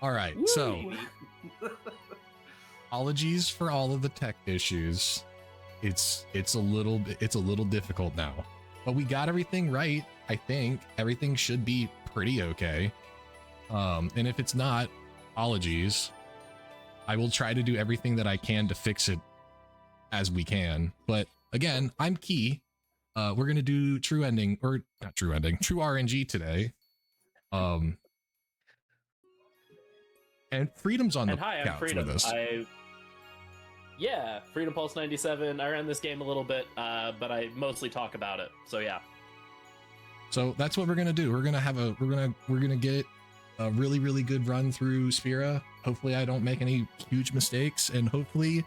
All right, so apologies for all of the tech issues. It's a little difficult now, but we got everything right. I think everything should be pretty okay. And if it's not, apologies. I will try to do everything that I can to fix it as we can. But again, I'm Key. We're gonna do true RNG today. And Freedom's on the couch Freedom. with us. Yeah, Freedom Pulse 97. I ran this game a little bit, but I mostly talk about it. So yeah. So that's what we're gonna do. We're gonna get a really good run through Sphera. Hopefully I don't make any huge mistakes, and hopefully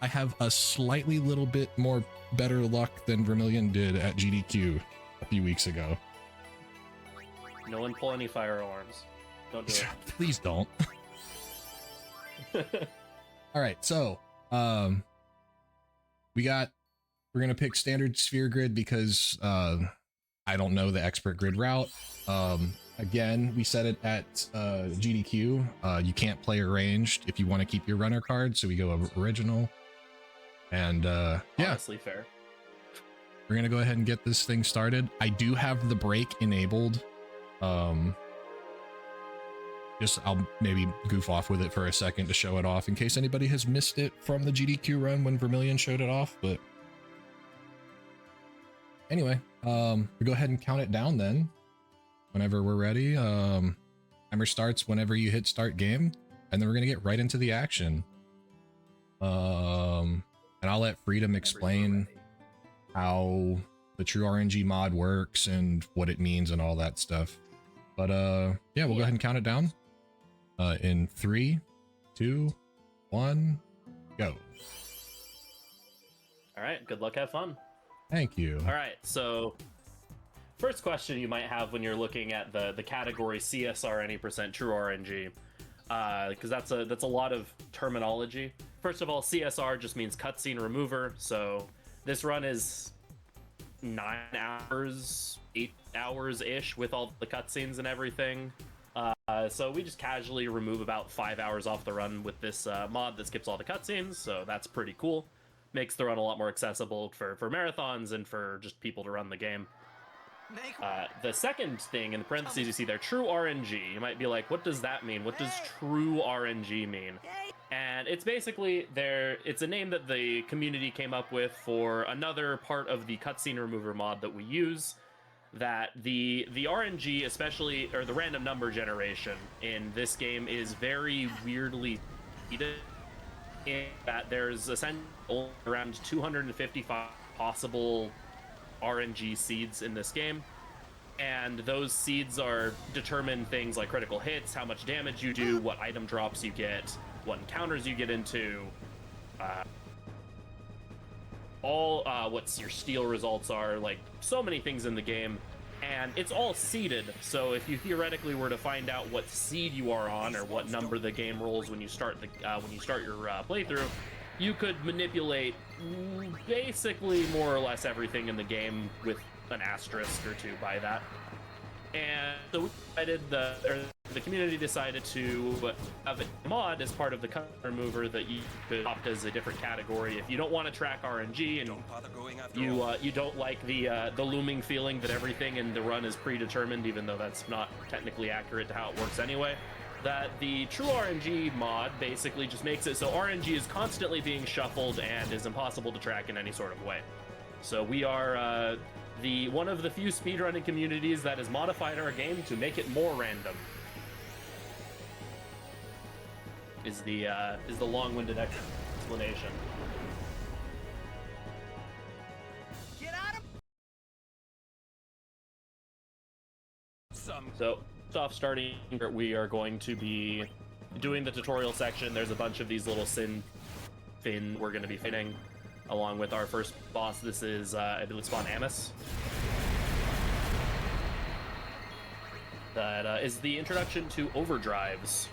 I have a slightly little bit more better luck than Vermilion did at GDQ a few weeks ago. No one pull any fire alarms. Don't do it. Please don't. All right, so we're gonna pick standard sphere grid because I don't know the expert grid route. Again, we set it at GDQ. You can't play arranged if you want to keep your runner card, so we go original. And yeah, honestly fair. We're gonna go ahead and get this thing started. I do have the break enabled. I'll maybe goof off with it for a second to show it off in case anybody has missed it from the GDQ run when Vermilion showed it off. But anyway, we go ahead and count it down then. Whenever we're ready, timer starts whenever you hit start game, and then we're gonna get right into the action. And I'll let Freedom explain how the true RNG mod works and what it means and all that stuff. But yeah, we'll go ahead and count it down. In 3, 2, 1, go. All right, good luck, have fun. Thank you. All right, so first question you might have when you're looking at the category CSR any % true RNG, because that's a lot of terminology. First of all, CSR just means cutscene remover, so this run is 9 hours, 8 hours-ish with all the cutscenes and everything. So we just casually remove about 5 hours off the run with this mod that skips all the cutscenes, so that's pretty cool. Makes the run a lot more accessible for marathons and for just people to run the game. The second thing in the parentheses you see there, true RNG. You might be like, what does that mean? What does true RNG mean? And it's basically it's a name that the community came up with for another part of the cutscene remover mod that we use. That the RNG, especially, or the random number generation in this game, is very weirdly seeded in that there's essentially around 255 possible RNG seeds in this game, and those seeds determine things like critical hits, how much damage you do, what item drops you get, what encounters you get into, what your steal results are, like so many things in the game, and it's all seeded. So if you theoretically were to find out what seed you are on or what number the game rolls when you start your playthrough, you could manipulate basically more or less everything in the game with an asterisk or two by that. And so we decided the community decided to have a mod as part of the cutscene remover that you could opt as a different category if you don't want to track RNG and you don't like the looming feeling that everything in the run is predetermined, even though that's not technically accurate to how it works anyway. That the true RNG mod basically just makes it so RNG is constantly being shuffled and is impossible to track in any sort of way. So we are one of the few speedrunning communities that has modified our game to make it more random. Is the long-winded explanation. Get out of So, starting, we are going to be doing the tutorial section. There's a bunch of these little fin we're going to be fighting, along with our first boss. This is Blitzball Amos. That is the introduction to overdrives.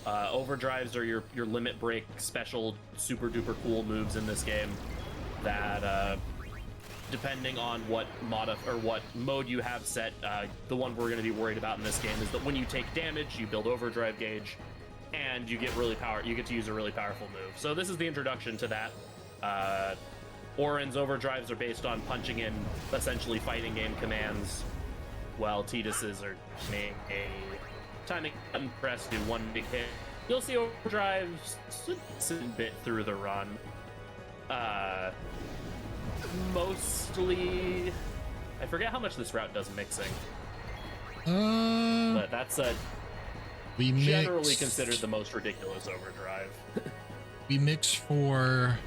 Overdrives are your limit break special super duper cool moves in this game that depending on what mode you have set. The one we're going to be worried about in this game is that when you take damage, you build overdrive gauge, and you get to use a really powerful move. So this is the introduction to that. Auron's overdrives are based on punching in essentially fighting game commands, while Tidus's are timing button press, do one big hit. You'll see overdrives a bit through the run. Mostly, I forget how much this route does mixing. But that's generally considered the most ridiculous overdrive. We mix for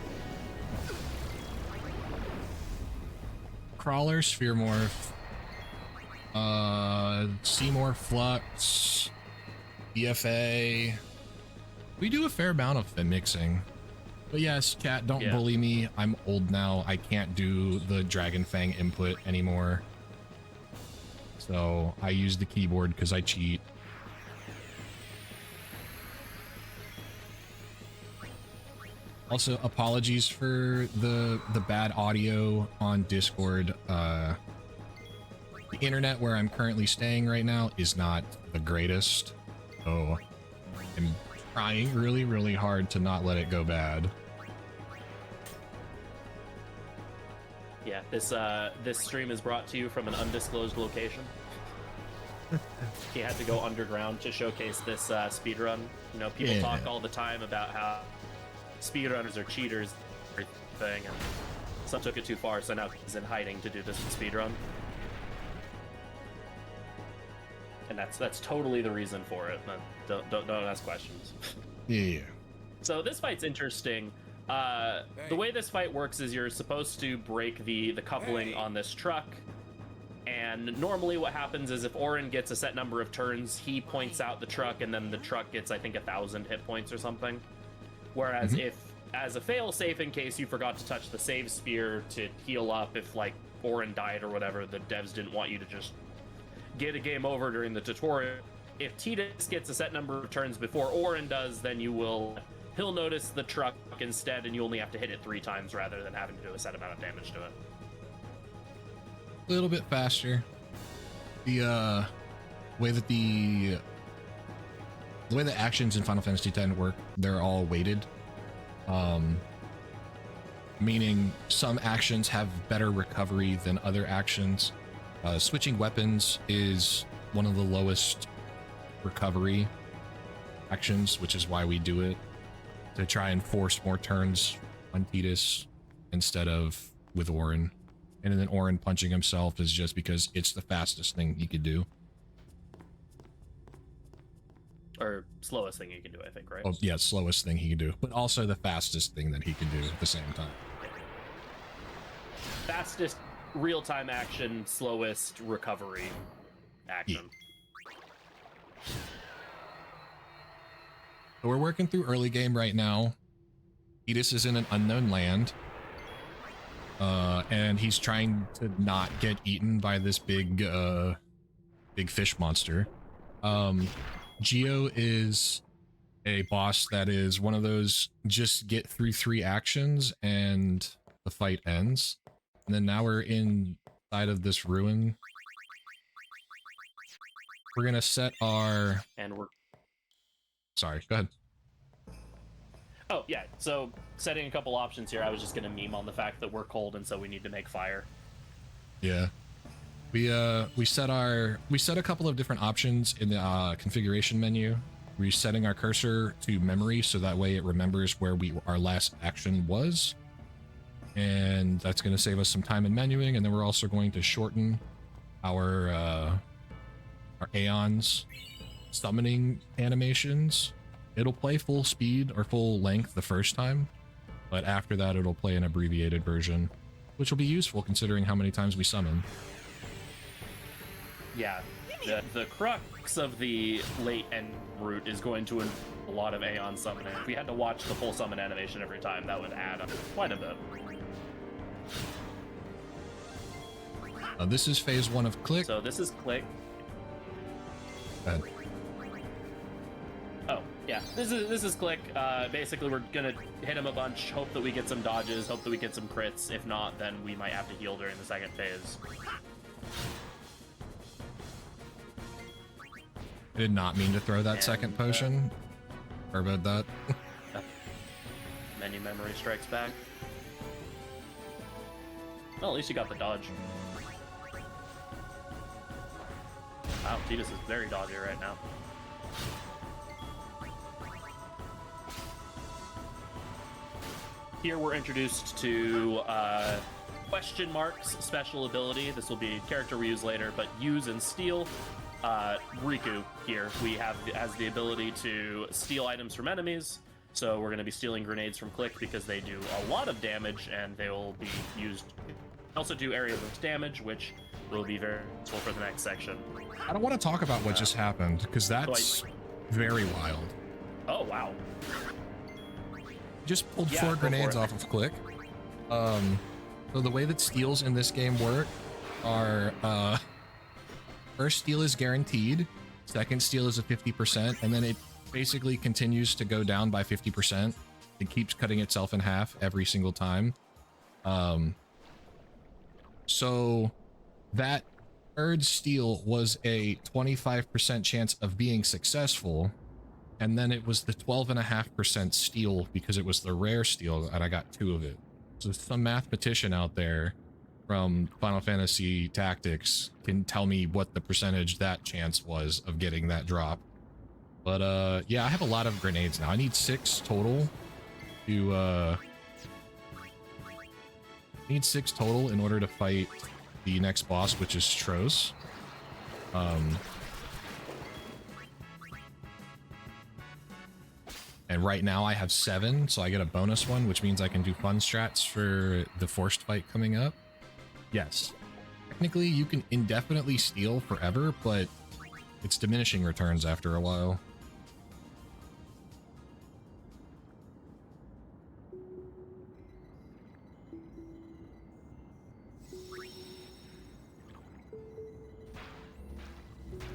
Crawler, Sphere Morph, Seymour Flux, BFA. We do a fair amount of the mixing. But yes, chat, don't bully me. I'm old now. I can't do the Dragon Fang input anymore. So I use the keyboard because I cheat. Also, apologies for the bad audio on Discord. The internet where I'm currently staying right now is not the greatest. So I'm trying really, really hard to not let it go bad. Yeah, this stream is brought to you from an undisclosed location. He had to go underground to showcase this speedrun. You know, people talk all the time about how speedrunners are cheaters and everything, and some took it too far, so now he's in hiding to do this speedrun. And that's totally the reason for it. Don't ask questions. Yeah. So this fight's interesting. The way this fight works is you're supposed to break the coupling on this truck, and normally what happens is if Auron gets a set number of turns, he points out the truck, and then the truck gets, I think, 1,000 hit points or something. Whereas if, as a fail-safe, in case you forgot to touch the save spear to heal up, if like Auron died or whatever, the devs didn't want you to just get a game over during the tutorial. If Tidus gets a set number of turns before Auron does, then he'll notice the truck instead, and you only have to hit it 3 times rather than having to do a set amount of damage to it. A little bit faster. The way that the way the actions in Final Fantasy X work, they're all weighted. Meaning some actions have better recovery than other actions. Switching weapons is one of the lowest recovery actions, which is why we do it, to try and force more turns on Tidus instead of with Auron. And then Auron punching himself is just because it's the fastest thing he could do. Or slowest thing he can do, I think, right? Oh, yeah, slowest thing he can do, but also the fastest thing that he can do at the same time. Fastest real-time action, slowest recovery action. Yeah. So we're working through early game right now. Tidus is in an unknown land. And he's trying to not get eaten by this big fish monster. Geo is a boss that is one of those just get through 3 actions and the fight ends. And then now we're inside of this ruin. We're gonna set our... Sorry, go ahead. Oh, yeah, so setting a couple options here, I was just gonna meme on the fact that we're cold and so we need to make fire. Yeah. We set a couple of different options in the configuration menu. We're setting our cursor to memory so that way it remembers where our last action was. And that's going to save us some time in menuing, and then we're also going to shorten our Aeon's summoning animations. It'll play full speed or full length the first time, but after that it'll play an abbreviated version, which will be useful considering how many times we summon. Yeah, the crux of the late end route is going to involve a lot of Aeon summoning. If we had to watch the full summon animation every time, that would add up quite a bit. This is phase 1 of Click. So this is Click. Go ahead. Oh, Yeah, this is Click. Basically, we're gonna hit him a bunch, hope that we get some dodges, hope that we get some crits. If not, then we might have to heal during the second phase. I did not mean to throw that And, second potion. Sorry about that. Menu memory strikes back. Well, at least you got the dodge. Wow, Tidus is very dodgy right now. Here we're introduced to question marks special ability. This will be character we use later, but use and steal. Rikku here has the ability to steal items from enemies. So we're going to be stealing grenades from Click because they do a lot of damage and they will be used to also do area of damage, which will be very useful for the next section. I don't want to talk about what just happened because that's very wild. Oh, wow. Just pulled 4 grenades off of Click. So the way that steals in this game work are first steal is guaranteed, second steal is a 50%, and then it basically continues to go down by 50%. It keeps cutting itself in half every single time. So that third steal was a 25% chance of being successful, and then it was the 12.5% steal because it was the rare steal, and I got 2 of it. So some mathematician out there from Final Fantasy Tactics can tell me what the percentage that chance was of getting that drop. But yeah, I have a lot of grenades now. I need 6 total to need 6 total in order to fight the next boss, which is Tros. And right now I have 7, so I get a bonus one, which means I can do fun strats for the forced fight coming up. Yes, technically you can indefinitely steal forever, but it's diminishing returns after a while.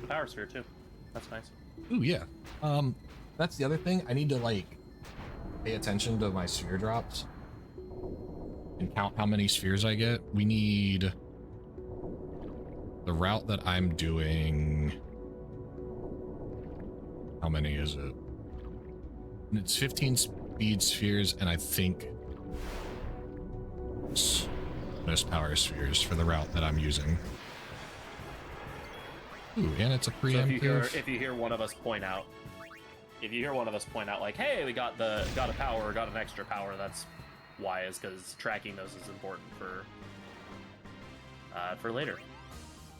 Power sphere too. That's nice. Ooh, yeah. That's the other thing. I need to like pay attention to my sphere drops and count how many spheres I get. We need the route that I'm doing. How many is it? It's 15 speed spheres, and I think most power spheres for the route that I'm using. Ooh, and it's a preemptive. So if you hear one of us point out, like, hey, we got a power or got an extra power, that's why, is because tracking those is important for later.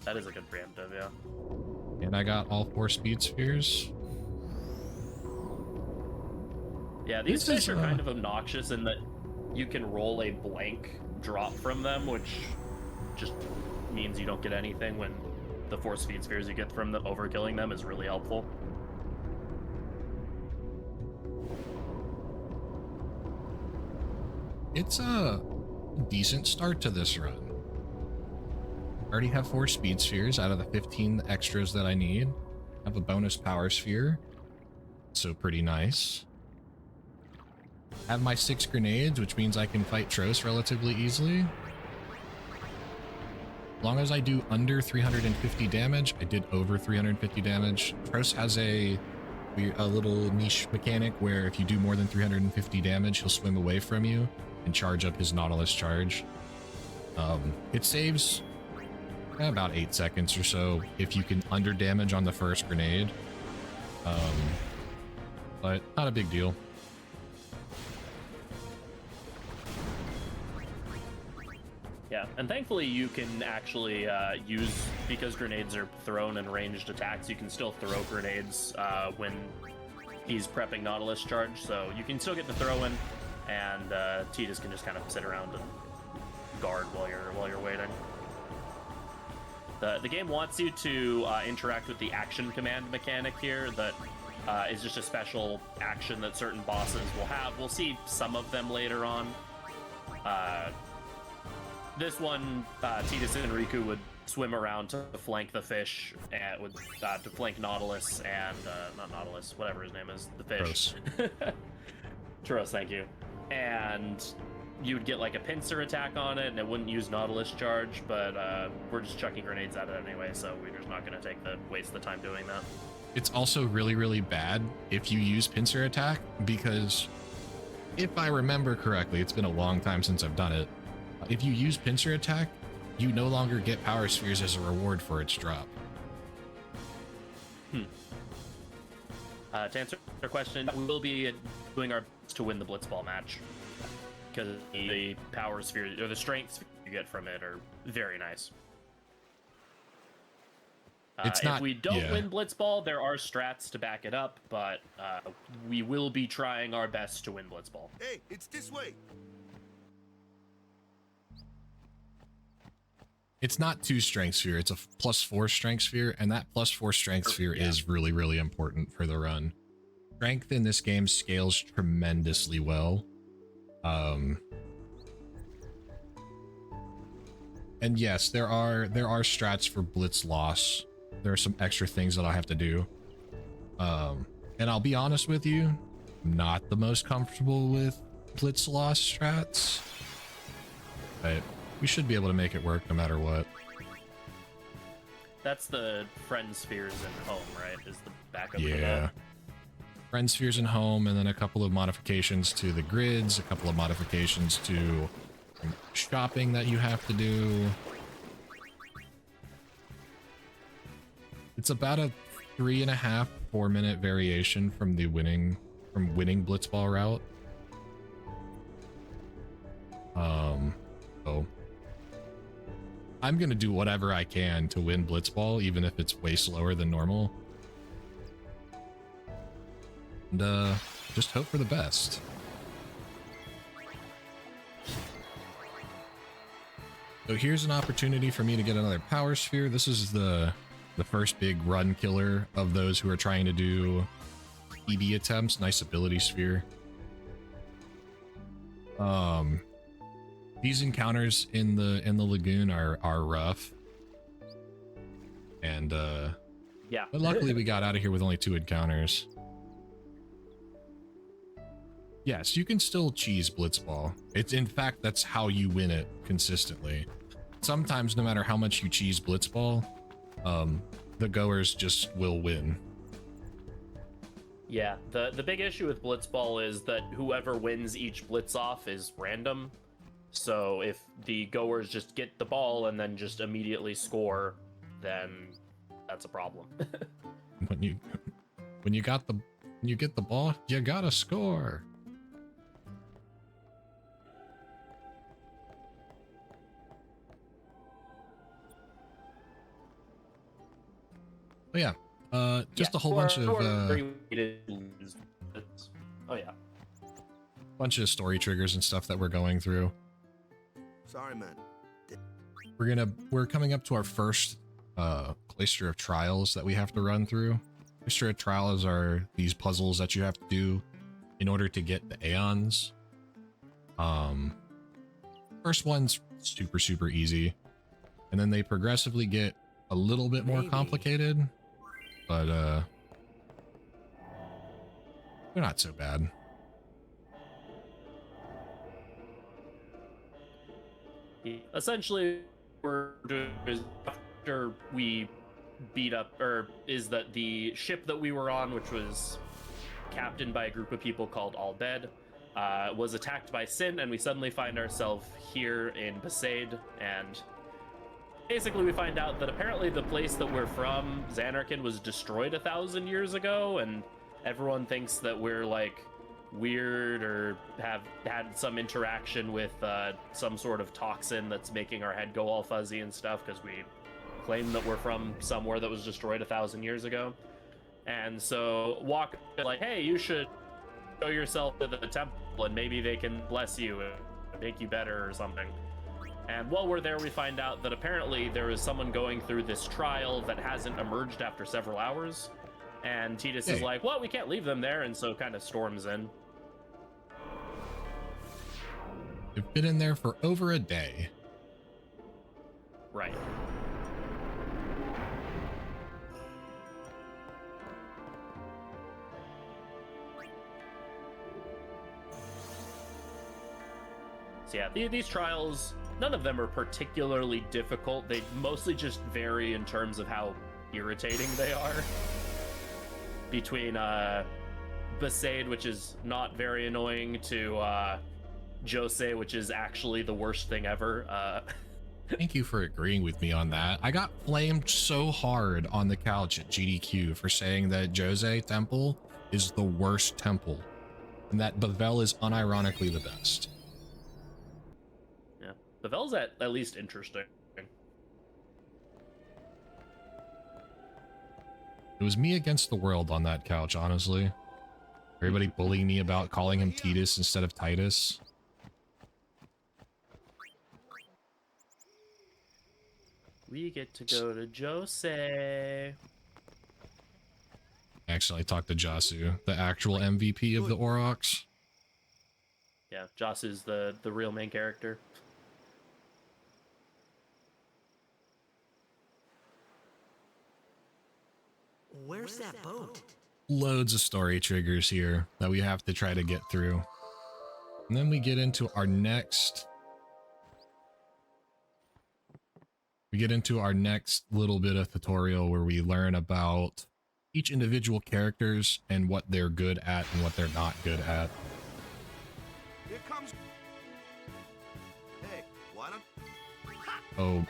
That is a good preemptive, yeah. And I got all 4 speed spheres. Yeah, these fish are kind of obnoxious in that you can roll a blank drop from them, which just means you don't get anything when the 4 speed spheres you get from them overkilling them is really helpful. It's a decent start to this run. I already have 4 speed spheres out of the 15 extras that I need. I have a bonus power sphere, so pretty nice. I have my 6 grenades, which means I can fight Tros relatively easily. As long as I do under 350 damage, I did over 350 damage. Tros has a little niche mechanic where if you do more than 350 damage, he'll swim away from you and charge up his Nautilus charge. It saves about 8 seconds or so if you can under damage on the first grenade. But not a big deal. Yeah, and thankfully you can actually use, because grenades are thrown in ranged attacks, you can still throw grenades when he's prepping Nautilus charge, so you can still get the throw in, and Tidus can just kind of sit around and guard while you're waiting. The game wants you to interact with the action command mechanic here that is just a special action that certain bosses will have. We'll see some of them later on. This one, Tidus and Rikku would swim around to flank the fish and to flank Nautilus and not Nautilus, whatever his name is, the fish. Tros, thank you. And you'd get like a pincer attack on it, and it wouldn't use Nautilus charge, but we're just chucking grenades at it anyway, so we're just not going to waste the time doing that. It's also really, really bad if you use pincer attack, because if I remember correctly, it's been a long time since I've done it. If you use pincer attack, you no longer get power spheres as a reward for its drop. To answer your question, we will be doing our best to win the Blitzball match, because the power sphere or the strength you get from it are very nice. It's not, if we don't win Blitzball, there are strats to back it up, but we will be trying our best to win Blitzball. Hey, it's this way. It's not 2 strength sphere, it's a +4 strength sphere, and that +4 strength sphere is really, really important for the run. Strength in this game scales tremendously well. And yes, there are strats for blitz loss. There are some extra things that I'll have to do. And I'll be honest with you, I'm not the most comfortable with blitz loss strats, but we should be able to make it work no matter what. That's the friend spheres in home, right? Is the backup? Yeah. Friend spheres in home, and then a couple of modifications to the grids, a couple of modifications to shopping that you have to do. It's about a 3.5-4 minute variation from the winning Blitzball route. So I'm gonna do whatever I can to win Blitzball, even if it's way slower than normal. And just hope for the best. So here's an opportunity for me to get another power sphere. This is the first big run killer of those who are trying to do EB attempts. Nice ability sphere. These encounters in the lagoon are rough. And yeah. But luckily we got out of here with only 2 encounters. Yes, you can still cheese Blitzball. It's, in fact, that's how you win it consistently. Sometimes, no matter how much you cheese Blitzball, the goers just will win. Yeah, the big issue with Blitzball is that whoever wins each blitz off is random. So if the goers just get the ball and then just immediately score, then that's a problem. When you get the ball, you gotta score. Oh yeah, just a whole bunch of bunch of story triggers and stuff that we're going through. Sorry, man. We're coming up to our first Clayster of Trials that we have to run through. Clayster of Trials are these puzzles that you have to do in order to get the Aeons. First one's super easy, and then they progressively get a little bit more complicated, but they're not so bad. Essentially, we're doing is after we beat up, or is that the ship that we were on, which was captained by a group of people called All Dead, was attacked by Sin, and we suddenly find ourselves here in Besaid, and basically we find out that apparently the place that we're from, Xanarkin, was destroyed 1,000 years ago, and everyone thinks that we're like weird or have had some interaction with some sort of toxin that's making our head go all fuzzy and stuff, because we claim that we're from somewhere that was destroyed 1,000 years ago. And so Walk like, hey, you should show yourself to the temple and maybe they can bless you and make you better or something. And while we're there, we find out that apparently there is someone going through this trial that hasn't emerged after several hours. And Titus is like, well, we can't leave them there, and so kind of storms in. We've been in there for over a day. Right. So yeah, these trials, none of them are particularly difficult. They mostly just vary in terms of how irritating they are. Between Besaid, which is not very annoying, to Jose, which is actually the worst thing ever. Thank you for agreeing with me on that. I got flamed so hard on the couch at GDQ for saying that Jose Temple is the worst temple and that Bevelle is unironically the best. Yeah, Bevelle's at least interesting. It was me against the world on that couch, honestly. Everybody bullying me about calling him Titus instead of Titus. We get to go to Jose. Actually, I talked to Jasu, the actual MVP of the Aurochs. Yeah, Jasu's the real main character. Where's that boat? Loads of story triggers here that we have to try to get through. And then we get into our next... little bit of tutorial where we learn about each individual characters and what they're good at and what they're not good at. Here comes. Hey, why don't? Oh,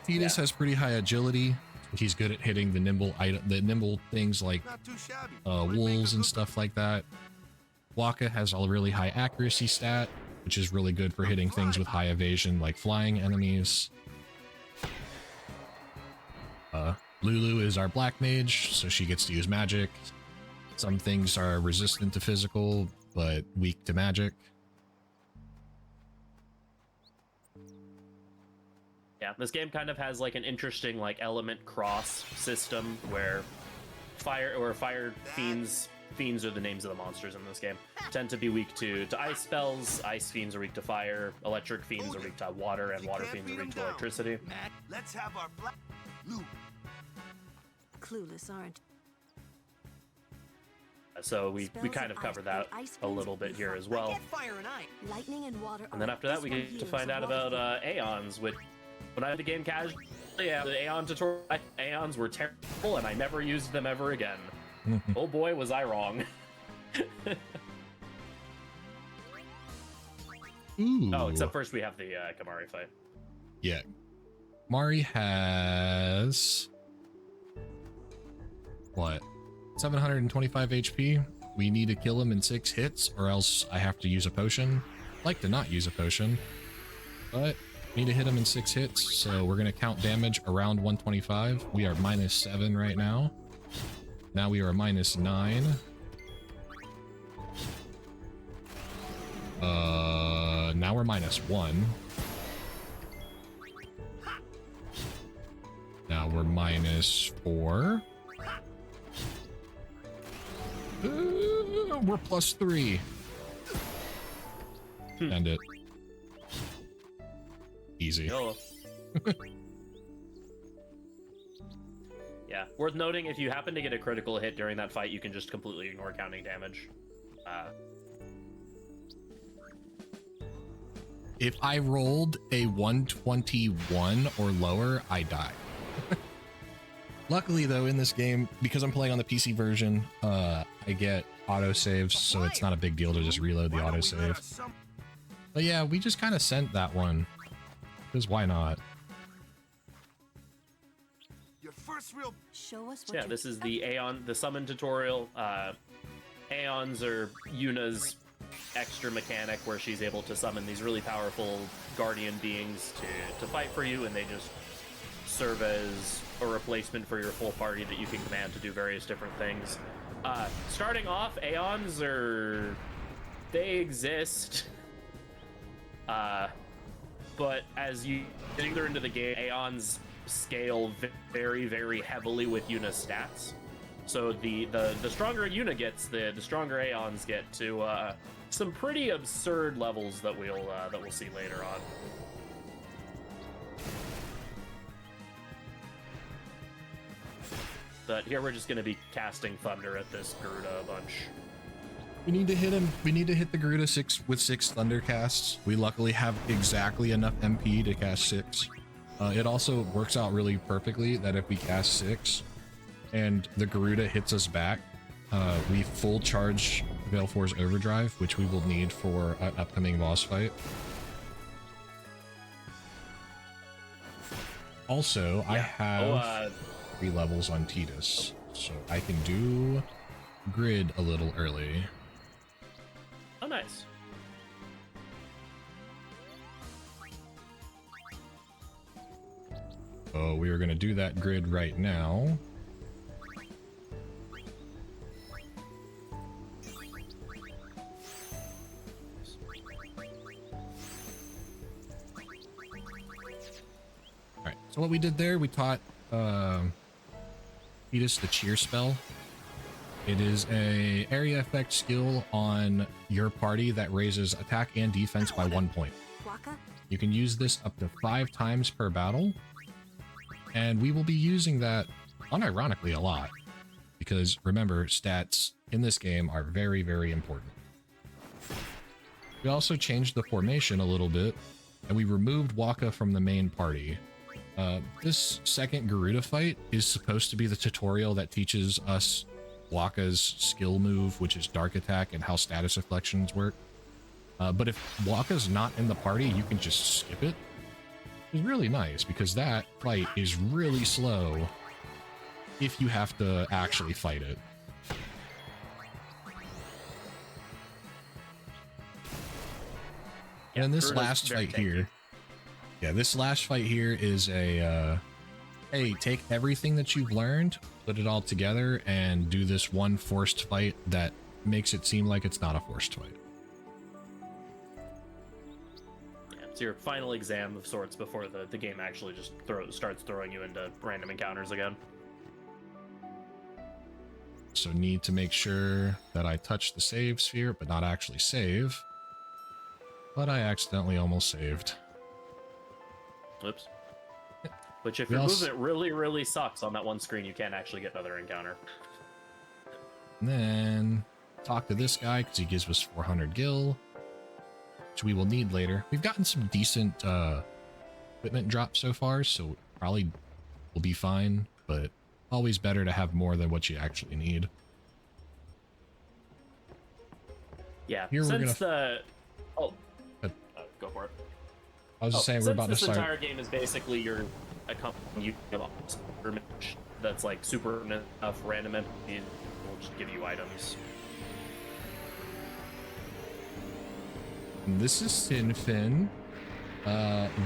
Titus has pretty high agility. He's good at hitting the nimble things like Not too shabby. wolves and stuff like that. Waka has a really high accuracy stat, which is really good for hitting things with high evasion like flying enemies. Lulu is our black mage, so she gets to use magic. Some things are resistant to physical, but weak to magic. Yeah, this game kind of has like an interesting like element cross system where fire fiends are the names of the monsters in this game, tend to be weak to ice spells. Ice fiends are weak to fire. Electric fiends are weak to water, and water fiends are weak to electricity. Let's have our black. Luke. Clueless, aren't? So we kind of cover that a little bit here as well. Get fire and ice. Lightning and water. And then after that, we get to find out about Aeons, which when I had the game casually, yeah, the Aeon tutorial, Aeons were terrible, and I never used them ever again. Oh boy, was I wrong. Ooh. Oh, except first we have the Kimahri fight. Yeah. Mari has... what? 725 HP. We need to kill him in 6 hits, or else I have to use a potion. I'd like to not use a potion, but need to hit him in 6 hits, so we're going to count damage around 125. We are -7 right now. Now we are -9. Now we're -1. Now we're -4. We're +3. End it. Easy. YOLO. Yeah, worth noting, if you happen to get a critical hit during that fight, you can just completely ignore counting damage. If I rolled a 121 or lower, I die. Luckily, though, in this game, because I'm playing on the PC version, I get autosaves, so it's not a big deal to just reload the autosave. But yeah, we just kind of sent that one, because why not? Your first real. Show us what Yeah, this is the Aeon, the summon tutorial. Aeons are Yuna's extra mechanic where she's able to summon these really powerful guardian beings to fight for you, and they just serve as a replacement for your full party that you can command to do various different things. Starting off, Aeons they exist. But as you get further into the game, Aeons scale very, very heavily with Yuna's stats. So the stronger Yuna gets, the stronger Aeons get to some pretty absurd levels that we'll see later on. But here we're just going to be casting thunder at this Garuda a bunch. We need to hit him. We need to hit the Garuda 6 with 6 thunder casts. We luckily have exactly enough MP to cast 6. It also works out really perfectly that if we cast 6 and the Garuda hits us back, we full charge Valefor's Overdrive, which we will need for an upcoming boss fight. Also, I have 3 levels on Tidus, so I can do grid a little early. Oh, nice. So we are going to do that grid right now. Alright, so what we did there, we taught Tidus the cheer spell. It is a area effect skill on your party that raises attack and defense by 1 point. You can use this up to 5 times per battle, and we will be using that unironically a lot, because remember, stats in this game are very, very important. We also changed the formation a little bit, and we removed Waka from the main party. This second Garuda fight is supposed to be the tutorial that teaches us Waka's skill move, which is Dark Attack, and how status reflections work. But if Waka's not in the party, you can just skip it. It's really nice, because that fight is really slow if you have to actually fight it. And this last fight here, this last fight here is a, hey, take everything that you've learned, put it all together, and do this one forced fight that makes it seem like it's not a forced fight. Yeah, it's your final exam of sorts before the game actually just starts throwing you into random encounters again. So need to make sure that I touch the save sphere, but not actually save. But I accidentally almost saved. Oops. Which if your movement really, really sucks on that one screen, you can't actually get another encounter. And then talk to this guy because he gives us 400 gil, which we will need later. We've gotten some decent equipment drops so far, so probably will be fine, but always better to have more than what you actually need. Yeah, Here since the... Oh, go for it. I was just saying we're about to start. This entire game is basically your accompany that's like super enough random and will just give you items. This is Sinfin.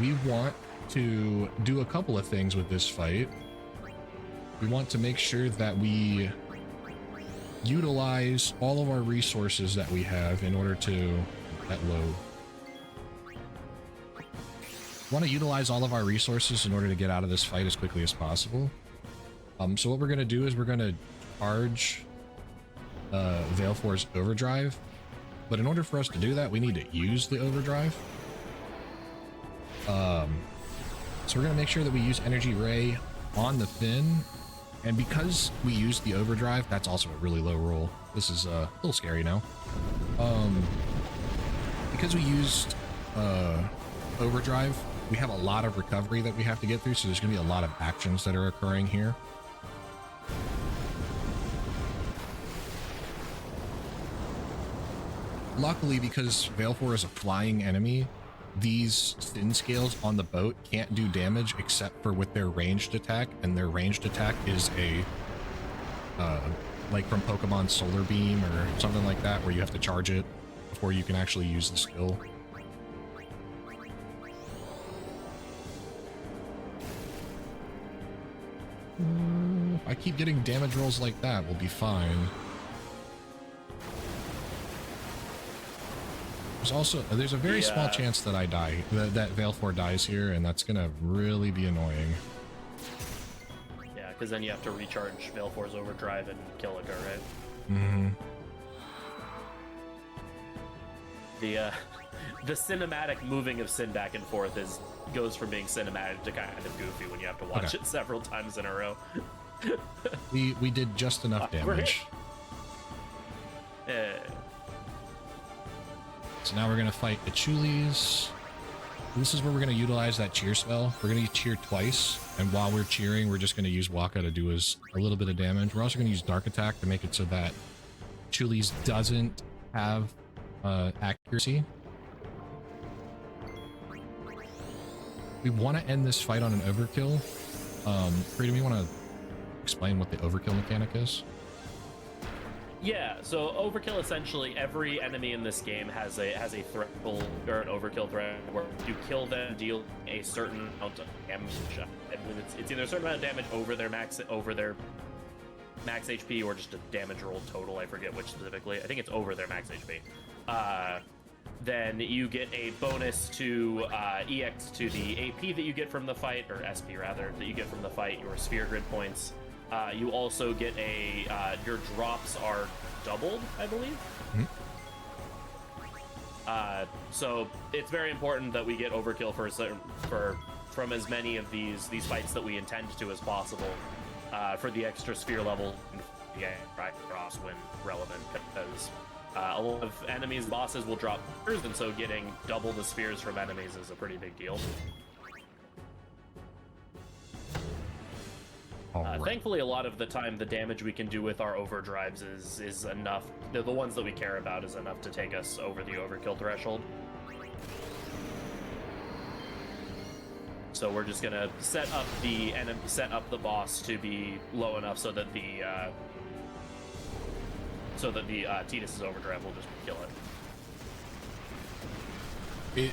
We want to do a couple of things with this fight. We want to make sure that we utilize all of our resources that we have in order to that load. Want to utilize all of our resources in order to get out of this fight as quickly as possible. So what we're going to do is we're going to charge Valefor's Overdrive, but in order for us to do that, we need to use the Overdrive. So we're going to make sure that we use Energy Ray on the Fin, and because we used the Overdrive, that's also a really low roll. This is a little scary now. Because we used Overdrive, we have a lot of recovery that we have to get through, so there's going to be a lot of actions that are occurring here. Luckily, because Valefor is a flying enemy, these thin scales on the boat can't do damage except for with their ranged attack, and their ranged attack is a like from Pokemon Solar Beam or something like that, where you have to charge it before you can actually use the skill. If I keep getting damage rolls like that, we'll be fine. There's a very small chance that I die, that Valefor dies here, and that's gonna really be annoying. Yeah, because then you have to recharge Valefor's Overdrive and Kilika, right? Mm-hmm. The cinematic moving of Sin back and forth goes from being cinematic to kind of goofy when you have to watch it several times in a row. we did just enough damage. So now we're gonna fight the Chulis. This is where we're gonna utilize that cheer spell. We're gonna cheer twice, and while we're cheering, we're just gonna use Waka to do us a little bit of damage. We're also gonna use Dark Attack to make it so that Chulis doesn't have accuracy. We want to end this fight on an overkill. Freedom, you want to explain what the overkill mechanic is? Yeah, so overkill, essentially every enemy in this game has a threshold or an overkill threshold where you kill them, deal a certain amount of damage. And it's either a certain amount of damage over their max HP or just a damage roll total. I forget which specifically. I think it's over their max HP. Then you get a bonus to EX to the AP that you get from the fight, or SP rather, that you get from the fight, your sphere grid points. You also get your drops are doubled, I believe. So it's very important that we get overkill from as many of these fights that we intend to as possible for the extra sphere level and drops when relevant, because a lot of enemies, bosses will drop spheres, and so getting double the spheres from enemies is a pretty big deal. Right. Thankfully, a lot of the time, the damage we can do with our overdrives is enough. The ones that we care about is enough to take us over the overkill threshold. So we're just gonna set up the boss to be low enough so that the Tidus's overdrive will just kill it.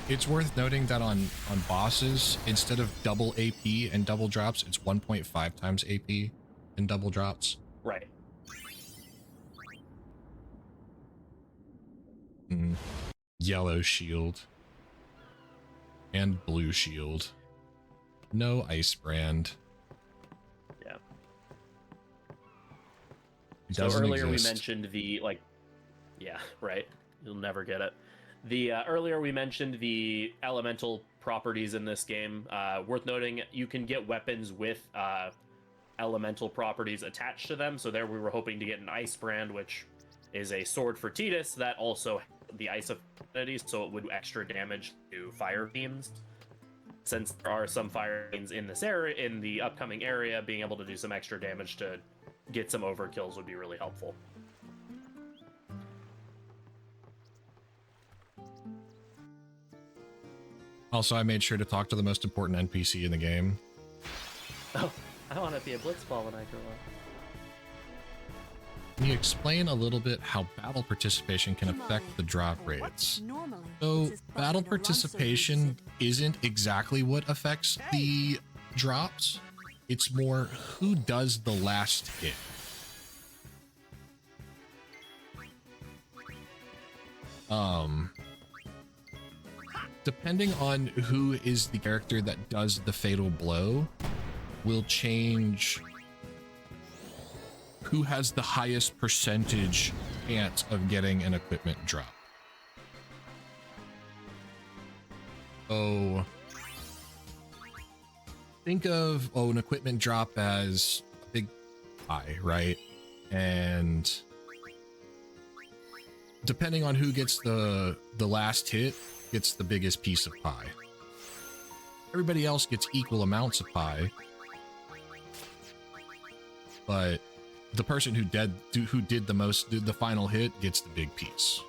It's worth noting that on bosses, instead of double AP and double drops, it's 1.5 times AP and double drops. Right. Yellow shield and blue shield. No ice brand. Yeah. It So doesn't earlier exist. we mentioned yeah, right. You'll never get it. Earlier we mentioned the elemental properties in this game. Worth noting, you can get weapons with elemental properties attached to them. So there we were hoping to get an ice brand, which is a sword for Tidus that also the ice affinities, so it would do extra damage to fire beams. Since there are some fire beams in this area, in the upcoming area, being able to do some extra damage to get some overkills would be really helpful. Also, I made sure to talk to the most important NPC in the game. Oh, I want to be a Blitzball when I grow up. Can you explain a little bit how battle participation can affect the drop rates? So, battle participation isn't exactly what affects the drops. It's more who does the last hit. Depending on who is the character that does the fatal blow will change who has the highest percentage chance of getting an equipment drop. Oh, think of an equipment drop as a big pie, right? And depending on who gets the last hit, gets the biggest piece of pie. Everybody else gets equal amounts of pie, but the person who did the final hit gets the big piece.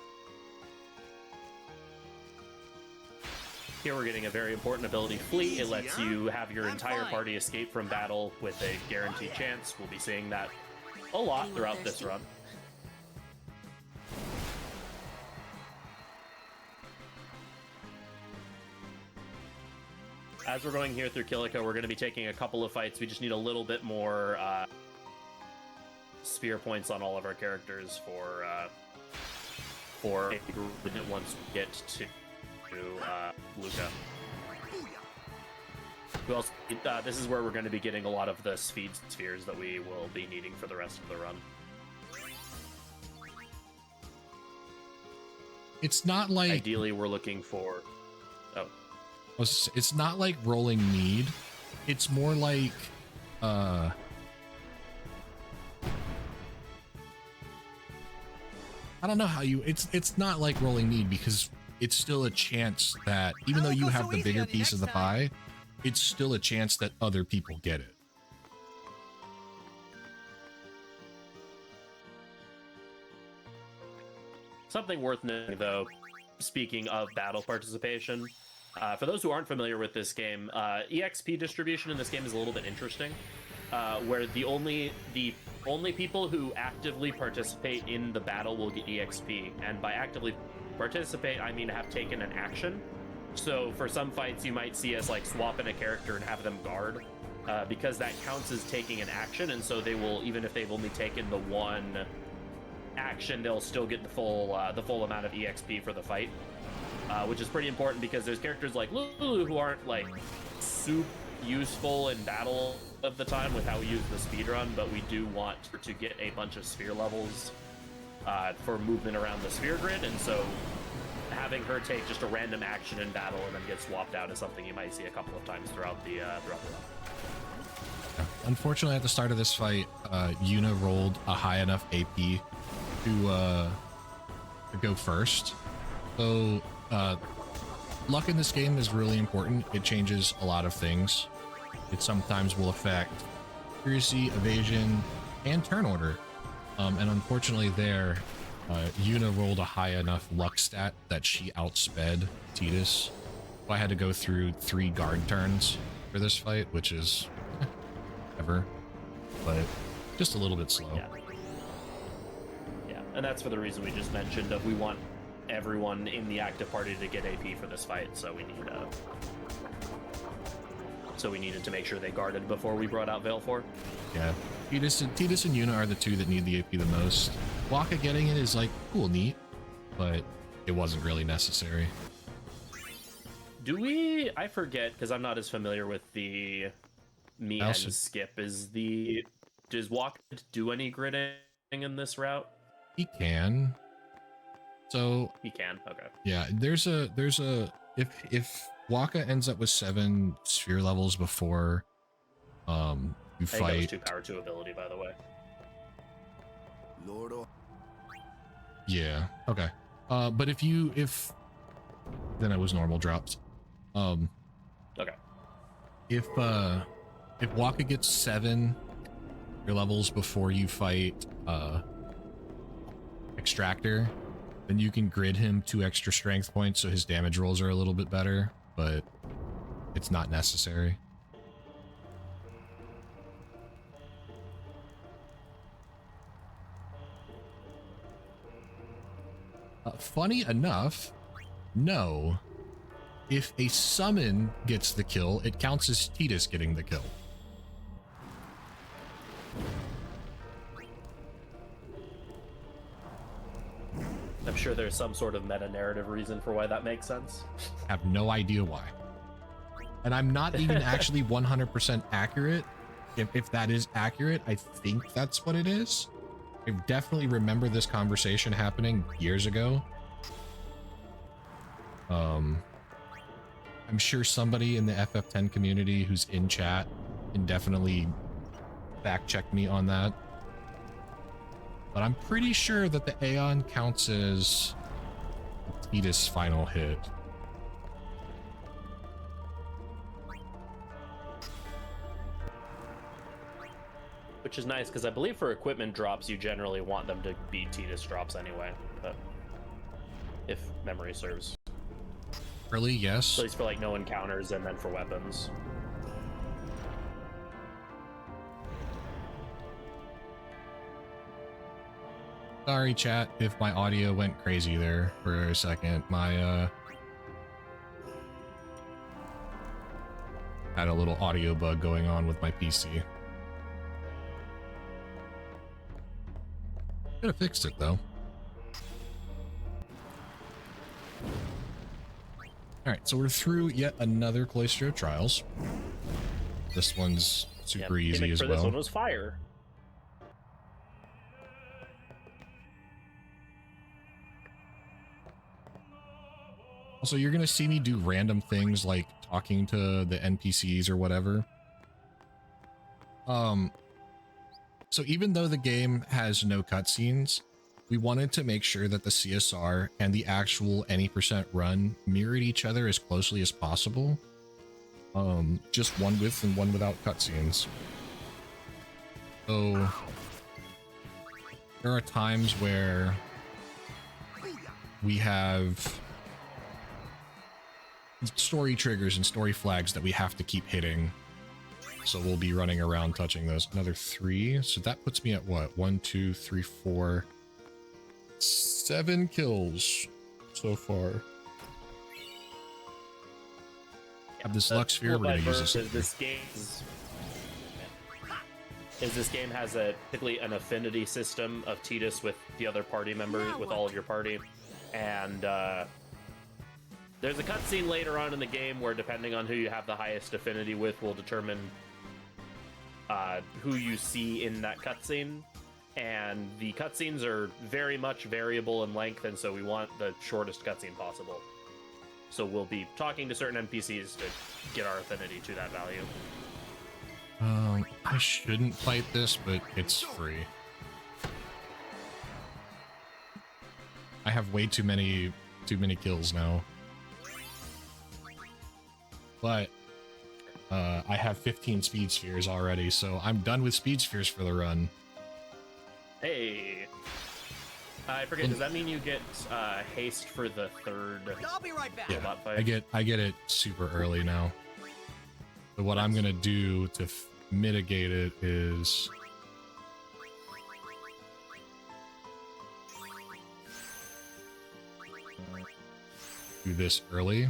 Here we're getting a very important ability, Fleet. It lets you have your entire party escape from battle with a guaranteed chance. We'll be seeing that a lot throughout this run. As we're going here through Kilika, we're going to be taking a couple of fights. We just need a little bit more sphere points on all of our characters for once we get to Luca. Who else? This is where we're going to be getting a lot of the speed spheres that we will be needing for the rest of the run. It's not like Ideally, we're looking for. Oh, it's not like rolling need. It's more like I don't know how you it's not like rolling need, because it's still a chance that even though you have the bigger piece of the pie, it's still a chance that other people get it. Something worth noting, though, speaking of battle participation, for those who aren't familiar with this game, EXP distribution in this game is a little bit interesting, where the only people who actively participate in the battle will get EXP, and by actively participate, I mean have taken an action. So for some fights, you might see us like swap in a character and have them guard, because that counts as taking an action, and so they will, even if they've only taken the one action, they'll still get the full amount of EXP for the fight, which is pretty important because there's characters like Lulu who aren't like super useful in battle of the time with how we use the speedrun, but we do want to get a bunch of sphere levels for movement around the sphere grid, and so having her take just a random action in battle and then get swapped out is something you might see a couple of times throughout the run. Unfortunately, at the start of this fight, Yuna rolled a high enough AP to go first. So luck in this game is really important. It changes a lot of things. It sometimes will affect accuracy, evasion, and turn order. And unfortunately there, Yuna rolled a high enough luck stat that she outsped Tidus. So I had to go through 3 guard turns for this fight, which is ever, but just a little bit slow. Yeah, and that's for the reason we just mentioned of we want everyone in the active party to get AP for this fight, so we needed to make sure they guarded before we brought out Veil 4. Yeah, Tidus and Yuna are the two that need the AP the most. Waka getting it is like cool, neat, but it wasn't really necessary. Do we? I forget because I'm not as familiar with the me and skip. Does Waka do any gridding in this route? He can. So he can. Okay. Yeah, there's a if Waka ends up with 7 sphere levels before you fight. I think that was 2 power 2 ability, by the way. Lord. Yeah. Okay. But if then it was normal drops. Okay. If Waka gets 7 sphere levels before you fight Extractor, then you can grid him 2 extra strength points so his damage rolls are a little bit better, but it's not necessary. Funny enough, no. If a summon gets the kill, it counts as Tidus getting the kill. I'm sure there's some sort of meta-narrative reason for why that makes sense. I have no idea why. And I'm not even actually 100% accurate. If that is accurate, I think that's what it is. I definitely remember this conversation happening years ago. I'm sure somebody in the FF10 community who's in chat can definitely fact check me on that. But I'm pretty sure that the Aeon counts as Tidus' final hit. Which is nice, because I believe for equipment drops, you generally want them to be Tidus drops anyway, but if memory serves. Really, yes. So at least for like no encounters and then for weapons. Sorry, chat, if my audio went crazy there for a second. My, had a little audio bug going on with my PC. Could have fixed it, though. Alright, so we're through yet another Cloistro Trials. This one's super easy as well. This one was fire. Also, you're gonna see me do random things like talking to the NPCs or whatever. So even though the game has no cutscenes, we wanted to make sure that the CSR and the actual any percent run mirrored each other as closely as possible. Just one with and one without cutscenes. So there are times where we have story triggers and story flags that we have to keep hitting. So we'll be running around touching those. Another 3. So that puts me at what? 1, 2, 3, 4, 7 kills so far. Have this Lux Sphere, we're gonna use this. This game has typically an affinity system of Tidus with the other party members, with all of your party, and there's a cutscene later on in the game where, depending on who you have the highest affinity with, will determine who you see in that cutscene. And the cutscenes are very much variable in length, and so we want the shortest cutscene possible. So we'll be talking to certain NPCs to get our affinity to that value. I shouldn't fight this, but it's free. I have way too many kills now. But I have 15 speed spheres already, so I'm done with speed spheres for the run. Hey, I forget. Does that mean you get haste for the third? I'll be right back. Yeah, bot fight? I get it super early now. So what I'm gonna do to mitigate it is do this early,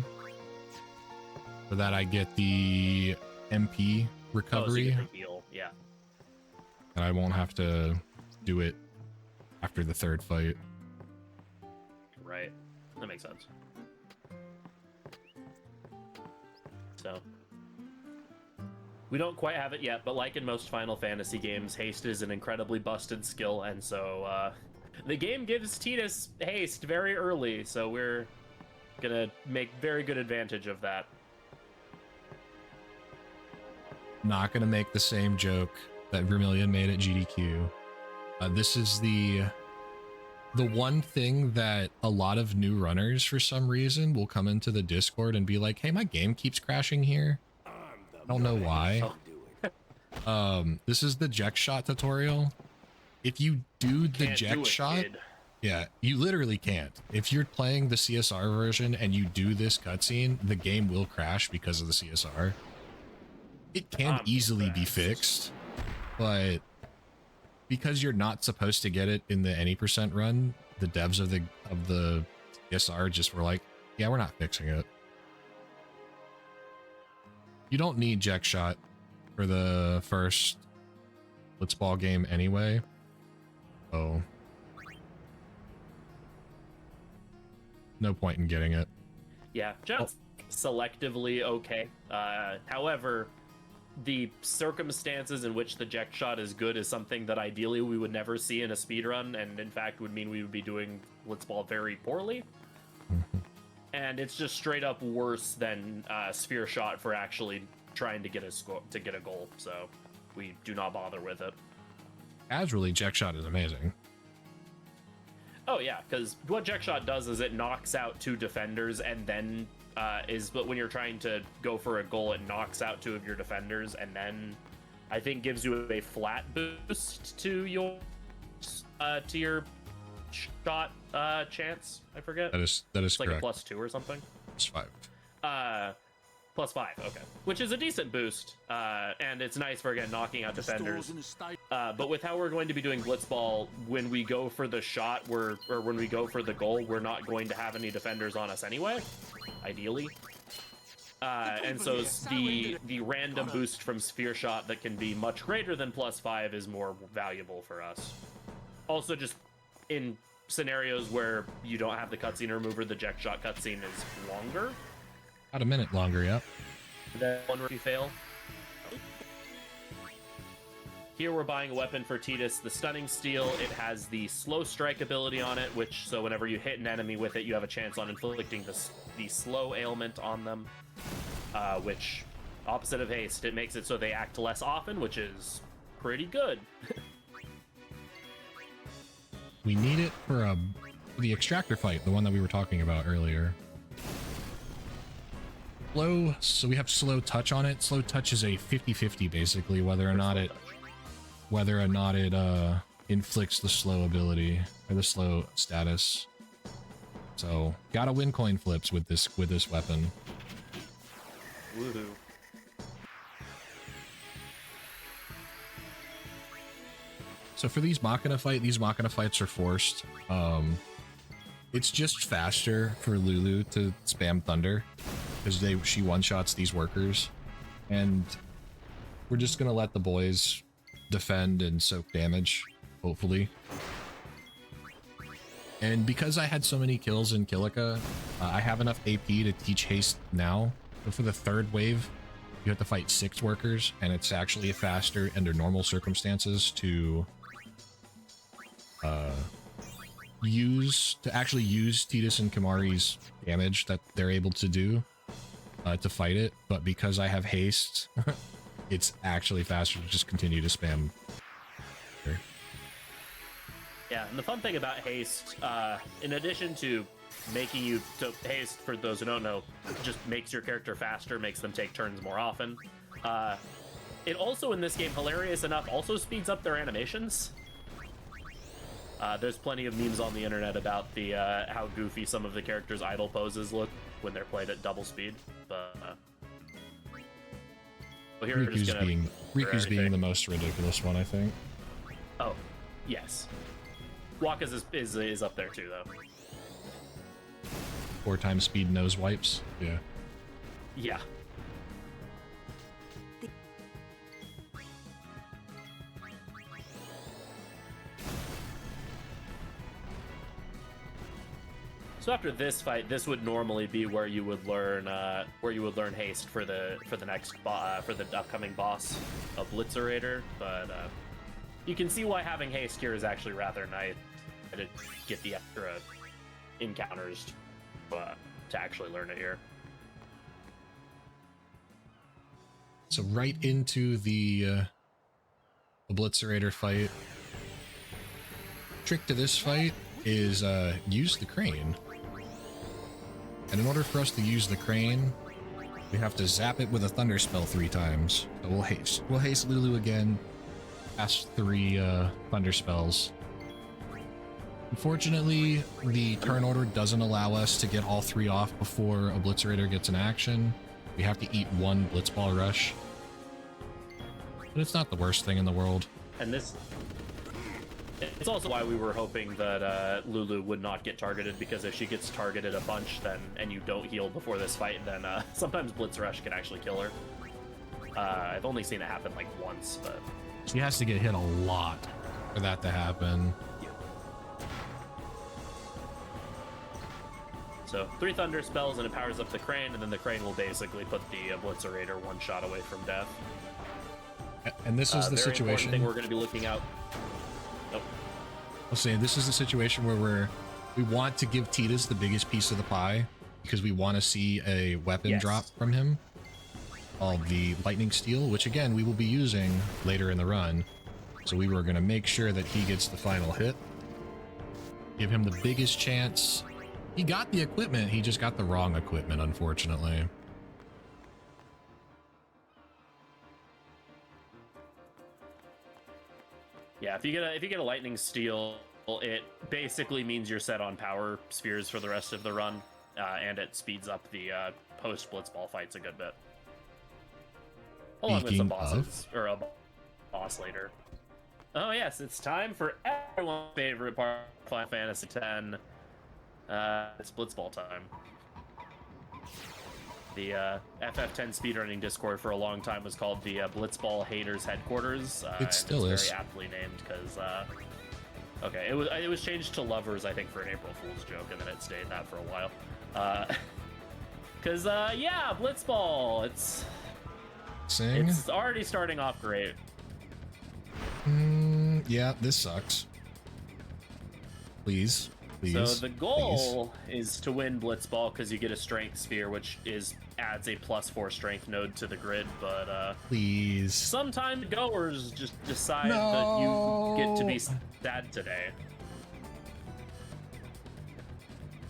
so that I get the MP recovery, Oh, so heal. Yeah. and I won't have to do it after the third fight. Right. That makes sense. So we don't quite have it yet, but like in most Final Fantasy games, haste is an incredibly busted skill, and so the game gives Tidus haste very early, so we're gonna make very good advantage of that. Not gonna make the same joke that Vermilion made at GDQ. This is the one thing that a lot of new runners, for some reason, will come into the Discord and be like, hey, my game keeps crashing here. I don't know why. This is the Jek shot tutorial. If you do the Jek shot, yeah, you literally can't. If you're playing the CSR version and you do this cutscene, the game will crash because of the CSR. It can easily be fixed, but because you're not supposed to get it in the any percent run, the devs of the CSR just were like, yeah, we're not fixing it. You don't need Jek shot for the first Blitzball game anyway. So no point in getting it. Yeah, just selectively okay. However, the circumstances in which the Jek shot is good is something that ideally we would never see in a speedrun, and in fact would mean we would be doing Blitzball very poorly. And it's just straight up worse than sphere shot for actually trying to get a goal, so we do not bother with it. Casually, Jek shot is amazing. Oh yeah, because what Jek shot does is it knocks out 2 defenders, and then but when you're trying to go for a goal, it knocks out 2 of your defenders, and then I think gives you a flat boost to your shot chance. I forget. That is It's like correct. a +2 or something. It's 5. +5, okay. Which is a decent boost, and it's nice for, again, knocking out defenders. But with how we're going to be doing Blitzball, when we go for the shot, or when we go for the goal, we're not going to have any defenders on us anyway, ideally. And so the random boost from sphere shot that can be much greater than +5 is more valuable for us. Also, just in scenarios where you don't have the cutscene remover, the Jek shot cutscene is longer. About a minute longer, yep. That one where you fail. Here we're buying a weapon for Tidus, the Stunning Steel. It has the slow strike ability on it, which, so whenever you hit an enemy with it, you have a chance on inflicting the slow ailment on them, which, opposite of haste, it makes it so they act less often, which is pretty good. We need it for the extractor fight, the one that we were talking about earlier. Slow, so we have slow touch on it. Slow touch is a 50-50 basically, whether or not it inflicts the slow ability or the slow status. So gotta win coin flips with this weapon. Woohoo. So for these Machina fights are forced. It's just faster for Lulu to spam Thunder because she one-shots these workers, and we're just gonna let the boys defend and soak damage, hopefully. And because I had so many kills in Kilika, I have enough AP to teach haste now. But for the third wave, you have to fight 6 workers, and it's actually faster under normal circumstances to use Tidus and Kimahri's damage that they're able to do to fight it. But because I have haste, it's actually faster to just continue to spam. Yeah, and the fun thing about haste, in addition to making you haste, for those who don't know, just makes your character faster, makes them take turns more often. It also, in this game, hilarious enough, also speeds up their animations. There's plenty of memes on the internet about how goofy some of the characters' idle poses look when they're played at double speed. But well, here Riku's being the most ridiculous one, I think. Oh, yes. Waka's is up there too, though. 4 times speed nose wipes. Yeah. Yeah. So after this fight, this would normally be where you would learn haste for the upcoming boss of Blitzerator, but you can see why having haste here is actually rather nice to get the extra encounters to actually learn it here. So right into the Blitzerator fight. Trick to this fight is use the crane. And in order for us to use the crane, we have to zap it with a thunder spell 3 times. So we'll haste Lulu again, past 3 thunder spells. Unfortunately, the turn order doesn't allow us to get all 3 off before a Blitzerator gets an action. We have to eat 1 Blitzball rush. But it's not the worst thing in the world. And it's also why we were hoping that Lulu would not get targeted, because if she gets targeted a bunch and you don't heal before this fight, then sometimes Blitz Rush can actually kill her. I've only seen it happen like once, but... She has to get hit a lot for that to happen. So 3 thunder spells and it powers up the crane, and then the crane will basically put the Blitzerator 1 shot away from death. And this is the situation thing we're going to be looking out. Oh. I'll say this is the situation where we want to give Tidus the biggest piece of the pie because we want to see a weapon drop from him, called the Lightning Steel, which again we will be using later in the run. So we were going to make sure that he gets the final hit, give him the biggest chance. He got the equipment, he just got the wrong equipment, unfortunately. Yeah, if you get a Lightning Steel, it basically means you're set on power spheres for the rest of the run, and it speeds up the post Blitzball fights a good bit. Along with some bosses, or a boss later. Oh yes, it's time for everyone's favorite part of Final Fantasy X. It's Blitzball time. The FF10 speedrunning Discord for a long time was called the Blitzball Haters Headquarters. It still is very aptly named because, okay, it was changed to Lovers, I think, for an April Fool's joke, and then it stayed that for a while. Because, yeah, Blitzball, it's already starting off great. Yeah, this sucks. Please. So the goal is to win Blitzball because you get a strength sphere, which adds a +4 strength node to the grid. But please, sometimes goers just decide that you get to be sad today.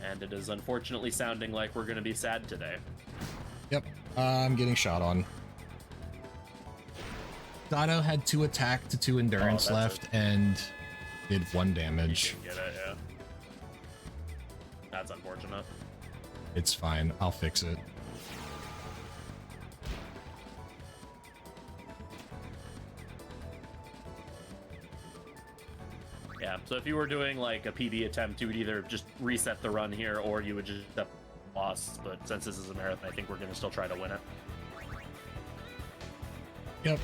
And it is unfortunately sounding like we're going to be sad today. Yep, I'm getting shot on. Dotto had 2 attack to 2 endurance left and did 1 damage. You can get it, yeah. That's unfortunate. It's fine, I'll fix it. Yeah, so if you were doing like a PB attempt, you would either just reset the run here or you would just lost. But since this is a marathon, I think we're going to still try to win it. Yep.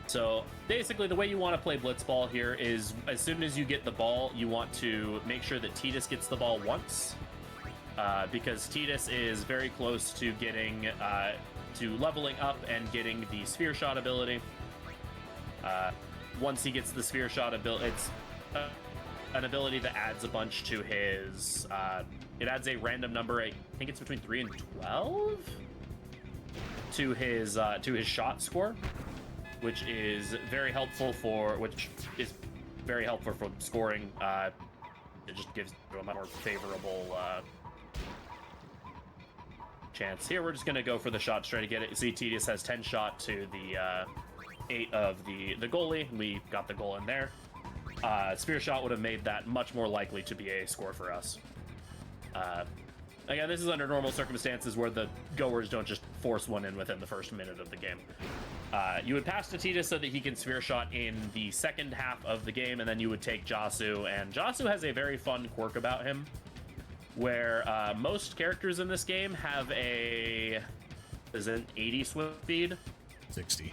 So basically the way you want to play Blitzball here is as soon as you get the ball, you want to make sure that Titus gets the ball once. Because Titus is very close to getting, to leveling up and getting the Sphere Shot ability. Once he gets the Sphere Shot ability, it's an ability that adds a bunch to his, it adds a random number, I think it's between 3 and 12? To his shot score, which is very helpful for, scoring. It just gives you a much more favorable, chance. Here we're just gonna go for the shot to try to get it. See, Titus has 10 shot to the 8 of the goalie. We got the goal in there. Spear shot would have made that much more likely to be a score for us. Again, this is under normal circumstances where the goers don't just force one in within the first minute of the game. You would pass to Titus so that he can sphere shot in the second half of the game, and then you would take Jasu. And Jasu has a very fun quirk about him, where most characters in this game have a... is it 80 swim speed? 60.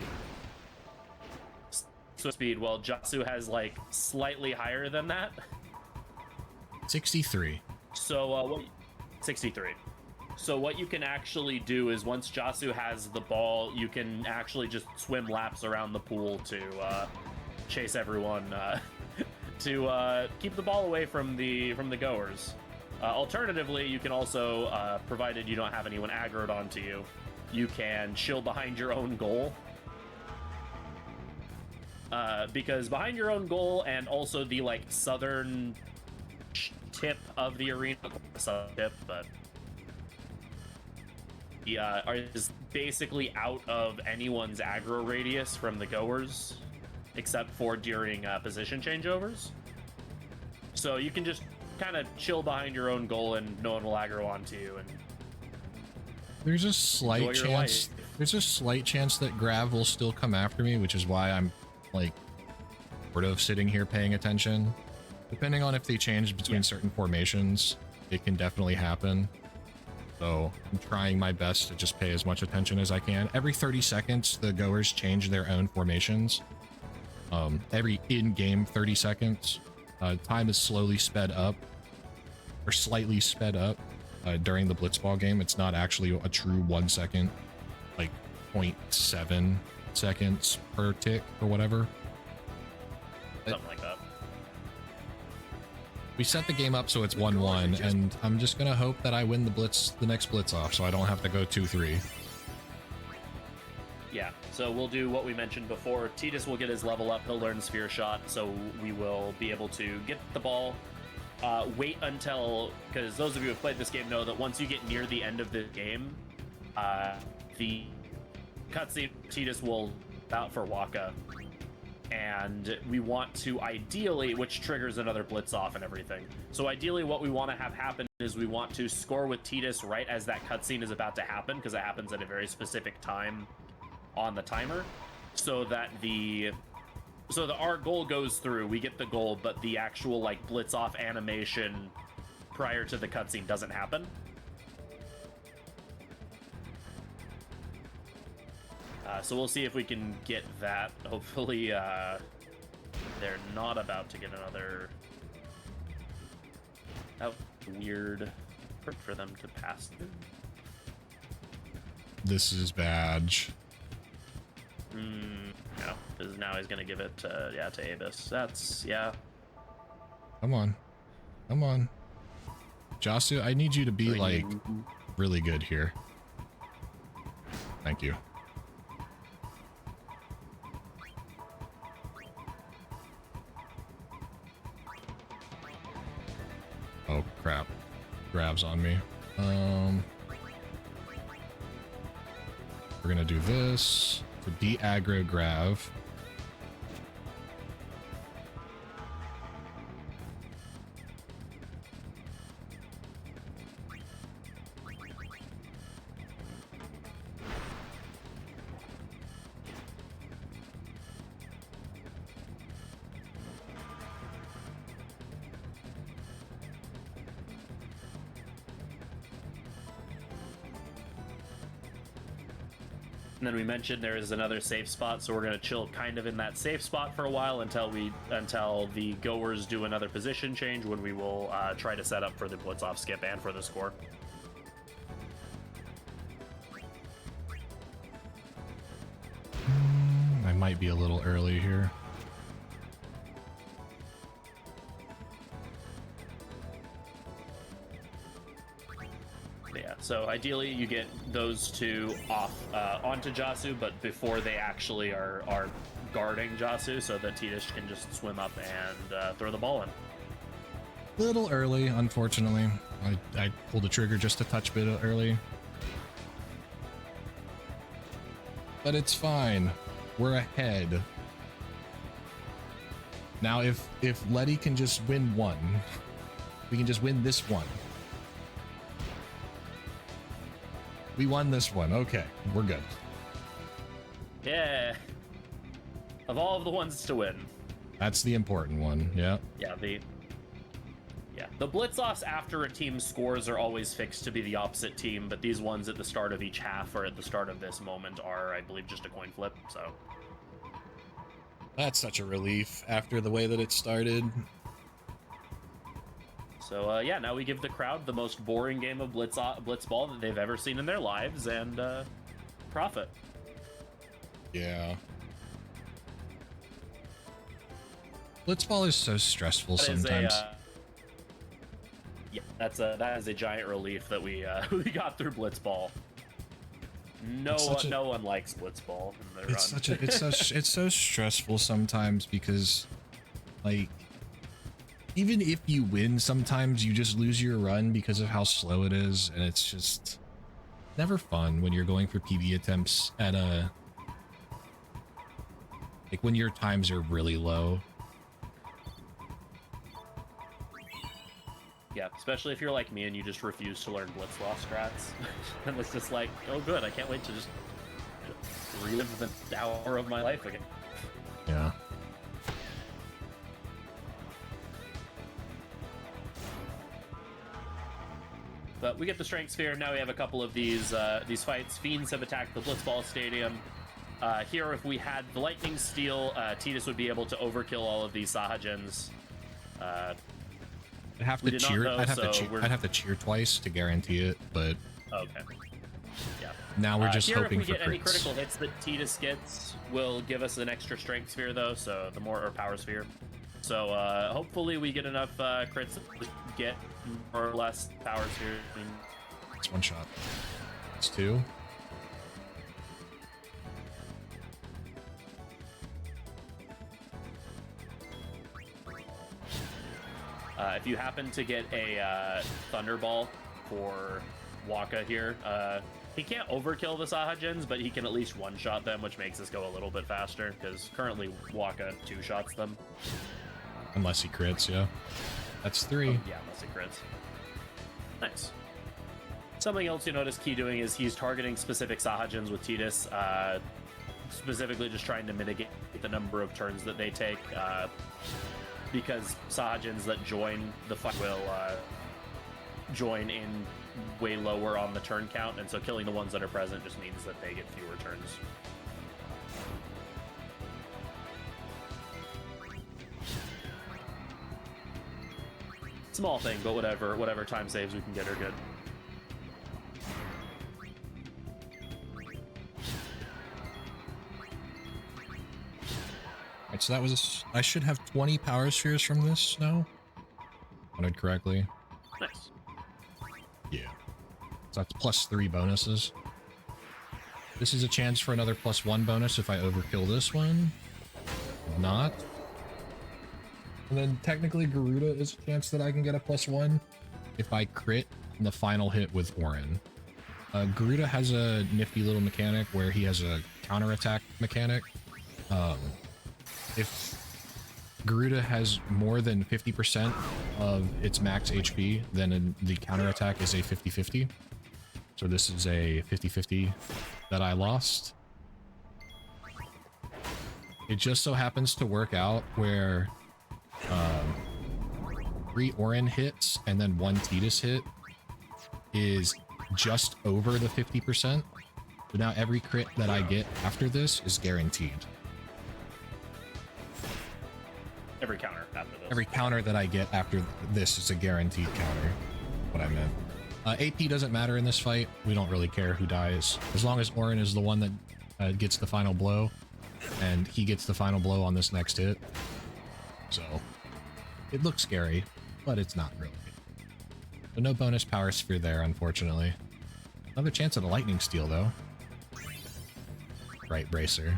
Swim speed, well, Jasu has, like, slightly higher than that. 63. So, 63. So what you can actually do is once Jasu has the ball, you can actually just swim laps around the pool to chase everyone, to keep the ball away from the goers. Alternatively, you can also, provided you don't have anyone aggroed onto you, you can chill behind your own goal. Because behind your own goal and also the, like, southern tip of the arena, southern tip, but is basically out of anyone's aggro radius from the goers, except for during position changeovers. So you can just kind of chill behind your own goal and no one will aggro onto you. And there's a slight chance. There's a slight chance that Grav will still come after me, which is why I'm like sort of sitting here paying attention. Depending on if they change between certain formations, it can definitely happen. So I'm trying my best to just pay as much attention as I can. Every 30 seconds, the goers change their own formations. Every in-game 30 seconds, time is slowly sped up, or slightly sped up during the Blitzball game. It's not actually a true 1 second, like 0.7 seconds per tick or whatever. something like that. We set the game up so it's 1-1, and I'm just gonna hope that I win the next blitz off, so I don't have to go 2-3. Yeah, so we'll do what we mentioned before. Titus will get his level up, he'll learn Sphere Shot, so we will be able to get the ball, wait until, because those of you who have played this game know that once you get near the end of the game, the cutscene Titus will out for Waka, and we want to ideally, which triggers another blitz off and everything. So ideally what we want to have happen is we want to score with Titus right as that cutscene is about to happen, because it happens at a very specific time on the timer, so that our goal goes through, we get the goal, but the actual like blitz off animation prior to the cutscene doesn't happen. So we'll see if we can get that. Hopefully, they're not about to get another weird for them to pass through. This is badge. Yeah, because now he's gonna give it to, to Abyss. That's, yeah. Come on. Come on. Jasu, I need you to be, like, really good here. Thank you. Oh crap. Grabs on me. We're gonna do this to de-aggro Grav. And then we mentioned there is another safe spot, so we're gonna chill kind of in that safe spot for a while until the goers do another position change, when we will try to set up for the blitz off skip and for the score. I might be a little early here. Yeah, so ideally you get those two off onto Jasu, but before they actually are guarding Jasu, so that Tidus can just swim up and throw the ball in. Little early, unfortunately. I pulled the trigger just a touch bit early. But it's fine. We're ahead. Now, if Letty can just win one, we can just win this one. We won this one. Okay, we're good. Yeah. Of all of the ones to win. That's the important one. Yeah. Yeah, the blitz-offs after a team scores are always fixed to be the opposite team, but these ones at the start of each half or at the start of this moment are, I believe, just a coin flip, so. That's such a relief after the way that it started. So, yeah, now we give the crowd the most boring game of Blitzball that they've ever seen in their lives, and profit. Yeah. Blitzball is so stressful sometimes. Yeah, that is a giant relief that we we got through Blitzball. No one likes Blitzball in the run. It's so stressful sometimes because, like, even if you win, sometimes you just lose your run because of how slow it is, and it's just never fun when you're going for PB attempts at like when your times are really low. Yeah, especially if you're like me and you just refuse to learn Blitzball strats. And it's just like, oh good, I can't wait to just relive the hour of my life again. Yeah. But we get the Strength Sphere. Now we have a couple of these fights. Fiends have attacked the Blitzball Stadium. Here, if we had the Lightning Steel, Tidus would be able to overkill all of these Sahajins. I'd have to cheer twice to guarantee it, but okay. Yeah. Now we're just hoping for crits. If we get any critical hits that Tidus gets, will give us an extra Strength Sphere though, so the more, or Power Sphere. So hopefully we get enough crits to get more or less Power Sphere. It's one shot. It's two. If you happen to get a Thunderball for Waka here, he can't overkill the Sahajins, but he can at least one-shot them, which makes this go a little bit faster, because currently Waka two-shots them. Unless he crits, yeah. That's three. Oh, yeah, unless he crits. Nice. Something else you notice Key doing is he's targeting specific Sahajins with Tidus, specifically just trying to mitigate the number of turns that they take, because Sahajins that join the fight will join in way lower on the turn count, and so killing the ones that are present just means that they get fewer turns. Small thing, but whatever time saves we can get are good. Alright, so that was I should have 20 power spheres from this now. Counted correctly. Nice. Yeah. So that's +3 bonuses. This is a chance for another +1 bonus if I overkill this one. If not. And then technically Garuda is a chance that I can get a +1 if I crit the final hit with Orin. Garuda has a nifty little mechanic where he has a counterattack mechanic. If Garuda has more than 50% of its max HP, then the counterattack is a 50-50. So this is a 50-50 that I lost. It just so happens to work out where 3 Orin hits and then 1 Tidus hit is just over the 50%. So now every crit that I get after this is guaranteed. Every counter after this. Every counter that I get after this is a guaranteed counter. What I meant. AP doesn't matter in this fight. We don't really care who dies. As long as Orin is the one that gets the final blow, and he gets the final blow on this next hit. So, it looks scary, but it's not really. So no bonus power sphere there, unfortunately. Another chance at a lightning steal, though. Right bracer.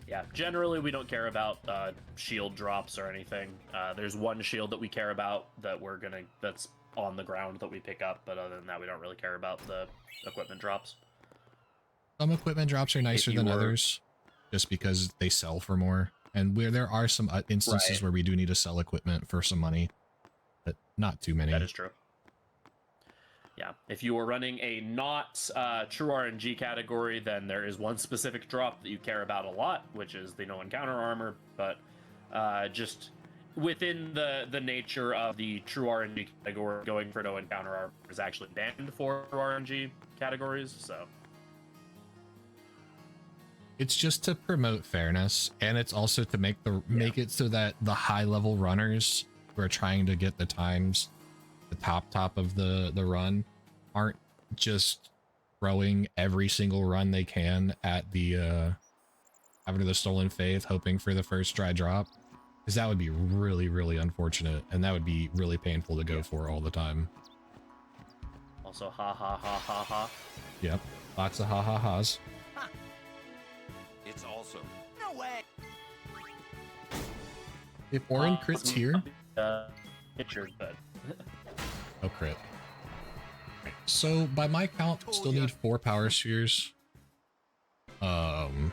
Yeah, generally we don't care about shield drops or anything. There's one shield that we care about that's on the ground that we pick up, but other than that, we don't really care about the equipment drops. Some equipment drops are nicer than others, just because they sell for more. And there are some instances where we do need to sell equipment for some money, but not too many. That is true. Yeah, if you were running a not true RNG category, then there is one specific drop that you care about a lot, which is the no encounter armor. But just within the nature of the true RNG category, going for no encounter armor is actually banned for RNG categories. So it's just to promote fairness, and it's also to make it so that the high level runners who are trying to get the times, the top of the run, aren't just throwing every single run they can at the after the Stolen Faith, hoping for the first dry drop, because that would be really, really unfortunate, and that would be really painful to go for all the time. Also, ha ha ha ha ha. Yep, lots of ha ha ha's. It's awesome. No way. If Orin crits here, Picture, but oh crit. So by my count, still need 4 power spheres. There's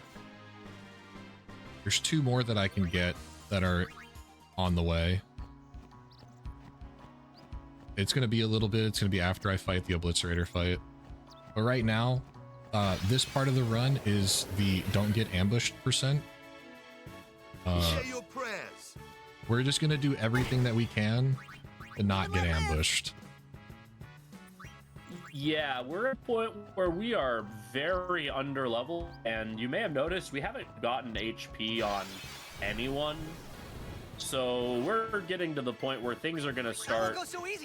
2 more that I can get that are on the way. It's gonna be a little bit. It's gonna be after I fight the Obliterator fight. But right now, this part of the run is the don't get ambushed %. Say your prayers. We're just gonna do everything that we can to not get ambushed. yeah, we're at a point where we are very under level, and you may have noticed we haven't gotten HP on anyone. So we're getting to the point where things are going to start,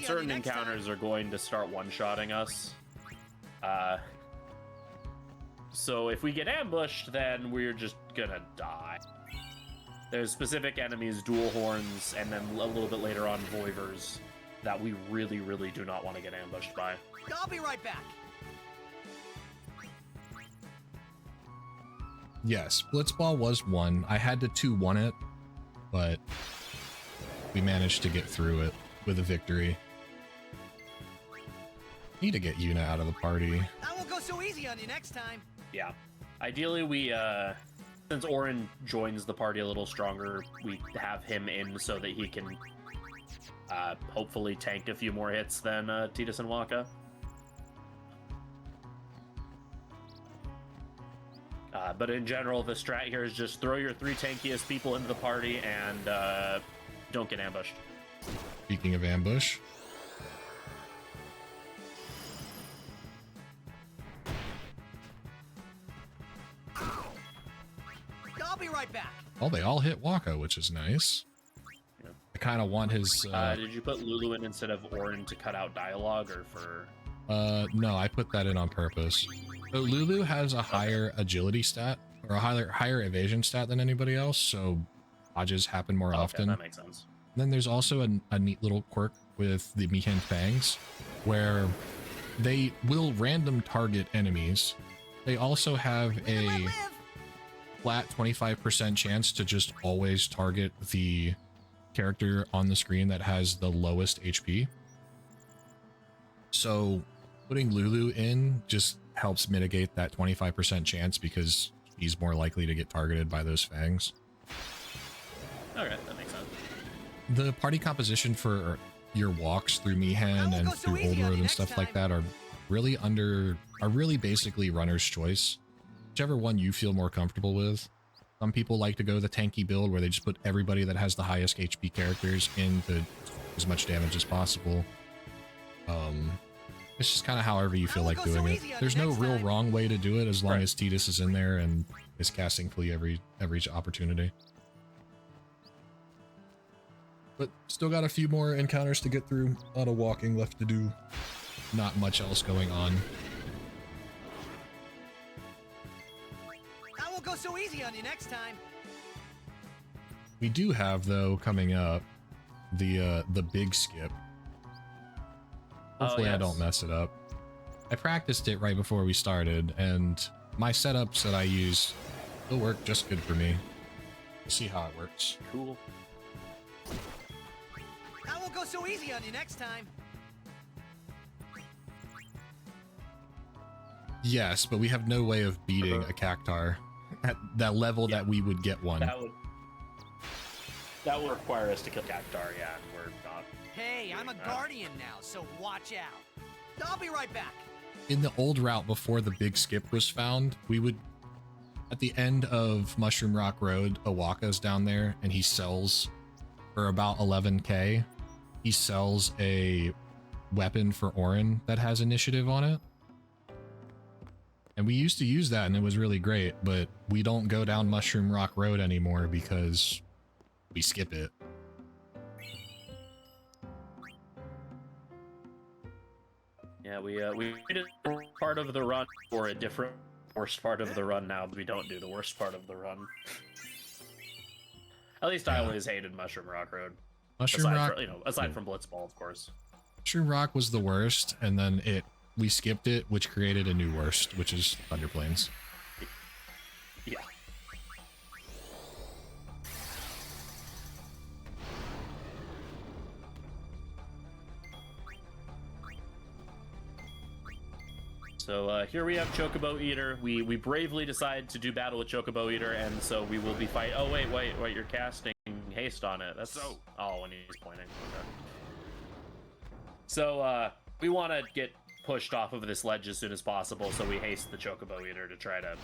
certain encounters are going to start one-shotting us. So if we get ambushed, then we're just gonna die. There's specific enemies, dual horns, and then a little bit later on, Voivers, that we really, really do not want to get ambushed by. I'll be right back. Yes, Blitzball was 1. I had to 2-1 it, but we managed to get through it with a victory. Need to get Yuna out of the party. I won't go so easy on you next time. Yeah. Ideally, we, since Orin joins the party a little stronger, we have him in so that he can, hopefully tank a few more hits than, Tidus and Waka. But in general, the strat here is just throw your 3 tankiest people into the party and, don't get ambushed. Speaking of ambush. I'll be right back. Oh, they all hit Waka, which is nice. Yeah. I kind of want his... Did you put Lulu in instead of Orin to cut out dialogue, or for... No, I put that in on purpose. So Lulu has a higher agility stat, or a higher evasion stat than anybody else, so dodges happen more often. That makes sense. Then there's also a neat little quirk with the Mikan Fangs, where they will random target enemies, They also have Live and let a live. flat 25% chance to just always target the character on the screen that has the lowest HP. So putting Lulu in just helps mitigate that 25% chance because he's more likely to get targeted by those fangs. Okay, that makes sense. The party composition for your walks through I Mihan won't and go so through easy Old on Road you and next stuff like time. that are really basically runner's choice. Whichever one you feel more comfortable with. Some people like to go the tanky build where they just put everybody that has the highest HP characters into as much damage as possible. It's just kind of however you feel I won't like go so doing it. easy on you There's no next real time. wrong way to do it as long Right. as Tidus is in there and is casting flea every opportunity. But still got a few more encounters to get through. A lot of walking left to do. Not much else going on. I won't go so easy on you next time. We do have, though, coming up, the big skip. Hopefully I don't mess it up. I practiced it right before we started, and my setups that I use will work just good for me. We'll see how it works. Cool. I won't go so easy on you next time. Yes, but we have no way of beating a Cactar at that level that we would get one. That would require us to kill Cactar, yeah, and we're not. Hey, I'm a guardian now, so watch out. I'll be right back. In the old route before the big skip was found, we would, at the end of Mushroom Rock Road, Awaka's down there, and he sells for about 11k. He sells a weapon for Orin that has initiative on it. And we used to use that and it was really great, but we don't go down Mushroom Rock Road anymore because we skip it. Yeah, we did part of the run for a different worst part of the run now, but we don't do the worst part of the run. At least I always hated Mushroom Rock Road. Mushroom Rock, Aside from Blitzball, of course. Mushroom Rock was the worst, and then we skipped it, which created a new worst, which is Thunder Plains. Yeah. So here we have Chocobo Eater. We bravely decide to do battle with Chocobo Eater, and so we will be fight. Oh wait, you're casting haste on it. That's when he's pointing. Okay. So we want to get pushed off of this ledge as soon as possible, so we haste the Chocobo Eater to try to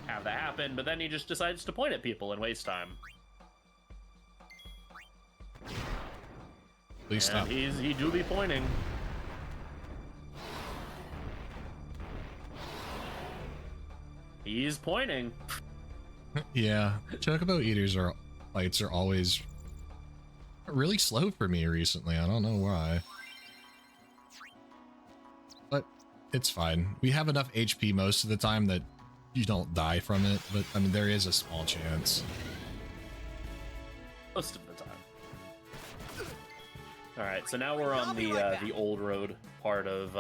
have that happen. But then he just decides to point at people and waste time. Please stop. He do be pointing. He's pointing. Yeah, Chocobo Eaters fights are always really slow for me recently. I don't know why. But it's fine. We have enough HP most of the time that you don't die from it, but I mean there is a small chance. Most of the time. Alright, so now we're on the old road part of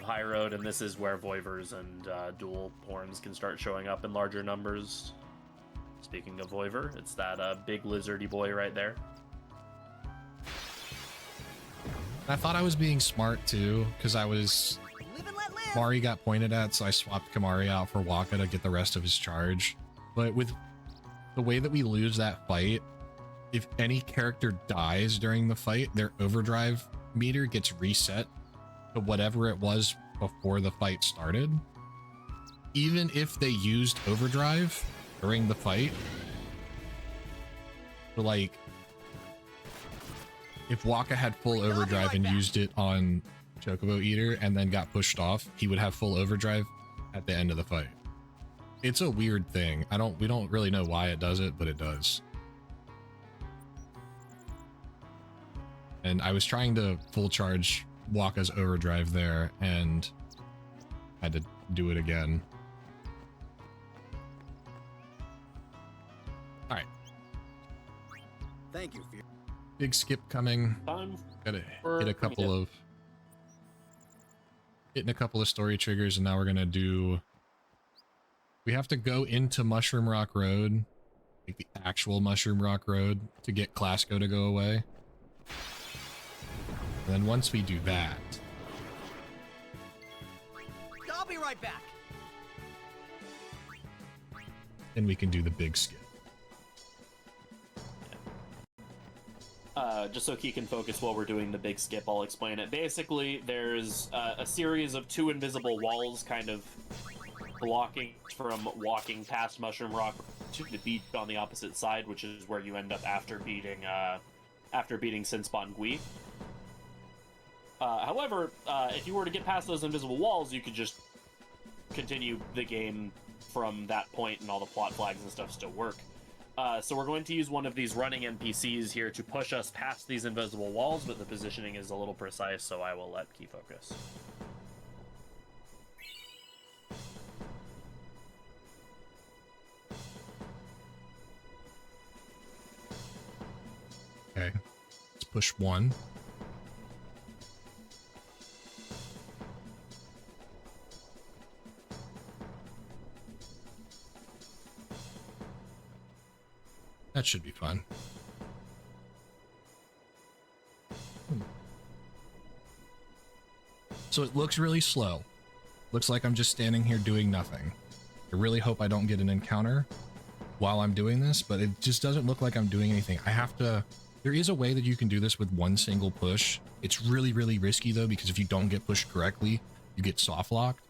Highroad, and this is where Voivers and dual horns can start showing up in larger numbers. Speaking of Voiver, it's that big lizardy boy right there. I thought I was being smart too, because I was... Live and let live. Mari got pointed at, so I swapped Kimahri out for Waka to get the rest of his charge. But with the way that we lose that fight, if any character dies during the fight, their overdrive meter gets reset to whatever it was before the fight started. Even if they used overdrive during the fight. So like, if Waka had full overdrive and used it on Chocobo Eater and then got pushed off, he would have full overdrive at the end of the fight. It's a weird thing. We don't really know why it does it, but it does. And I was trying to full charge Waka's overdrive there and had to do it again. All right. Thank you. Big skip coming. Time Gotta for- hit a couple of hitting a couple of story triggers, and now we're gonna do We have to go into Mushroom Rock Road, like the actual Mushroom Rock Road, to get Clasko to go away. And then once we do that, I'll be right back. then we can do the big skip. Just so he can focus while we're doing the big skip, I'll explain it. Basically, there's a series of 2 invisible walls kind of blocking from walking past Mushroom Rock to the beach on the opposite side, which is where you end up after beating Sinspawn Gui. However, if you were to get past those invisible walls, you could just continue the game from that point, and all the plot flags and stuff still work. So we're going to use one of these running NPCs here to push us past these invisible walls, but the positioning is a little precise, so I will let Key focus. Okay, let's push 1. That should be fun. So it looks really slow. Looks like I'm just standing here doing nothing. I really hope I don't get an encounter while I'm doing this, but it just doesn't look like I'm doing anything. I have to... There is a way that you can do this with one single push. It's really, really risky though, because if you don't get pushed correctly, you get soft locked.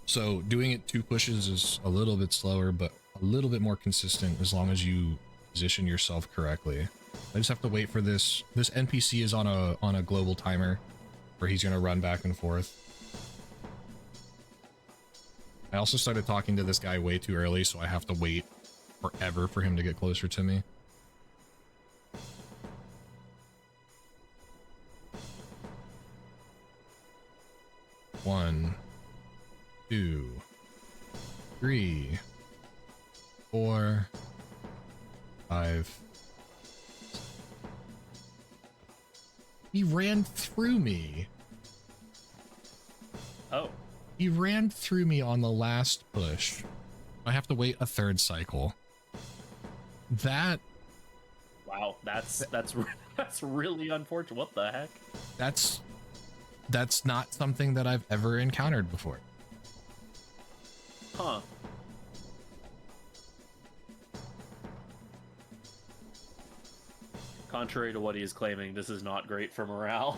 So doing it 2 pushes is a little bit slower, but a little bit more consistent as long as you position yourself correctly. I just have to wait for this. This NPC is on a global timer where he's gonna run back and forth. I also started talking to this guy way too early, so I have to wait forever for him to get closer to me. One, 2, 3, 4, 5. He ran through me. Oh. He ran through me on the last push. I have to wait a 3rd cycle. That... Wow, that's really unfortunate. What the heck? That's not something that I've ever encountered before. Huh. Contrary to what he is claiming, this is not great for morale.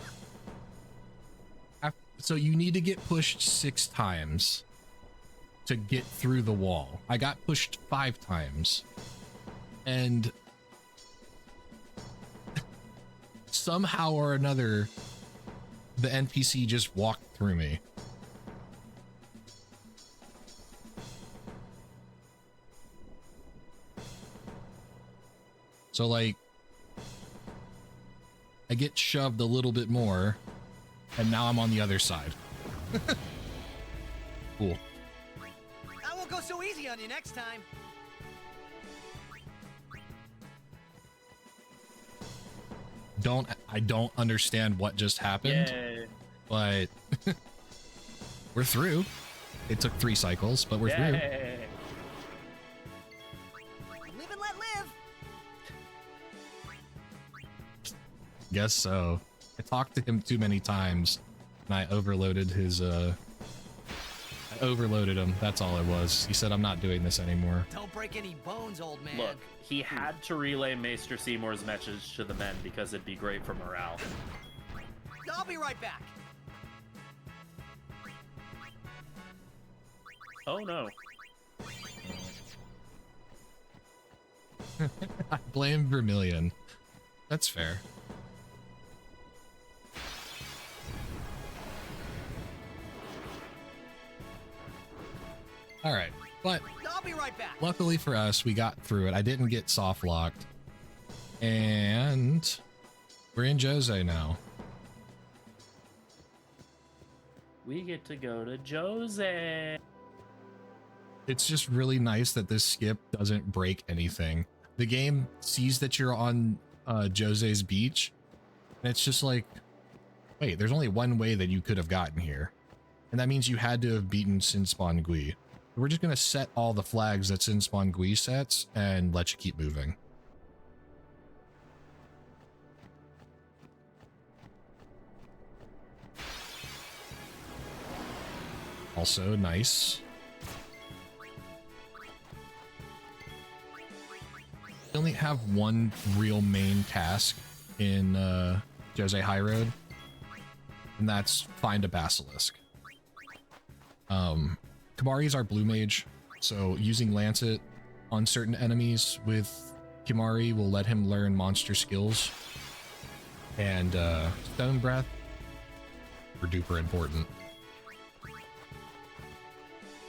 So you need to get pushed 6 times to get through the wall. I got pushed 5 times. And somehow or another, the NPC just walked through me. So like, I get shoved a little bit more, and now I'm on the other side. Cool. I won't go so easy on you next time. I don't understand what just happened. Yay. But we're through. It took 3 cycles, but we're through. Yay. Live and let live. Guess so. I talked to him too many times, and I overloaded his, I overloaded him. That's all it was. He said, I'm not doing this anymore. Don't break any bones, old man. Look, he had to relay Maester Seymour's message to the men because it'd be great for morale. I'll be right back. Oh no. I blame Vermilion. That's fair. All right, but I'll be right back. luckily for us, we got through it. I didn't get soft locked, and we're in Jose now. We get to go to Jose. It's just really nice that this skip doesn't break anything. The game sees that you're on Jose's beach, and it's just like, wait, there's only one way that you could have gotten here. And that means you had to have beaten Sinspawn Gui. We're just going to set all the flags that Sinspawn Gui sets and let you keep moving. Also nice. We only have one real main task in Jose Highroad, and that's find a basilisk. Kimahri's our blue mage, so using Lancet on certain enemies with Kimahri will let him learn monster skills. And Stone Breath, super duper important.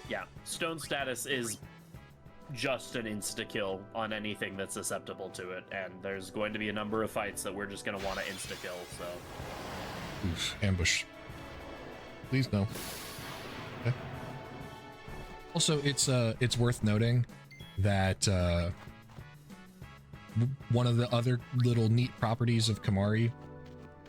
Yeah, Stone status is just an insta-kill on anything that's susceptible to it, and there's going to be a number of fights that we're just going to want to insta-kill, so... Oof, ambush. Please no. Okay. Also, it's worth noting that one of the other little neat properties of Kimahri,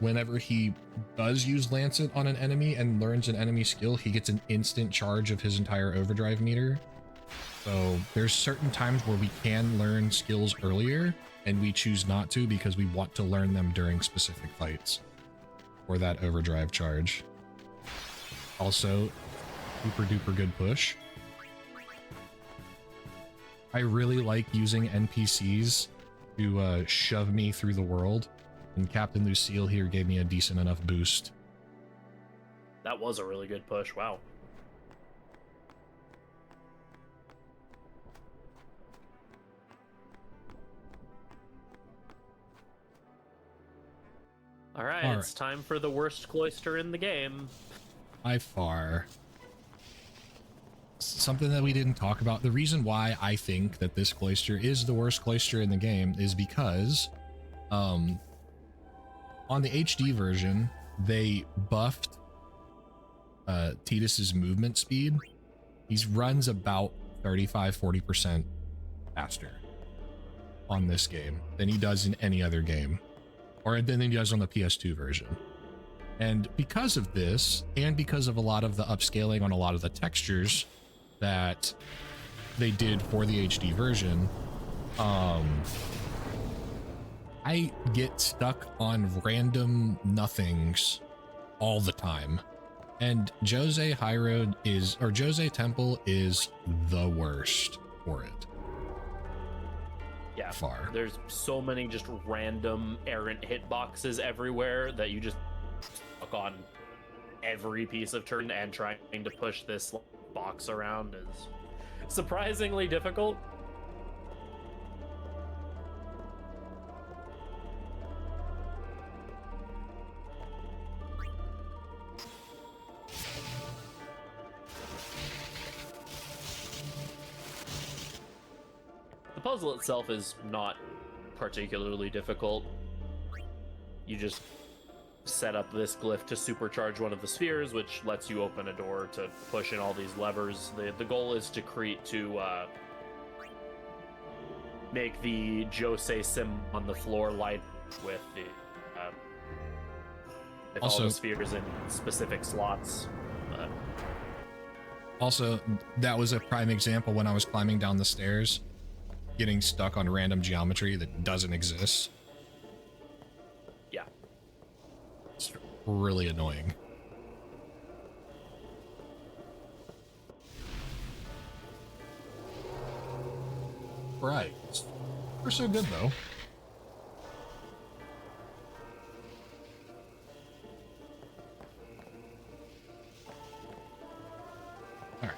whenever he does use Lancet on an enemy and learns an enemy skill, he gets an instant charge of his entire overdrive meter. So there's certain times where we can learn skills earlier, and we choose not to because we want to learn them during specific fights for that overdrive charge. Also, super duper good push. I really like using NPCs to shove me through the world, and Captain Lucille here gave me a decent enough boost. That was a really good push, wow. All right, it's time for the worst cloister in the game. By far. Something that we didn't talk about. The reason why I think that this cloister is the worst cloister in the game is because on the HD version, they buffed Tidus's movement speed. He runs about 35-40% faster on this game than he does in any other game, or than he does on the PS2 version. And because of this, and because of a lot of the upscaling on a lot of the textures that they did for the HD version, I get stuck on random nothings all the time. And Jose Highroad is, or Jose Temple is the worst for it. Yeah, far. There's so many just random errant hitboxes everywhere that you just stuck on every piece of turn, and trying to push this box around is surprisingly difficult. The puzzle itself is not particularly difficult. You just set up this glyph to supercharge one of the spheres, which lets you open a door to push in all these levers. The goal is to make the Jose sim on the floor light with the with all the spheres in specific slots. Also, that was a prime example when I was climbing down the stairs, getting stuck on random geometry that doesn't exist. Yeah. It's really annoying. Right. We're so good, though. Alright.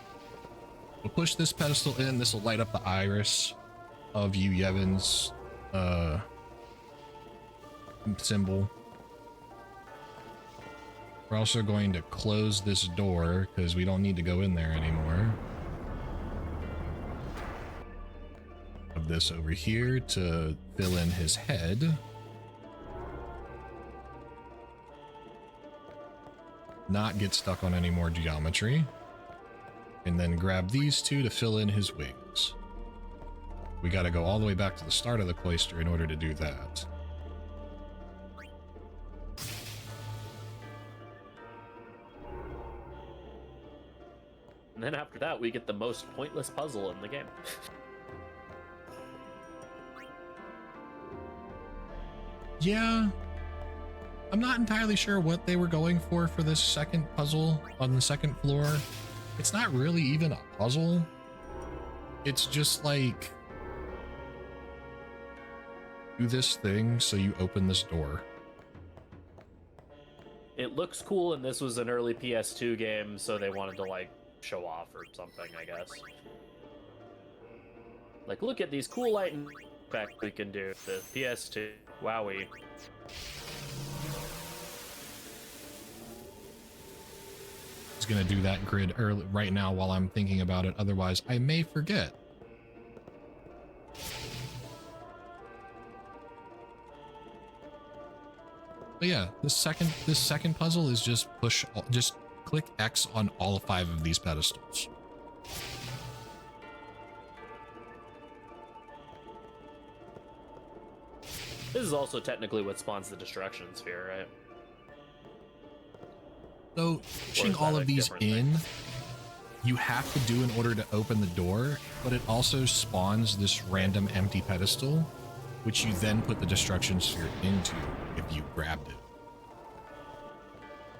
We'll push this pedestal in. This will light up the iris of you Yevon's symbol. We're also going to close this door because we don't need to go in there anymore. Of this over here to fill in his head. Not get stuck on any more geometry. And then grab these two to fill in his wings. We got to go all the way back to the start of the cloister in order to do that. And then after that, we get the most pointless puzzle in the game. Yeah. I'm not entirely sure what they were going for this second puzzle on the second floor. It's not really even a puzzle. It's just like, do this thing so you open this door. It looks cool, and this was an early PS2 game, so they wanted to, like, show off or something, I guess. Like, look at these cool lighting effects we can do. The PS2. Wowie. I was gonna do that grid early right now while I'm thinking about it, otherwise I may forget. But yeah, this second puzzle is just just click X on all 5 of these pedestals. This is also technically what spawns the destruction sphere, right? So pushing all of these in, you have to do in order to open the door, but it also spawns this random empty pedestal, which you then put the destruction sphere into if you grabbed it.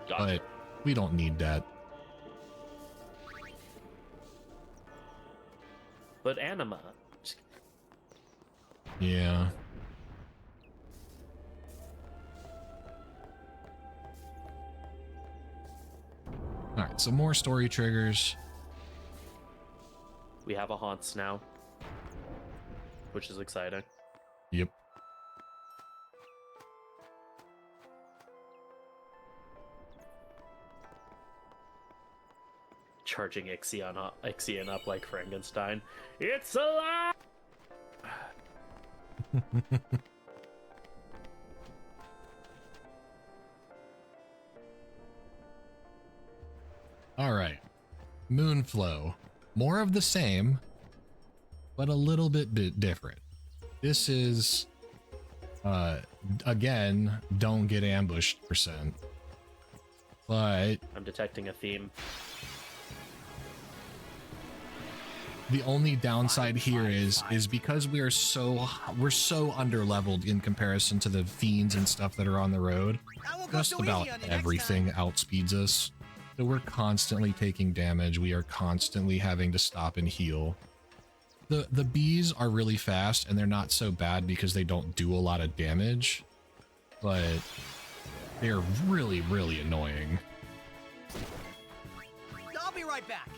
Gotcha. But we don't need that. But anima. Yeah. All right, so more story triggers. We have a haunts now, which is exciting. Yep. Charging Ixion up like Frankenstein. It's alive! All right. Moonflow. More of the same, but a little bit different. This is, again, don't get ambushed %. But I'm detecting a theme. the only downside here is because we're so underleveled in comparison to the fiends and stuff that are on the road. Just about everything outspeeds us. So we're constantly taking damage. We are constantly having to stop and heal. The bees are really fast and they're not so bad because they don't do a lot of damage, but they're really, really annoying. I'll be right back.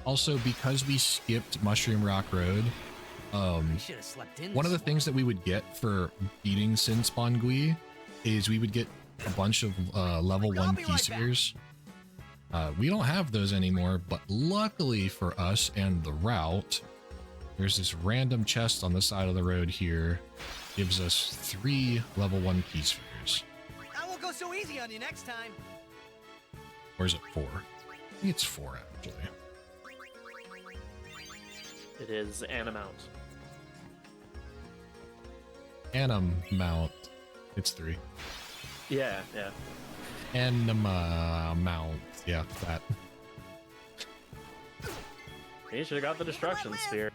Also, because we skipped Mushroom Rock Road, one of the things that we would get for beating Sinspawn Gui is we would get a bunch of level 1 P-spheres. We don't have those anymore, but luckily for us and the route, there's this random chest on the side of the road here. Gives us 3 level 1 P-spheres. I won't go so easy on you next time. Or is it 4? I think it's 4, actually. It is Animount. Animount. It's 3. Yeah, yeah. Animount. Yeah, that. You should have got the destruction sphere.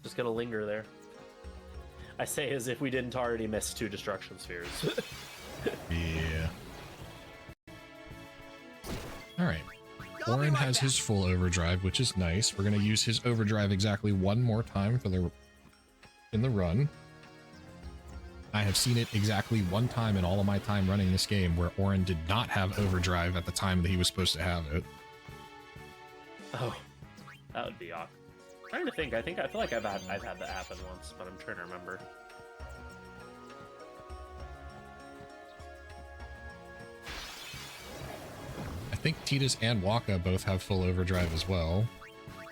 Just gonna linger there. I say as if we didn't already miss 2 destruction spheres. Yeah. Alright. Orin has his full overdrive, which is nice. We're gonna use his overdrive exactly 1 more time for in the run. I have seen it exactly 1 time in all of my time running this game where Orin did not have overdrive at the time that he was supposed to have it. Oh, that would be awkward. I'm trying to think. I feel like I've had that happen once, but I'm trying to remember. I think Titus and Waka both have full overdrive as well.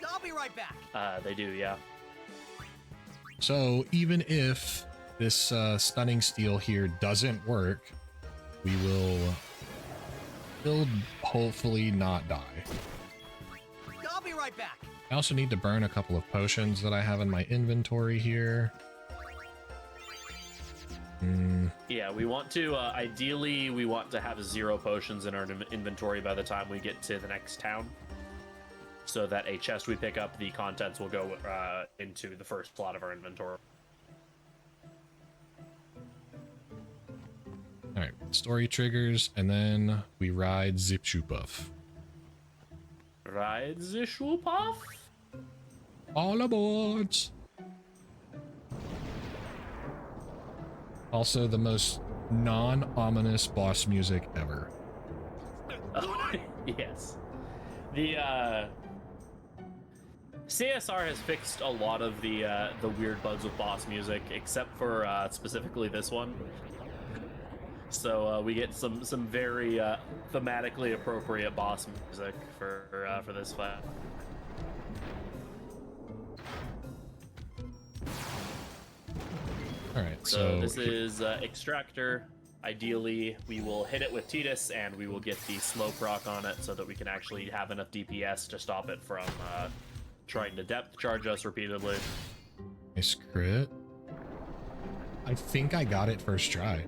I'll be right back. They do, yeah. So even if this stunning steel here doesn't work, we will still hopefully not die. I'll be right back. I also need to burn a couple of potions that I have in my inventory here. Yeah, we want to, ideally, we want to have 0 potions in our inventory by the time we get to the next town. So that a chest we pick up, the contents will go into the first slot of our inventory. Alright, story triggers, and then we ride Zip Shoopuff. Ride the Shoopuff? All aboard! Also, the most non-ominous boss music ever. Oh, yes. The CSR has fixed a lot of the weird bugs with boss music, except for specifically this one. So we get some very thematically appropriate boss music for this fight. All right, So this is Extractor. Ideally, we will hit it with Tidus, and we will get the slow proc on it so that we can actually have enough DPS to stop it from trying to depth charge us repeatedly. nice crit. I think I got it first try.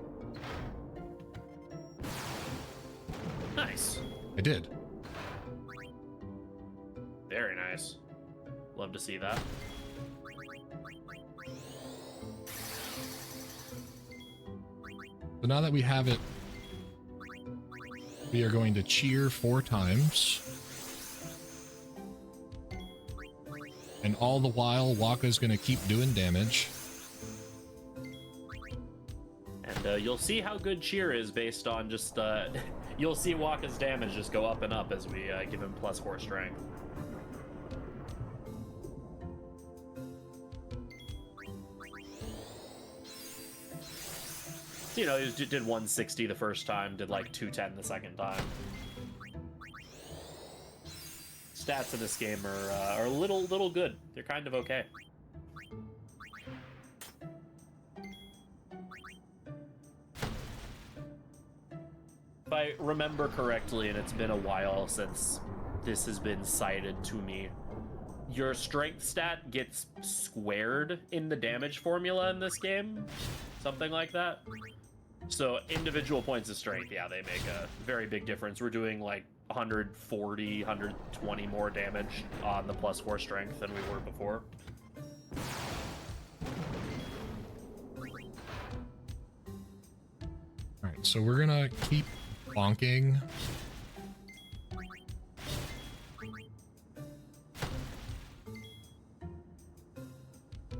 Nice. I did. Very nice. Love to see that. So now that we have it, we are going to cheer 4 times. And all the while, Waka's going to keep doing damage. And you'll see how good cheer is based on just, you'll see Waka's damage just go up and up as we give him +4 strength. You know, he did 160 the first time, did like 210 the second time. Stats in this game are a little good. They're kind of okay. If I remember correctly, and it's been a while since this has been cited to me, your strength stat gets squared in the damage formula in this game. Something like that. So individual points of strength, yeah, they make a very big difference. We're doing like 140, 120 more damage on the +4 strength than we were before. Alright, so we're gonna keep bonking.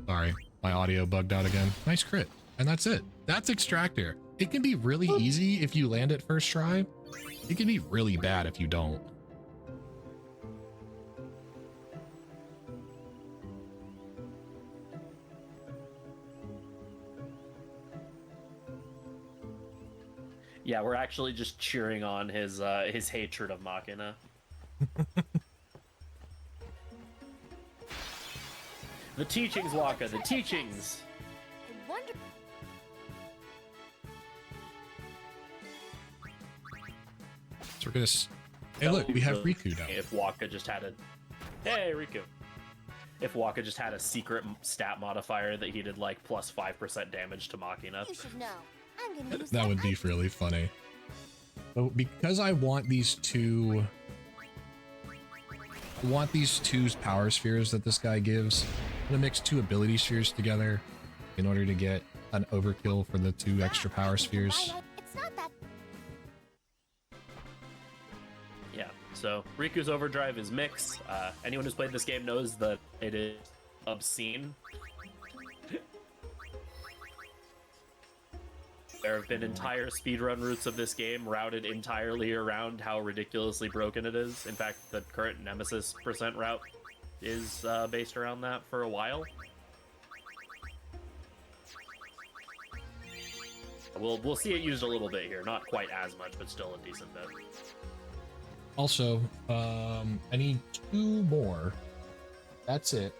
Sorry, my audio bugged out again. Nice crit. And that's it. That's Extractor. It can be really easy if you land it first try. It can be really bad if you don't. Yeah, we're actually just cheering on his hatred of Machina. The teachings, Waka, the teachings! I wonder. So we're gonna. Hey, look, we have Rikku now. If Waka just had a. Hey, Rikku. If Waka just had a secret stat modifier that he did like +5% damage to Machina. You should know. I'm gonna use That would be really funny. So because I want these two power spheres that this guy gives, I'm gonna mix 2 ability spheres together in order to get an overkill for the 2 extra power spheres. It's not that. Yeah, so Riku's Overdrive is mix. Anyone who's played this game knows that it is obscene. There have been entire speedrun routes of this game routed entirely around how ridiculously broken it is. In fact, the current Nemesis % route is based around that for a while. We'll see it used a little bit here. Not quite as much, but still a decent bit. Also, I need 2 more. That's it.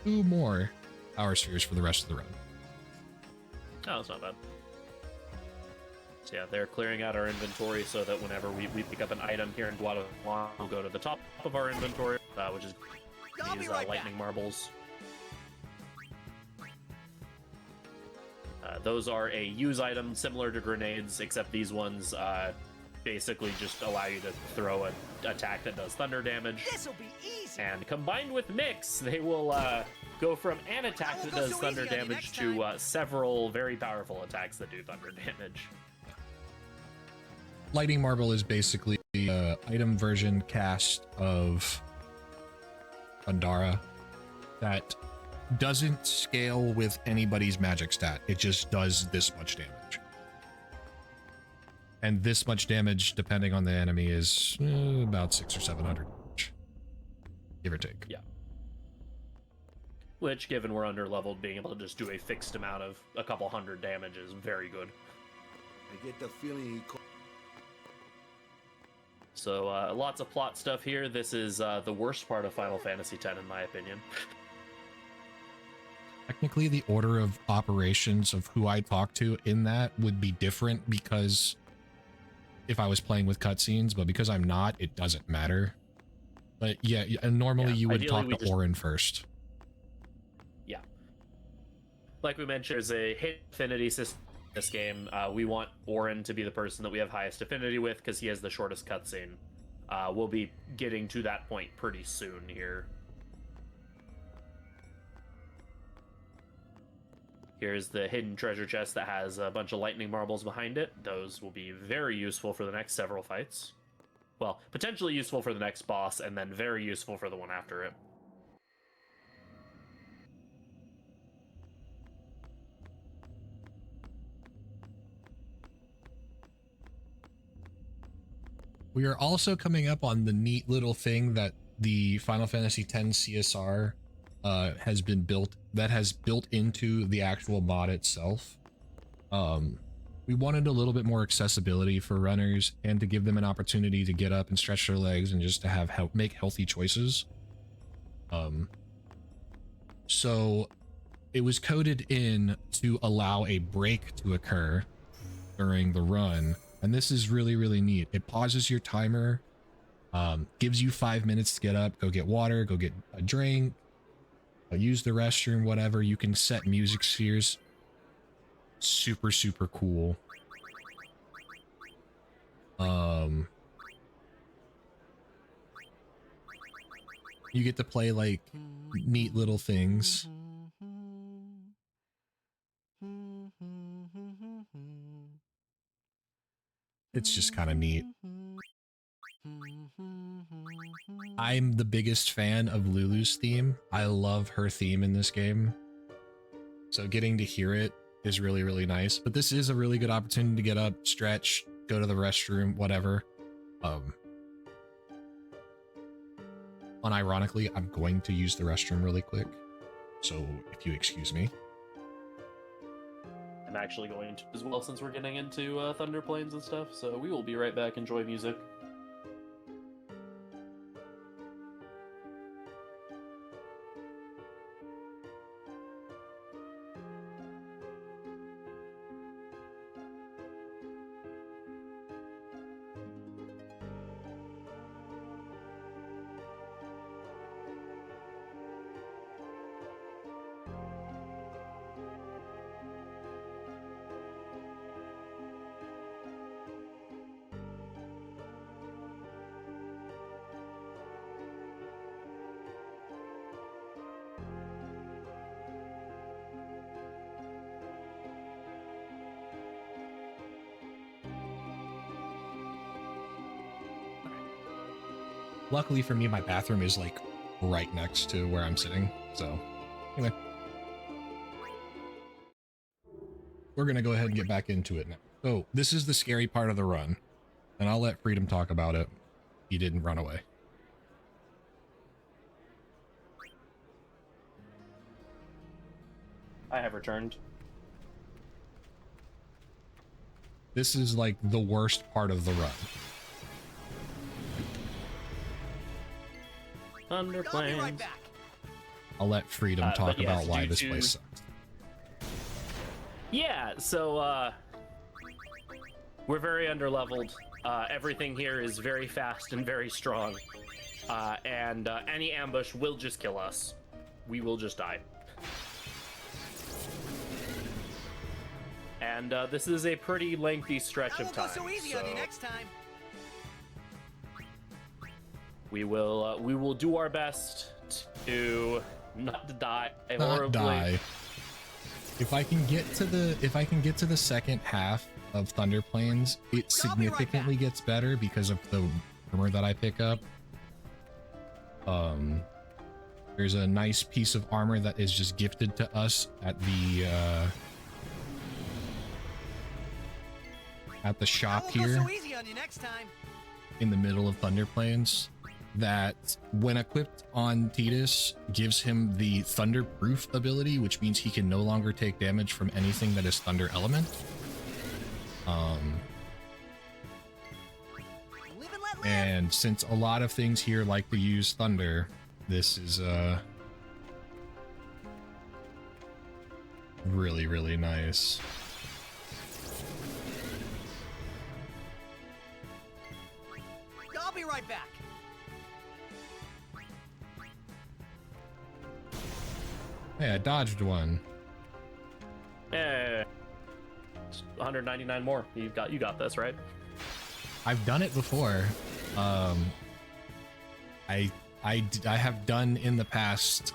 2 more power spheres for the rest of the run. Oh, that's not bad. So yeah, they're clearing out our inventory so that whenever we pick up an item here in Guadosalam, we'll go to the top of our inventory, which is these lightning marbles. those are a use item similar to grenades, except these ones basically just allow you to throw an attack that does thunder damage. This'll be easy. And combined with Mix, they will go from an attack that does thunder damage to several very powerful attacks that do thunder damage. Lightning Marble is basically the item version cast of Pandara that doesn't scale with anybody's magic stat. It just does this much damage. And this much damage, depending on the enemy, is about 600 or 700, give or take. Yeah. Which, given we're under-leveled, being able to just do a fixed amount of a couple hundred damage is very good. I get the feeling he called. So, lots of plot stuff here. This is the worst part of Final Fantasy X, in my opinion. Technically, the order of operations of who I talk to in that would be different because if I was playing with cutscenes, but because I'm not, it doesn't matter. But yeah, and normally you would talk to Orin first. Yeah. Like we mentioned, there's a hidden affinity system in this game. We want Orin to be the person that we have highest affinity with because he has the shortest cutscene. We'll be getting to that point pretty soon here. Here's the hidden treasure chest that has a bunch of lightning marbles behind it. Those will be very useful for the next several fights. Well, potentially useful for the next boss, and then very useful for the one after it. We are also coming up on the neat little thing that the Final Fantasy X CSR has been built, that has built into the actual mod itself. We wanted a little bit more accessibility for runners and to give them an opportunity to get up and stretch their legs and just to have make healthy choices. So it was coded in to allow a break to occur during the run, and this is really, really neat. It pauses your timer, gives you 5 minutes to get up, go get water, go get a drink, use the restroom, whatever. You can set music spheres. Super, super cool. You get to play like neat little things. It's just kind of neat. I'm the biggest fan of Lulu's theme. I love her theme in this game. So getting to hear it is really, really nice. But this is a really good opportunity to get up, stretch, go to the restroom, whatever. Unironically, I'm going to use the restroom really quick. So if you excuse me. I'm actually going to as well since we're getting into Thunder Plains and stuff. So we will be right back. Enjoy music. Luckily for me, my bathroom is like right next to where I'm sitting. So anyway, we're going to go ahead and get back into it now. So this is the scary part of the run, and I'll let Freedom talk about it. He didn't run away. I have returned. This is like the worst part of the run. Thunder I'll be right Plains. back. I'll let Freedom talk but yes, about why due this to- place sucks. Yeah, so we're very underleveled. Everything here is very fast and very strong. And any ambush will just kill us. We will just die. And this is a pretty lengthy stretch I of won't go time. so easy on you next time. We will do our best to not die Not horribly. die. If I can get to the second half of Thunder Plains, it I'll be right significantly back. gets better because of the armor that I pick up. There's a nice piece of armor that is just gifted to us at the shop I won't go here so easy on you next time. in the middle of Thunder Plains, that when equipped on Tidus gives him the Thunder Proof ability, which means he can no longer take damage from anything that is Thunder Element. Live and let live. And since a lot of things here like to use Thunder, this is really, really nice. I'll be right back. Hey, I dodged one. Eh, 199 more. You got this, right? I've done it before. I have done in the past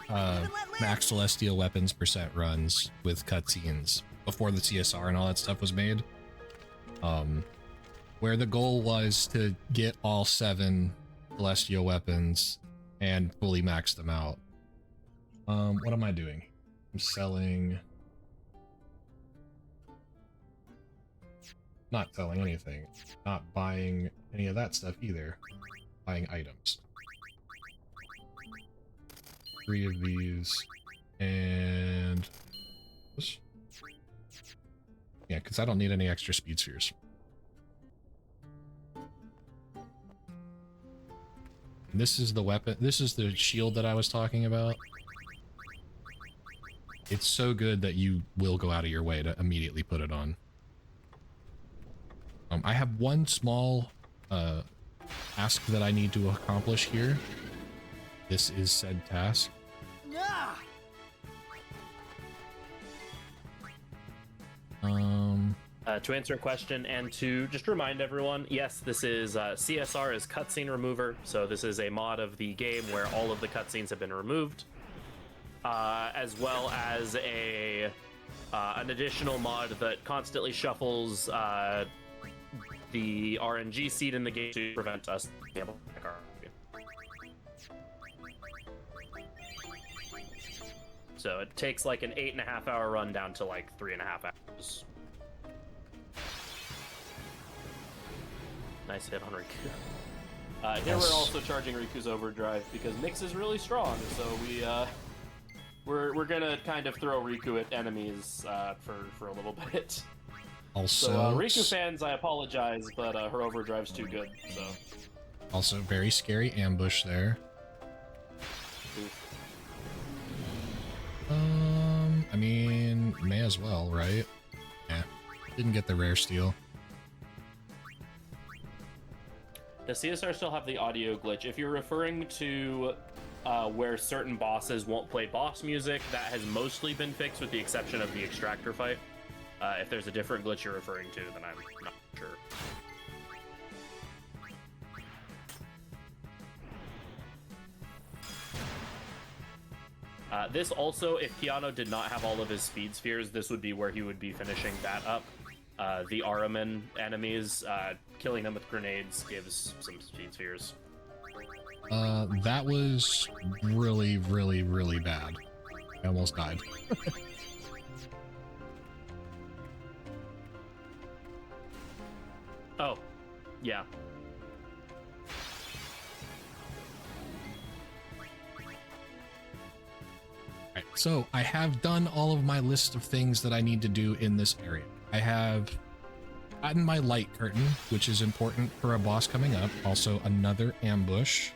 max celestial weapons percent runs with cutscenes before the CSR and all that stuff was made. Where the goal was to get all 7 celestial weapons and fully max them out. What am I doing? I'm selling. Not selling anything. Not buying any of that stuff either. Buying items. 3 of these. And this. Yeah, because I don't need any extra speed spheres. And this is the weapon. This is the shield that I was talking about. It's so good that you will go out of your way to immediately put it on. I have one small task that I need to accomplish here. This is said task. Ah! To answer a question and to just remind everyone, yes, this is CSR is cutscene remover, so this is a mod of the game where all of the cutscenes have been removed, as well as an additional mod that constantly shuffles the RNG seed in the game to prevent us being able to pick our So it takes like an 8.5 hour run down to like 3.5 hours. Nice hit on Rikku. Here we're also charging Riku's overdrive because Nyx is really strong, so we're gonna kind of throw Rikku at enemies for a little bit. Also, So Rikku fans, I apologize, but her overdrive's too good. So also very scary ambush there. I mean, may as well, right? Yeah, didn't get the rare steal. Does CSR still have the audio glitch? If you're referring to where certain bosses won't play boss music, that has mostly been fixed with the exception of the extractor fight. If there's a different glitch you're referring to, then I'm not sure. This also, if Keanu did not have all of his speed spheres, this would be where he would be finishing that up. The Araman enemies, killing them with grenades gives some speed spheres. That was really, really, really bad. I almost died. Oh, yeah. Right, so I have done all of my list of things that I need to do in this area. I have gotten my light curtain, which is important for a boss coming up. Also, another ambush.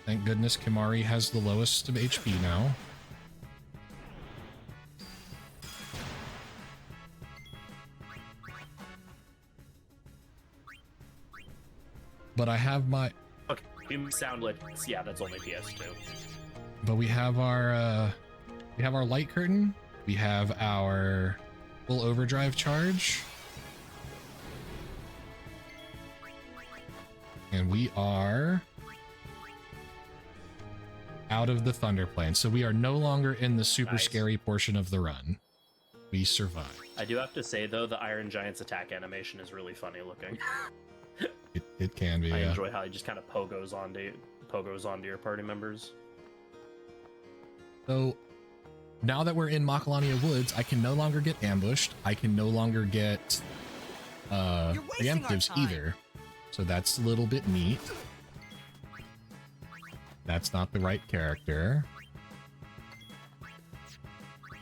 Thank goodness Kimahri has the lowest of HP now. But I have my... Okay, you sound like... Yeah, that's only PS2. But we have our light curtain, We have our full overdrive charge. And we are out of the Thunder Plane. So we are no longer in the super scary portion of the run. We survived. I do have to say, though, the Iron Giant's attack animation is really funny looking. It can be. I enjoy how he just kind of pogos onto your party members. So now that we're in Macalania Woods, I can no longer get ambushed. I can no longer get preemptives either. So that's a little bit neat. That's not the right character.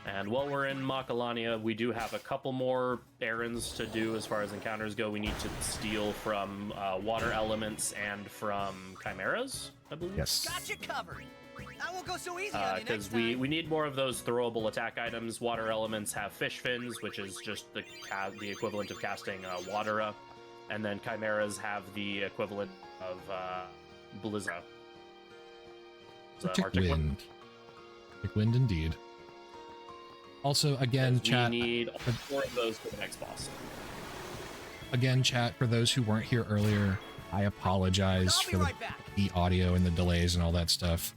And while we're in Macalania, we do have a couple more errands to do as far as encounters go. We need to steal from water elements and from chimeras, I believe. Yes. Got you covered. That won't go so easy on you next Because time. we need more of those throwable attack items. Water elements have fish fins, which is just the equivalent of casting Watera. And then chimeras have the equivalent of Blizza. Arctic Wind. Arctic Wind indeed. Also, again, chat. We need all 4 of those for the next boss. Again, chat, for those who weren't here earlier, I apologize for the audio and the delays and all that stuff.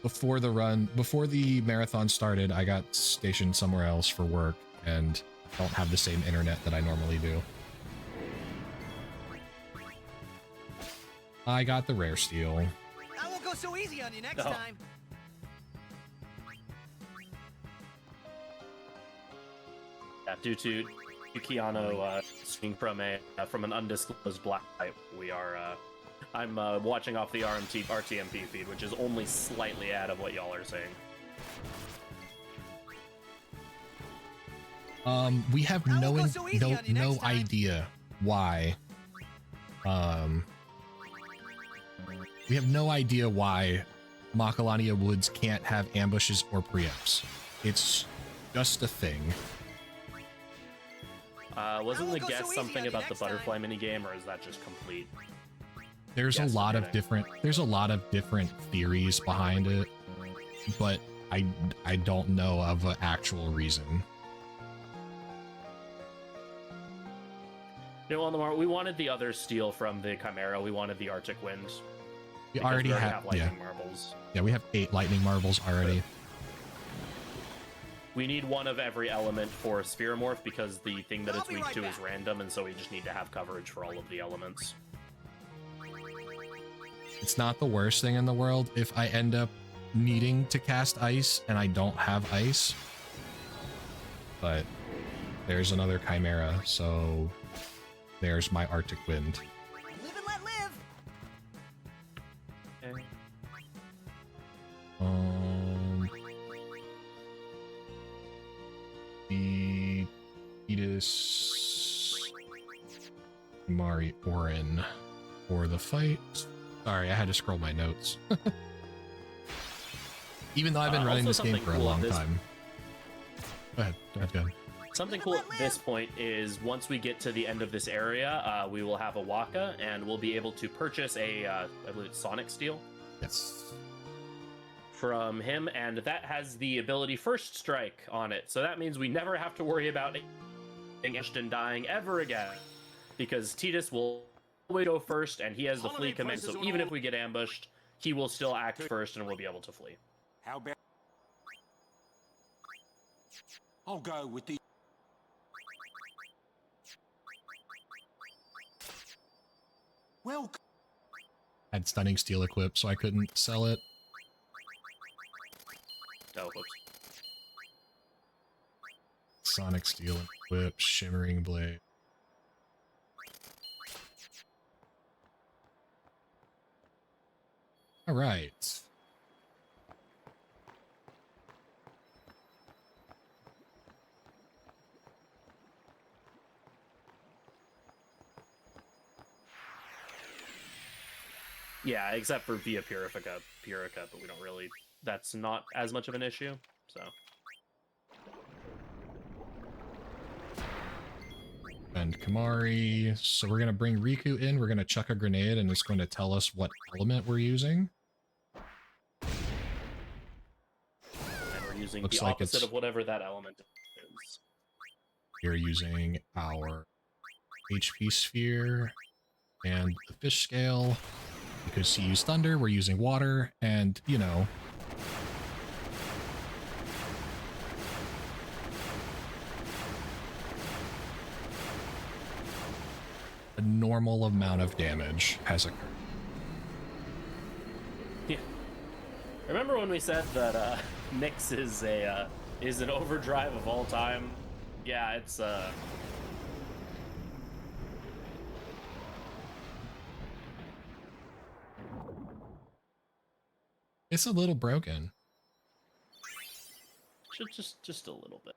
Before the marathon started, I got stationed somewhere else for work and don't have the same internet that I normally do. I got the rare steel. That won't go so easy on you next time. Yeah, due to Keanu swinging from an undisclosed black pipe, I'm watching off the RTMP feed, which is only slightly out of what y'all are saying. We have no idea why. We have no idea why Macalania Woods can't have ambushes or preempts. It's just a thing. Wasn't the guess something about the butterfly minigame, or is that just complete? There's a lot of different theories behind it, but I don't know of an actual reason. You know, on the mark, we wanted the other steel from the Chimera. We wanted the Arctic Wind. We already have lightning marbles. Yeah, we have 8 lightning marbles already. We need one of every element for Spheromorph because the thing that it's weak to is random, and so we just need to have coverage for all of the elements. It's not the worst thing in the world if I end up needing to cast ice and I don't have ice. But there's another Chimera, so there's my Arctic Wind. Live and let live. The Edis Kimahri Orin for the fight. Sorry, I had to scroll my notes. Even though I've been running this game for a long time. Go ahead. Something cool at this point is once we get to the end of this area, we will have a Waka, and we'll be able to purchase a, I believe it's Sonic Steel. Yes. From him, and that has the ability First Strike on it. So that means we never have to worry about getting ambushed and dying ever again, because Tidus will always go first, and he has the flee command. So even if we get ambushed, he will still act first, and we'll be able to flee. How about? I'll go with the. Well. I had stunning steel equipped, so I couldn't sell it. Oh, whoops. Sonic steel equipped, shimmering blade. All right. Yeah, except for Via Purica, but we don't really. That's not as much of an issue. So. And Kimahri. So we're gonna bring Rikku in. We're gonna chuck a grenade, and it's going to tell us what element we're using. And we're using Looks the like opposite it's- of whatever that element is. We're using our HP sphere and the fish scale. Because he used thunder, we're using water, and, you know... a normal amount of damage has occurred. Yeah. Remember when we said that Mix is an overdrive of all time? Yeah, it's It's a little broken. just a little bit.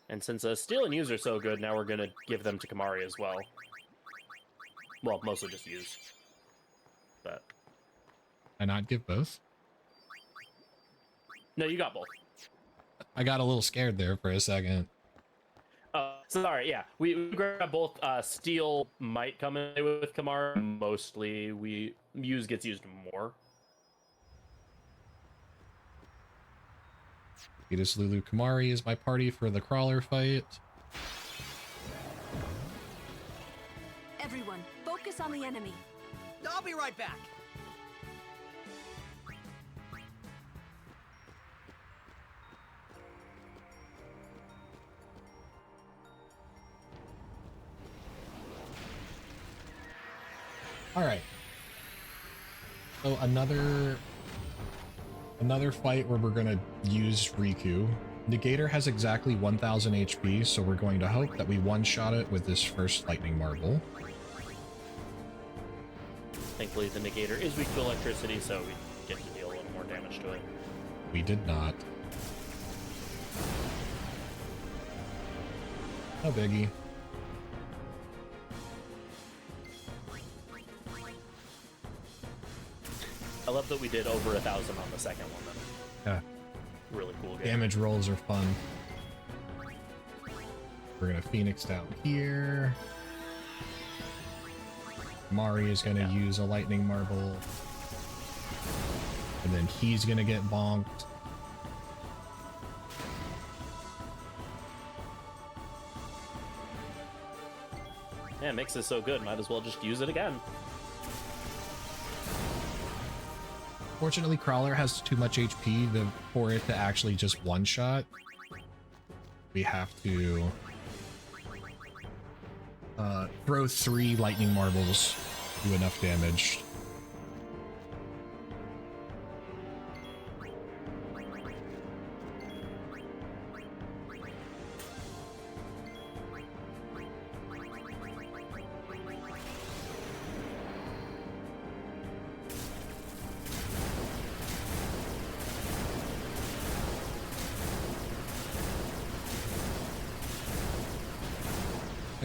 And since Steal and Use are so good, now we're going to give them to Kimahri as well. Well, mostly just Use. But... I not give both? no, you got both. I got a little scared there for a second. Sorry, yeah. We grab both. Steal might come in with Kimahri. Mostly, Use gets used more. Vetus Lulu Kimahri is my party for the crawler fight. Everyone, focus on the enemy. I'll be right back. All right. So another fight where we're gonna use Rikku. Negator has exactly 1000 HP, so we're going to hope that we one-shot it with this first lightning marble. Thankfully, the Negator is weak to electricity, so we get to deal a little more damage to it. We did not. No biggie. I love that we did over 1,000 on the second one. Yeah. Really cool game. Damage rolls are fun. We're gonna Phoenix down here. Mari is gonna use a lightning marble. And then he's gonna get bonked. Yeah, Mix is so good, might as well just use it again. Fortunately, Crawler has too much HP for it to actually just one-shot. We have to throw 3 lightning marbles to do enough damage.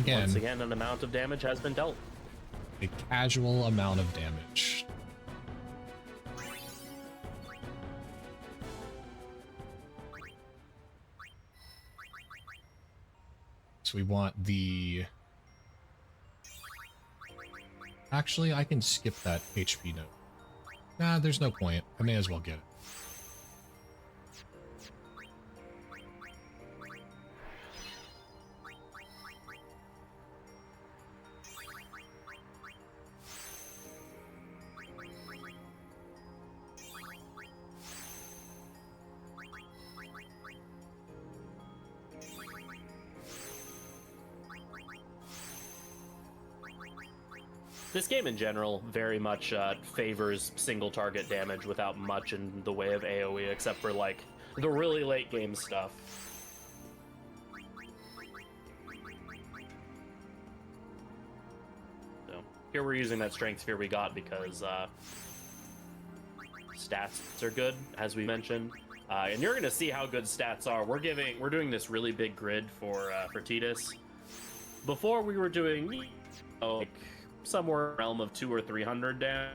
Once again, an amount of damage has been dealt. A casual amount of damage. So we want the... Actually, I can skip that HP note. Nah, there's no point. I may as well get it. This game in general very much favors single target damage without much in the way of AoE, except for like the really late game stuff. So here we're using that strength sphere we got because stats are good, as we mentioned. And you're gonna see how good stats are. We're doing this really big grid for Titus. Before we were doing like somewhere in the realm of 200 or 300 damage.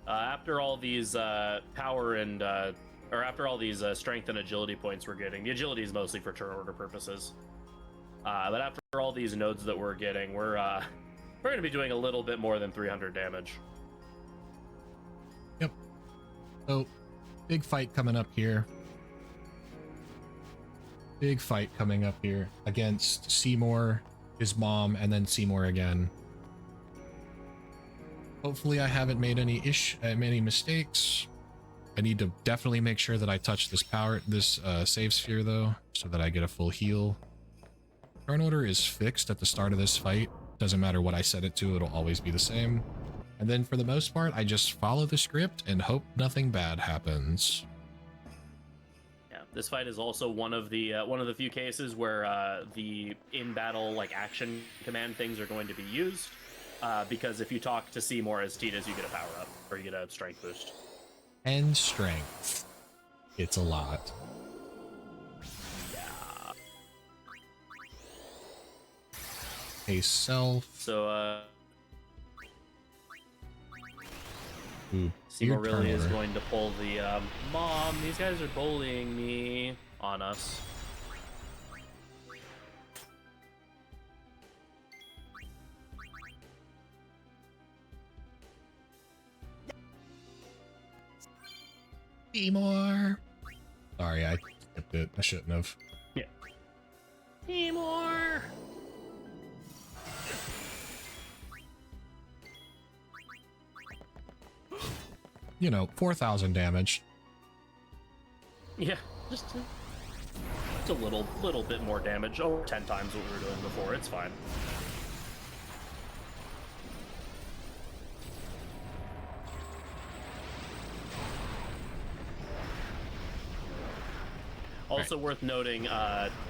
After all these power and after all these strength and agility points we're getting, the agility is mostly for turn order purposes. But after all these nodes that we're getting, we're gonna be doing a little bit more than 300 damage. Yep. So, big fight coming up here. Big fight coming up here against Seymour, his mom, and then Seymour again. Hopefully I haven't made any mistakes. I need to definitely make sure that I touch this save sphere though, so that I get a full heal. Turn order is fixed at the start of this fight. Doesn't matter what I set it to, it'll always be the same. And then for the most part, I just follow the script and hope nothing bad happens. Yeah, this fight is also one of the few cases where the in-battle like action command things are going to be used. Because if you talk to Seymour as Titus, you get a power up or you get a strength boost. And strength. It's a lot. Yeah. A self. So Ooh, Seymour weird really turn is order. going to pull the Mom, these guys are bullying me on us. Seymour. Sorry, I skipped it. I shouldn't have. Yeah. Seymour. You know, 4,000 damage. Yeah, just a little bit more damage. Oh, 10 times what we were doing before. It's fine. Also worth noting,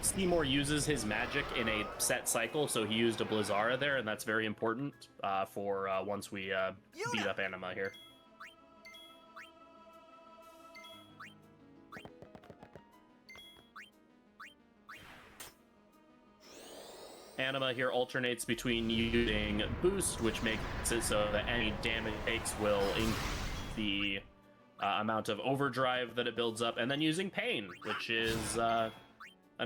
Seymour uses his magic in a set cycle, so he used a Blizzara there, and that's very important for once we beat up Anima here. Anima here alternates between using Boost, which makes it so that any damage it takes will increase the amount of overdrive that it builds up, and then using Pain, which is an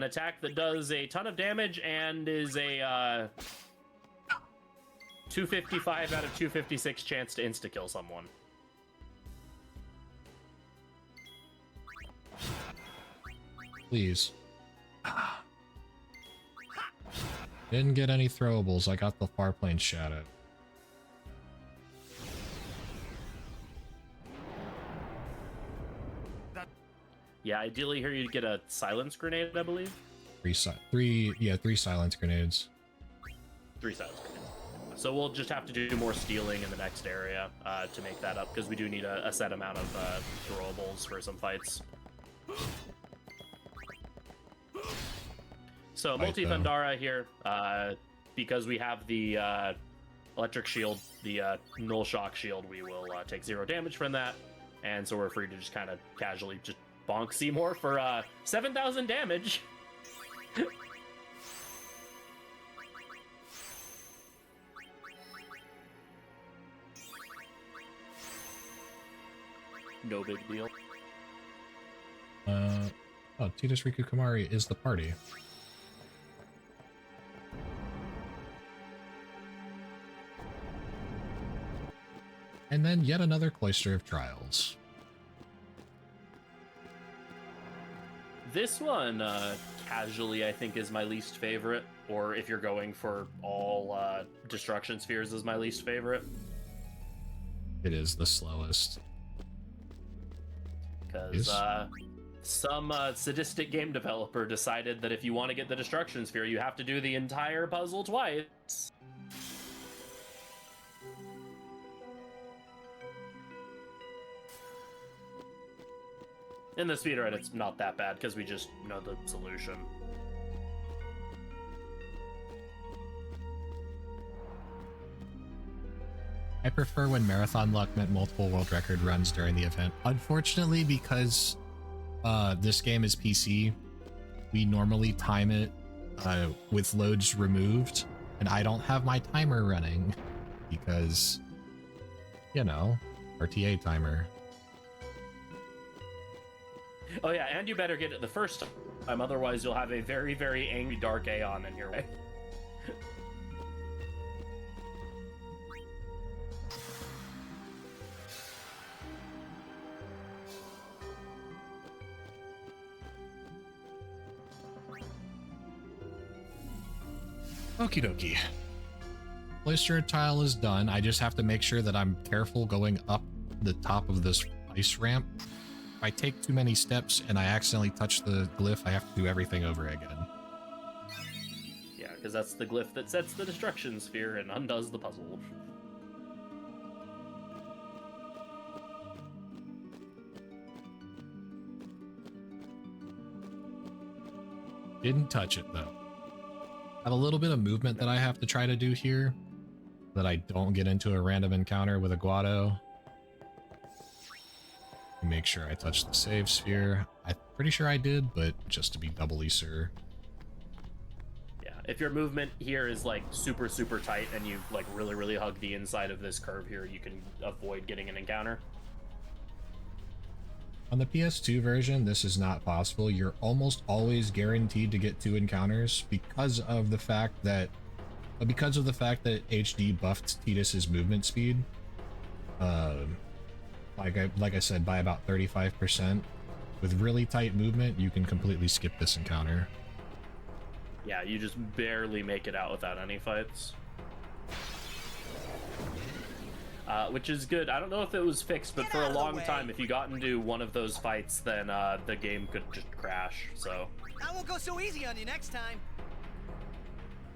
attack that does a ton of damage and is a 255 out of 256 chance to insta-kill someone. Please. Didn't get any throwables. I got the far plane shadow. Yeah, ideally here you'd get a silence grenade, I believe. Three silence grenades. 3 silence grenades. So we'll just have to do more stealing in the next area to make that up, because we do need a set amount of throwables for some fights. So multi-Thundara here, because we have the electric shield, the null shock shield, we will take 0 damage from that, and so we're free to just kind of casually just bonk Seymour for 7,000 damage. No big deal. Oh, Titus, Rikku, Kimahri is the party. And then yet another Cloister of Trials. This one, casually, I think is my least favorite, or if you're going for all destruction spheres, is my least favorite. It is the slowest. Because some sadistic game developer decided that if you want to get the destruction sphere, you have to do the entire puzzle twice. In the speedrun, it's not that bad because we just know the solution. I prefer when marathon luck meant multiple world record runs during the event. Unfortunately, because this game is PC, we normally time it with loads removed, and I don't have my timer running because, you know, RTA timer. Oh yeah, and you better get it the first time, otherwise you'll have a very, very angry dark Aeon in your way. Okie dokie. Blister tile is done. I just have to make sure that I'm careful going up the top of this ice ramp. If I take too many steps and I accidentally touch the glyph, I have to do everything over again. Yeah, because that's the glyph that sets the destruction sphere and undoes the puzzle. Didn't touch it though. I have a little bit of movement that I have to try to do here, that I don't get into a random encounter with a Guado. Make sure I touch the save sphere. I'm pretty sure I did, but just to be doubly sure. Yeah, if your movement here is like super, super tight and you like really, really hug the inside of this curve here, you can avoid getting an encounter. On the PS2 version, this is not possible. You're almost always guaranteed to get 2 encounters because of the fact that HD buffed Tidus's movement speed. Like I said, by about 35%. With really tight movement, you can completely skip this encounter. Yeah, you just barely make it out without any fights. Which is good. I don't know if it was fixed, but for a long time, if you got into one of those fights, then the game could just crash, so... I won't go so easy on you next time.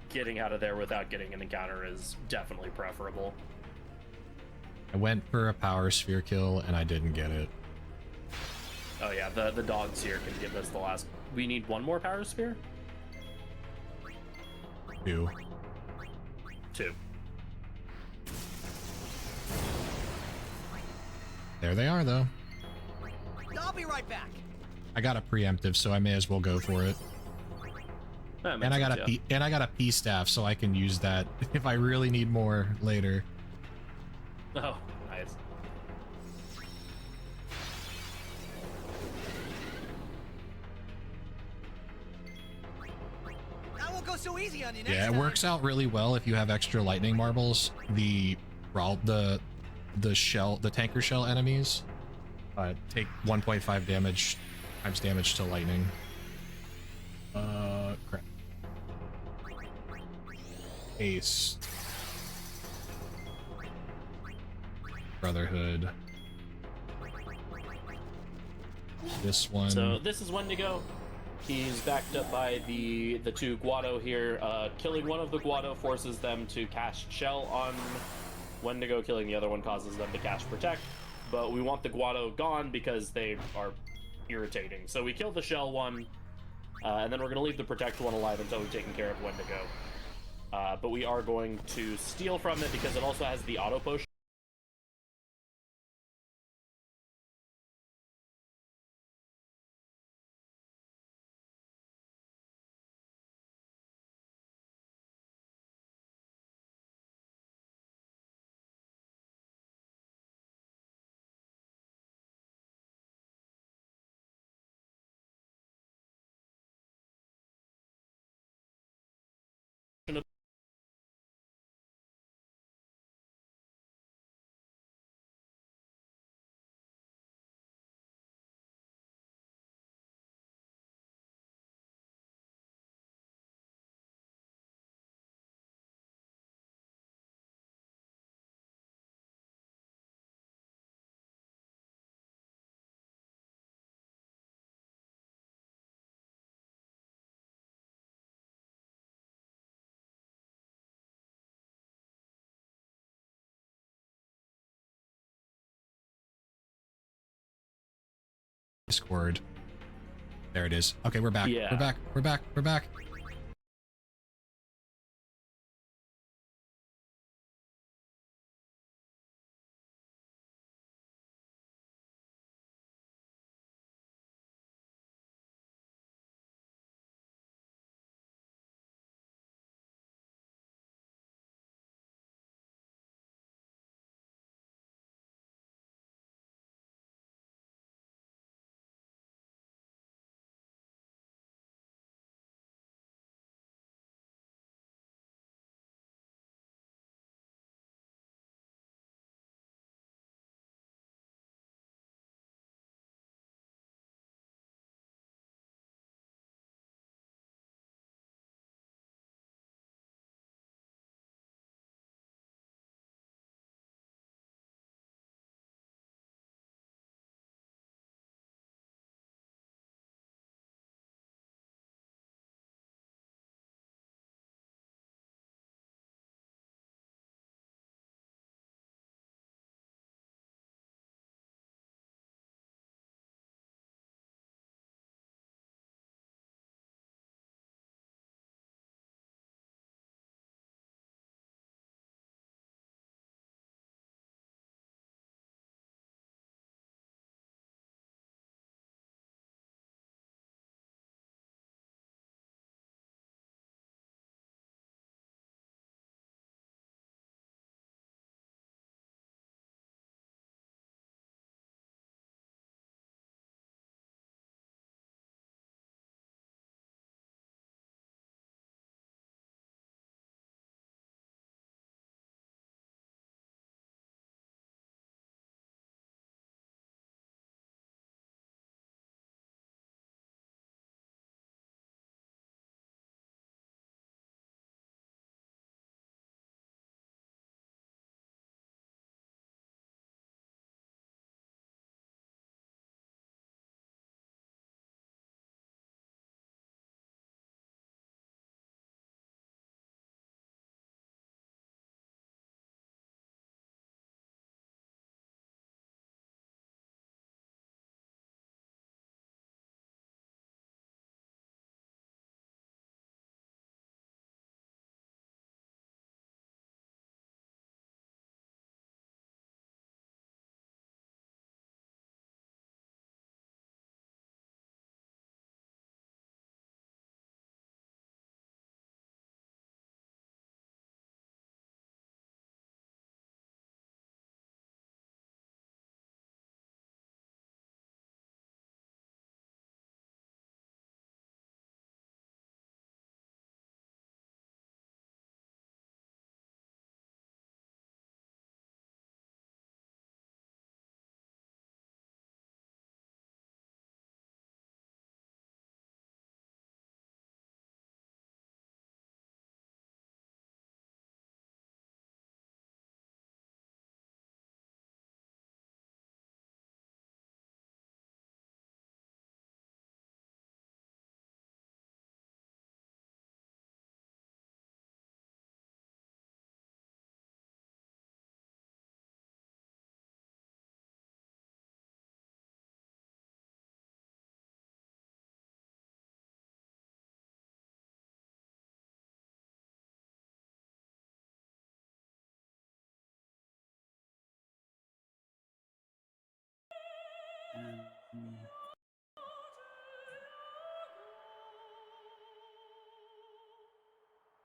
Getting out of there without getting an encounter is definitely preferable. I went for a power sphere kill, and I didn't get it. Oh yeah, the dogs here can give us the last... We need one more power sphere? 2. 2. There they are, though. I'll be right back. I got a preemptive, so I may as well go for it. That And I makes got sense, a got a P staff, so I can use that if I really need more later. Oh, nice. I won't go so easy on you next Yeah, it time. works out really well if you have extra lightning marbles. The tanker shell enemies take 1.5 damage times damage to lightning. Crap. Ace. Brotherhood. This one. So this is Wendigo. He's backed up by the 2 Guado here. Killing one of the Guado forces them to cast Shell on Wendigo. Killing the other one causes them to cast Protect. But we want the Guado gone because they are irritating. So we kill the Shell one, and then we're going to leave the Protect one alive until we've taken care of Wendigo. But we are going to steal from it because it also has the auto potion. Discord. There it is. Okay, we're back. Yeah. We're back.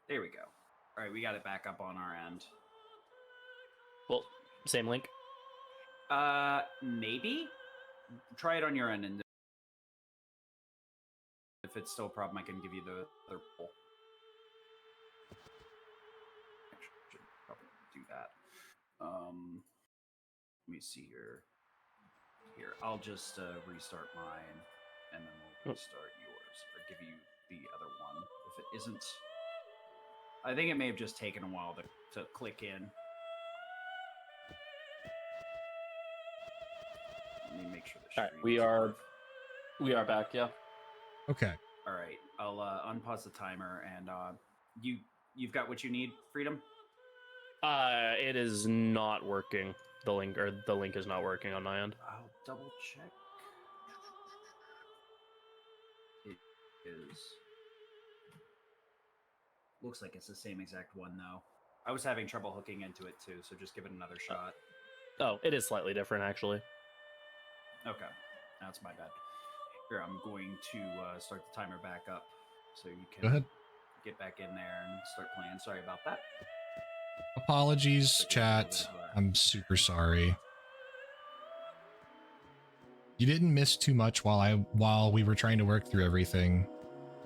There we go. All right, we got it back up on our end. Well, same link. Maybe? Try it on your end, and if it's still a problem, I can give you the other poll. Actually, I should probably do that. Let me see here. Here, I'll just restart mine, and then we'll restart yours, or give you the other one. If it isn't... I think it may have just taken a while to click in. Let me make sure the All right, stream is we are back. Yeah. Okay. All right, I'll unpause the timer, and you've got what you need, Freedom? It is not working. The link is not working on my end. I'll double check. It is. Looks like it's the same exact one, though. I was having trouble hooking into it, too, so just give it another shot. Oh, it is slightly different, actually. Okay, that's my bad. Here, I'm going to start the timer back up, so you Go can ahead. get back in there and start playing. Sorry about that. Apologies, chat. I'm super sorry. You didn't miss too much while we were trying to work through everything.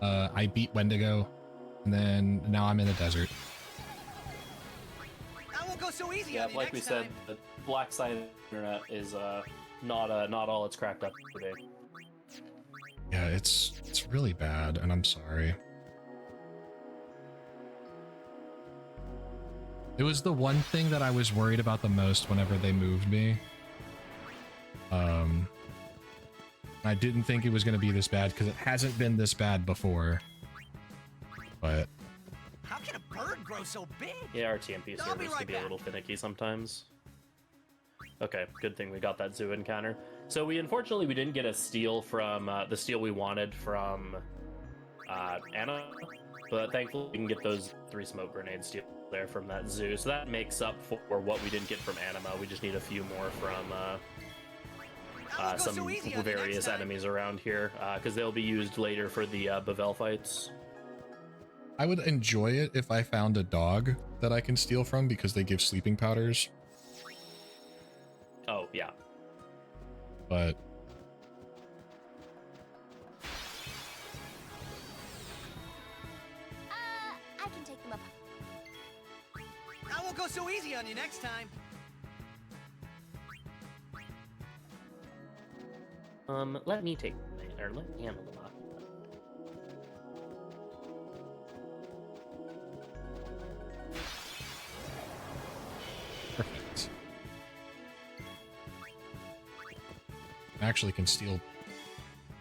I beat Wendigo, and then now I'm in the desert. I won't go so easy Yeah, on you like we next said, time. the black side of the internet is not all it's cracked up today. Yeah, it's really bad, and I'm sorry. It was the one thing that I was worried about the most whenever they moved me. I didn't think it was going to be this bad because it hasn't been this bad before. But How can a bird grow so big? Yeah, our TMP I'll be servers right can be a back. little finicky sometimes. Okay, good thing we got that zoo encounter. So we didn't get a steal from the steal we wanted from Anna, but thankfully we can get those 3 smoke grenade steal there from that zoo. So that makes up for what we didn't get from Anima. We just need a few more from I won't go some so easy on you next various time. enemies around here, because they'll be used later for the Bevelle fights. I would enjoy it if I found a dog that I can steal from because they give sleeping powders. Oh, yeah. But I can take them up. I won't go so easy on you next time. Let me take, or let me handle them. perfect. I actually can steal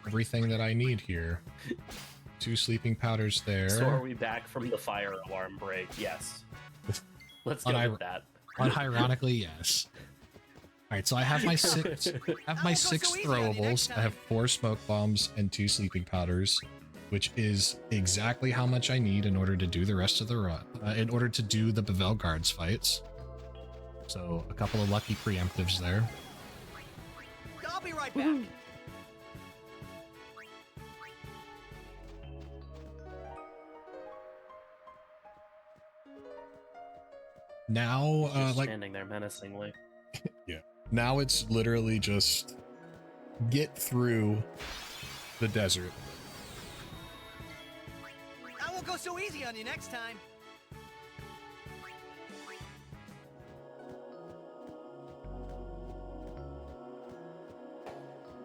everything that I need here. 2 sleeping powders there. So are we back from the fire alarm break? Yes. Let's go with that. Unironically, yes. Alright, so I have my six throwables. I have 4 smoke bombs and 2 sleeping powders, which is exactly how much I need in order to do the rest of the run, in order to do the Bevelle guards fights. So a couple of lucky preemptives there. I'll be right back. Now, Just like, standing there menacingly. yeah. Now it's literally just get through the desert. I won't go so easy on you next time.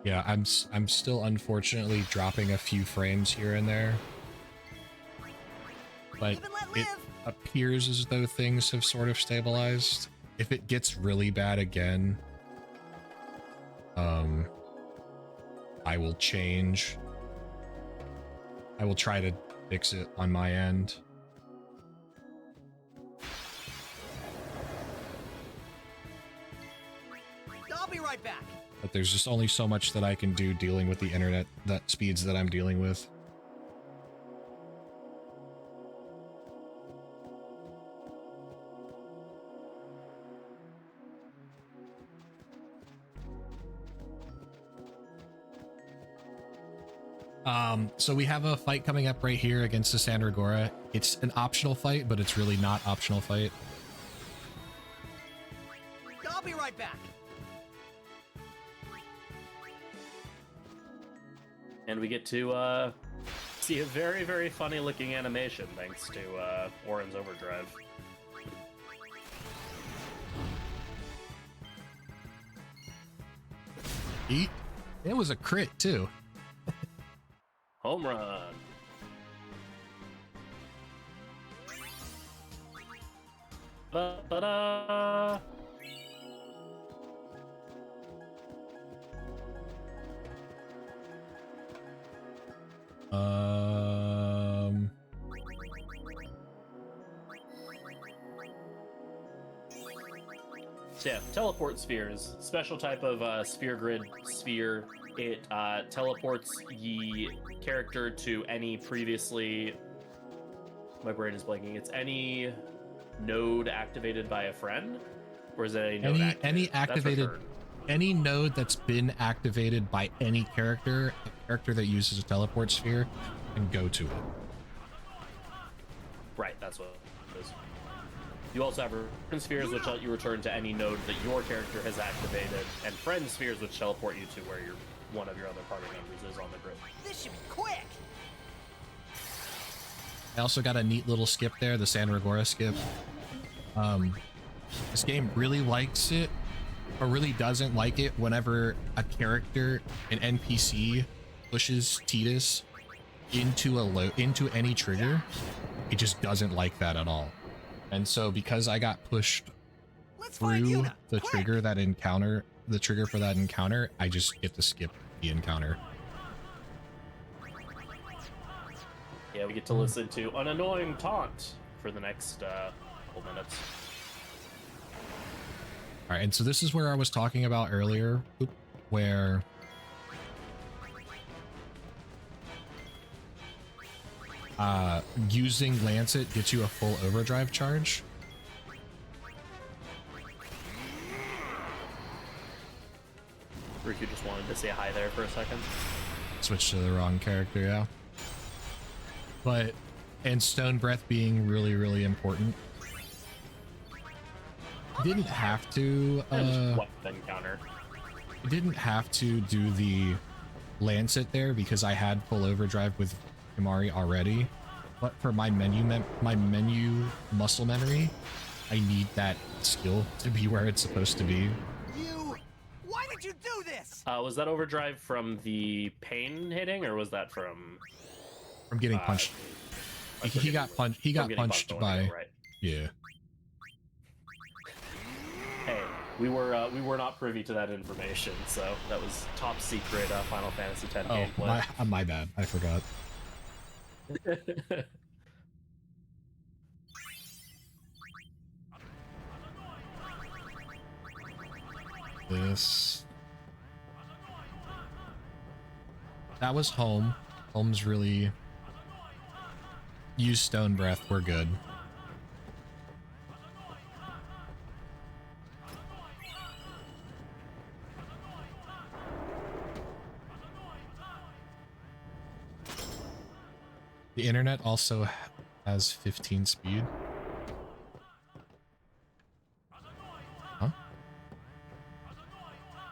Yeah, I'm still unfortunately dropping a few frames here and there. But Live and let it live. appears as though things have sort of stabilized. If it gets really bad again, I will change. I will try to fix it on my end. I'll be right back. But there's just only so much that I can do dealing with the internet that speeds that I'm dealing with. So we have a fight coming up right here against the Sandragora. It's an optional fight, but it's really not optional fight. I'll be right back. And we get to see a very, very funny looking animation thanks to Orin's Overdrive. Eat. It was a crit too. Home run. Ba-ba-da. So yeah, teleport spheres, special type of sphere grid sphere. It teleports ye character to any previously. My brain is blanking. It's any node activated by a friend, or is it any node activated? Any activated, any node that's been activated by any character, a character that uses a teleport sphere, can go to it. Right, that's what it is. You also have friend spheres, which let you return to any node that your character has activated, and friend spheres, which teleport you to where one of your other party members is on the grid. This should be quick. I also got a neat little skip there, the Sandragora skip. This game really likes it, or really doesn't like it whenever a character, an NPC, pushes Tidus into any trigger. It just doesn't like that at all. And so because I got pushed through the trigger for that encounter, I just get to skip the encounter. Yeah, we get to listen to an annoying taunt for the next couple minutes. All right, and so this is where I was talking about earlier, where using Lancet gets you a full overdrive charge. Rikku just wanted to say hi there for a second. Switch to the wrong character, yeah. But, and Stone Breath being really, really important. Didn't have to, encounter. Didn't have to do the Lancet there because I had full overdrive with Kimahri already. But for my menu muscle memory, I need that skill to be where it's supposed to be. Why did you do this? Was that overdrive from the pain hitting, or was that from getting punched? He got punched. He got punched by. Right. Yeah. Hey, we were not privy to that information, so that was top secret Final Fantasy X gameplay. My bad. I forgot. This. That was home. Home's really. Use Stone Breath. We're good. The internet also has 15 speed. Huh?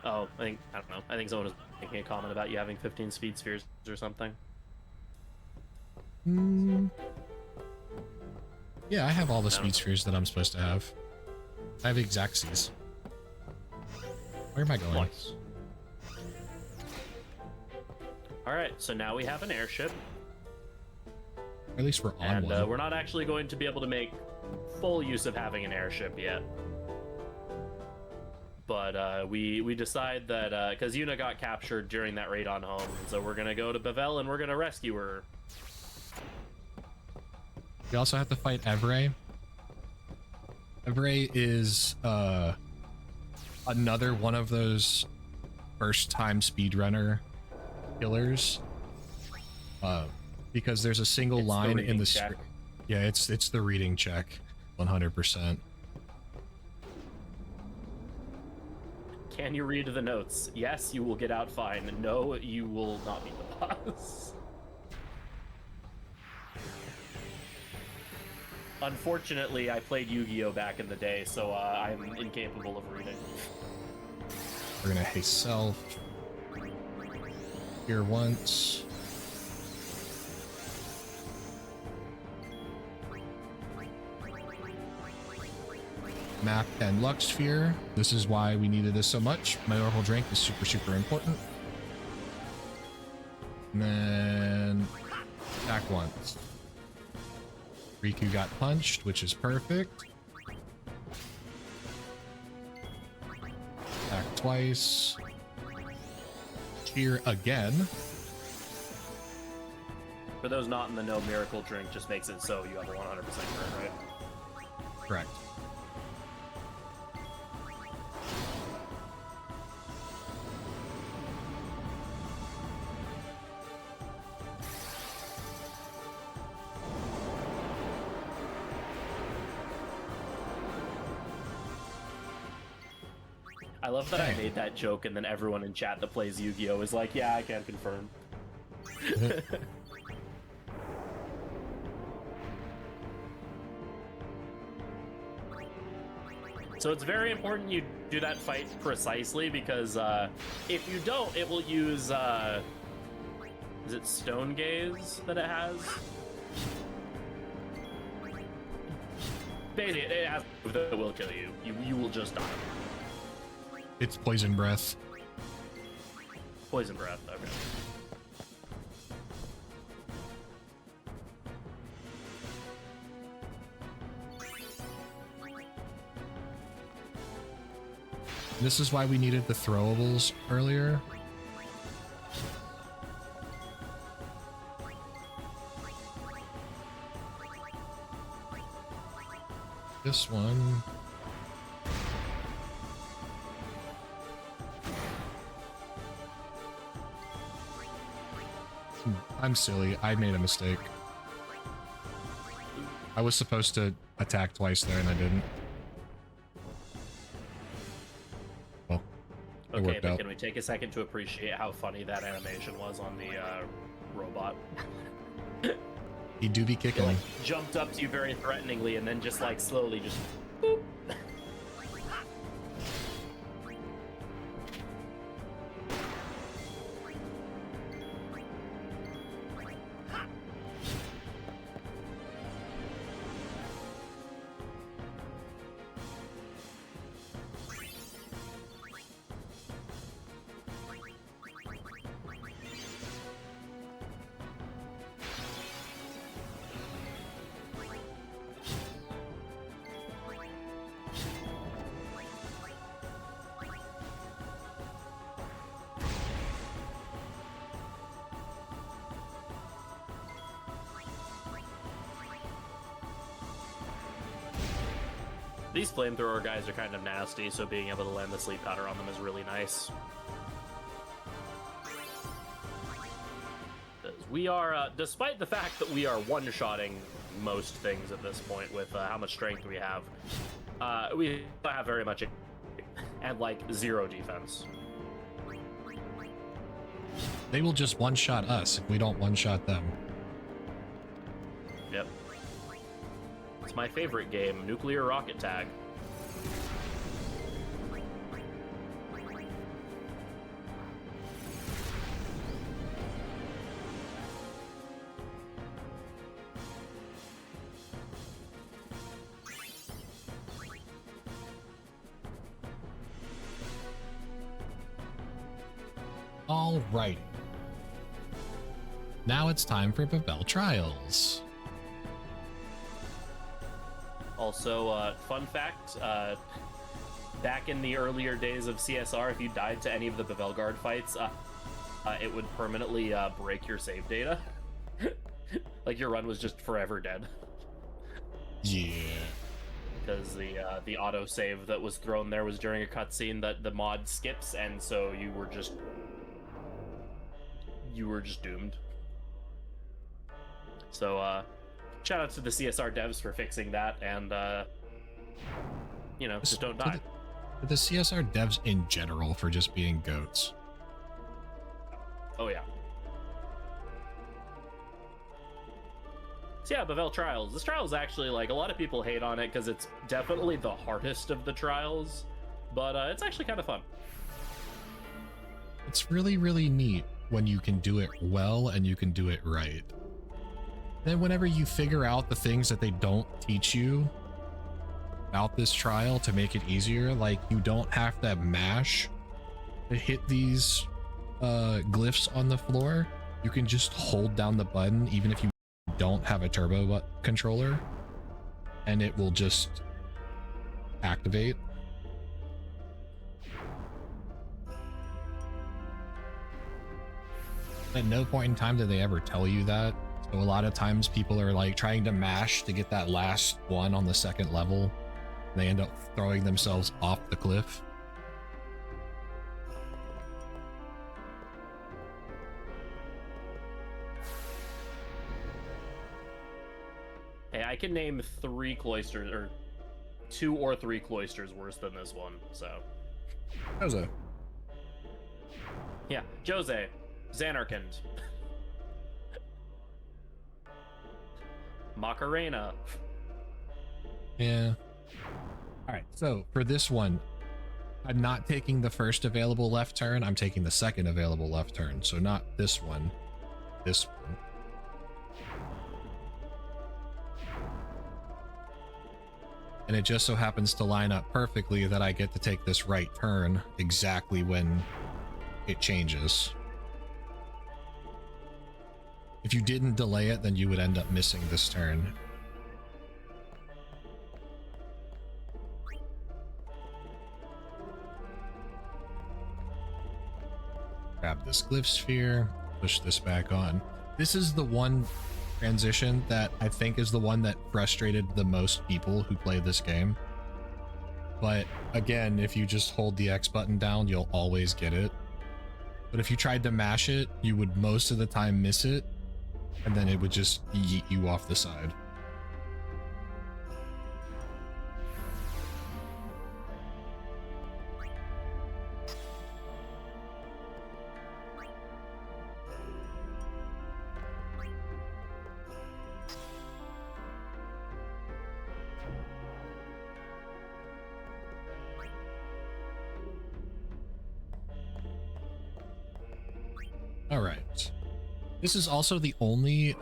Oh, I don't know. I think someone was making a comment about you having 15 speed spheres or something. Yeah, I have all the speed spheres that I'm supposed to have. I have Exactsies. Where am I going? Nice. Alright, so now we have an airship. Or at least we're on and one. We're not actually going to be able to make full use of having an airship yet. But we decide that because Yuna got captured during that raid on home, so we're gonna go to Bevelle and we're gonna rescue her. We also have to fight Evray. Evray is another one of those first-time speedrunner killers. Because there's a single line in the script. Yeah, it's the reading check, 100%. Can you read the notes? Yes, you will get out fine. No, you will not beat the boss. Unfortunately, I played Yu-Gi-Oh back in the day, so I'm incapable of reading. We're gonna haste self. Here once. Map and Lux Sphere. This is why we needed this so much. My Oracle Drink is super, super important. And then attack once. Rikku got punched, which is perfect. Attack twice. Cheer again. For those not in the know, Miracle Drink just makes it so you have a 100% crit, right? Correct. I love that I made that joke and then everyone in chat that plays Yu-Gi-Oh! Is like, yeah, I can confirm. So it's very important you do that fight precisely because if you don't, it will use, is it Stone Gaze that it has? Basically, it has that will kill you. You will just die. It's Poison Breath. Poison Breath, okay. This is why we needed the throwables earlier. This one. I'm silly. I made a mistake. I was supposed to attack twice there and I didn't. Well, it Okay, worked but out. can we take a second to appreciate how funny that animation was on the robot? He do be It kicking. like jumped up to you very threateningly and then just like slowly just boop. These flamethrower guys are kind of nasty, so being able to land the sleep powder on them is really nice. We are, despite the fact that we are one-shotting most things at this point with how much strength we have don't have very much and like zero defense. They will just one-shot us if we don't one-shot them. Yep. It's my favorite game, Nuclear Rocket Tag. All right. Now it's time for Bevelle Trials. Also, fun fact, back in the earlier days of CSR, if you died to any of the Bevelle Guard fights, it would permanently break your save data. Like your run was just forever dead. Yeah. Because the auto-save that was thrown there was during a cutscene that the mod skips, and so you were just doomed. So, shout out to the CSR devs for fixing that, and, you know, just don't die. The CSR devs in general for just being goats. Oh, yeah. So yeah, Bevelle Trials. This trial is actually, like, a lot of people hate on it because it's definitely the hardest of the trials, but it's actually kind of fun. It's really, really neat when you can do it well and you can do it right. Then whenever you figure out the things that they don't teach you about this trial to make it easier, like you don't have to mash to hit these glyphs on the floor. You can just hold down the button even if you don't have a turbo controller, and it will just activate. At no point in time did they ever tell you that. So a lot of times people are like trying to mash to get that last one on the second level, and they end up throwing themselves off the cliff. Hey, I can name 3 cloisters, or 2 or 3 cloisters worse than this one, so. Jose. Yeah, Jose. Xanarkand. Macarena. Yeah. All right, so for this one, I'm not taking the first available left turn, I'm taking the second available left turn. So not this one, this one. And it just so happens to line up perfectly that I get to take this right turn exactly when it changes. If you didn't delay it, then you would end up missing this turn. Grab this glyph sphere, push this back on. This is the one transition that I think is the one that frustrated the most people who play this game. But again, if you just hold the X button down, you'll always get it. But if you tried to mash it, you would most of the time miss it, and then it would just yeet you off the side. All right. This is also the only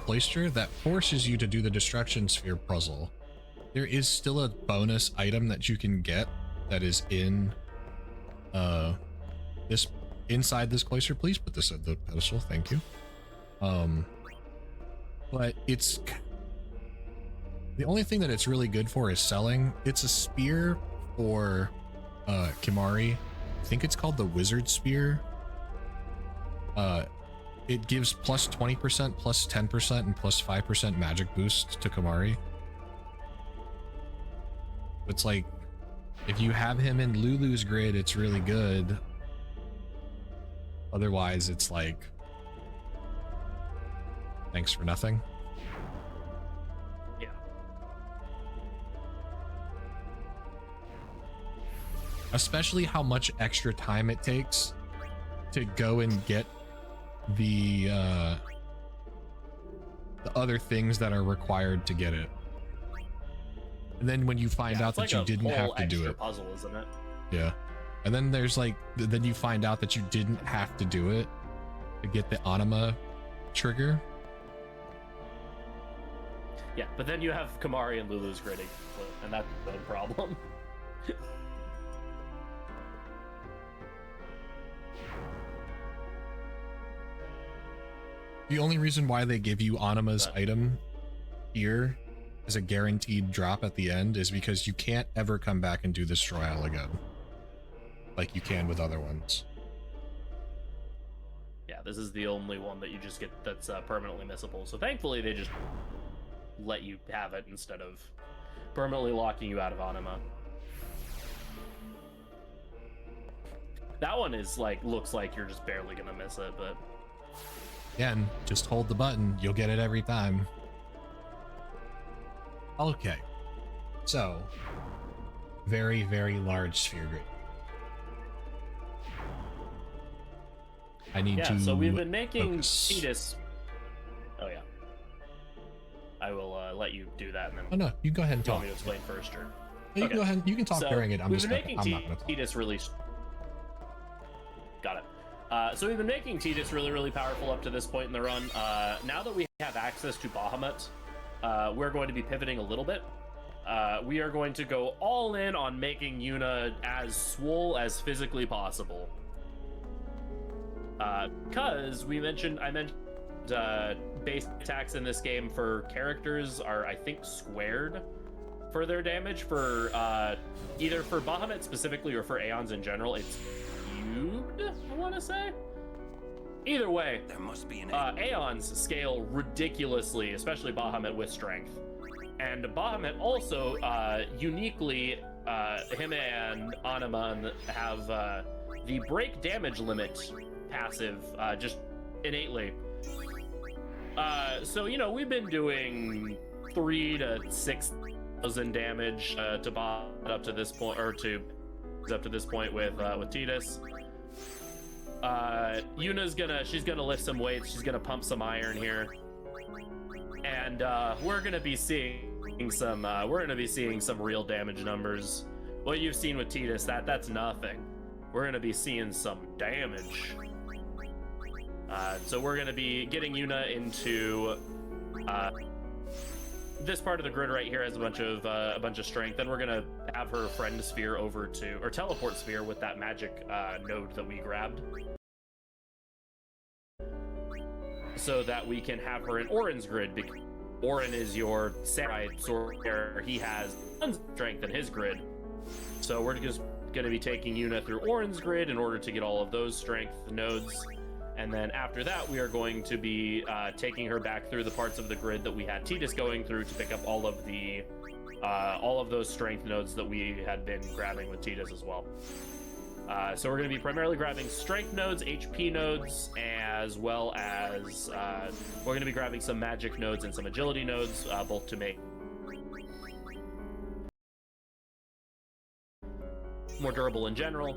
cloister that forces you to do the destruction sphere puzzle. There is still a bonus item that you can get that is in this inside this cloister. Please put this at the pedestal, thank you. But it's the only thing that it's really good for is selling. It's a spear for Kimahri. I think it's called the Wizard Spear. It gives plus 20%, plus 10%, and plus 5% magic boost to Kimahri. It's like, if you have him in Lulu's grid, it's really good. Otherwise, it's like, thanks for nothing. Yeah. Especially how much extra time it takes to go and get the other things that are required to get it. And then when you find out that like you didn't have to do it. Puzzle, isn't it? Yeah. And then there's like, then you find out that you didn't have to do it to get the anima trigger. Yeah, but then you have Kimahri and Lulu's gritting, and that's no problem. The only reason why they give you Anima's item here as a guaranteed drop at the end is because you can't ever come back and do this trial again, like you can with other ones. Yeah, this is the only one that you just get that's permanently missable. So thankfully they just let you have it instead of permanently locking you out of Anima. That one is like, looks like you're just barely gonna miss it, but Again, just hold the button, you'll get it every time. Okay, so very, very large sphere grid. I need to so we've been making focus. Cetus. Oh yeah. I will let you do that, and then Oh no, you go ahead and you want talk. me to explain first, or You okay. can go ahead. You can talk So, during it. I'm we've just been gonna, making I'm not gonna talk. Tidus really. Got it. So we've been making Tidus really powerful up to this point in the run. Now that we have access to Bahamut, we're going to be pivoting a little bit. We are going to go all in on making Yuna as swole as physically possible. Because I mentioned base attacks in this game for characters are, I think, squared for their damage. For either for Bahamut specifically or for Aeons in general, it's cubed, I want to say. Either way, There must be an Aeons scale ridiculously, especially Bahamut with strength. And Bahamut also, uniquely, him and Animan have the break damage limit passive, just innately. So, you know, we've been doing 3,000 to 6,000 damage to Bahamut up to this point, or to up to this point with Tidus. Yuna's she's gonna lift some weights, she's gonna pump some iron here. And we're gonna be seeing some real damage numbers. What you've seen with Tidus, that's nothing. We're gonna be seeing some damage. So we're gonna be getting Yuna into this part of the grid right here has a bunch of strength. Then we're gonna have her friend sphere over to, or teleport sphere with that magic node that we grabbed, so that we can have her in Orin's grid, because Orin is your samurai sword bearer. He has tons of strength in his grid. So we're just going to be taking Yuna through Orin's grid in order to get all of those strength nodes. And then after that, we are going to be taking her back through the parts of the grid that we had Tidus going through to pick up all of those strength nodes that we had been grabbing with Tidus as well. So we're going to be primarily grabbing strength nodes, HP nodes, as well as we're going to be grabbing some magic nodes and some agility nodes, both to make more durable in general.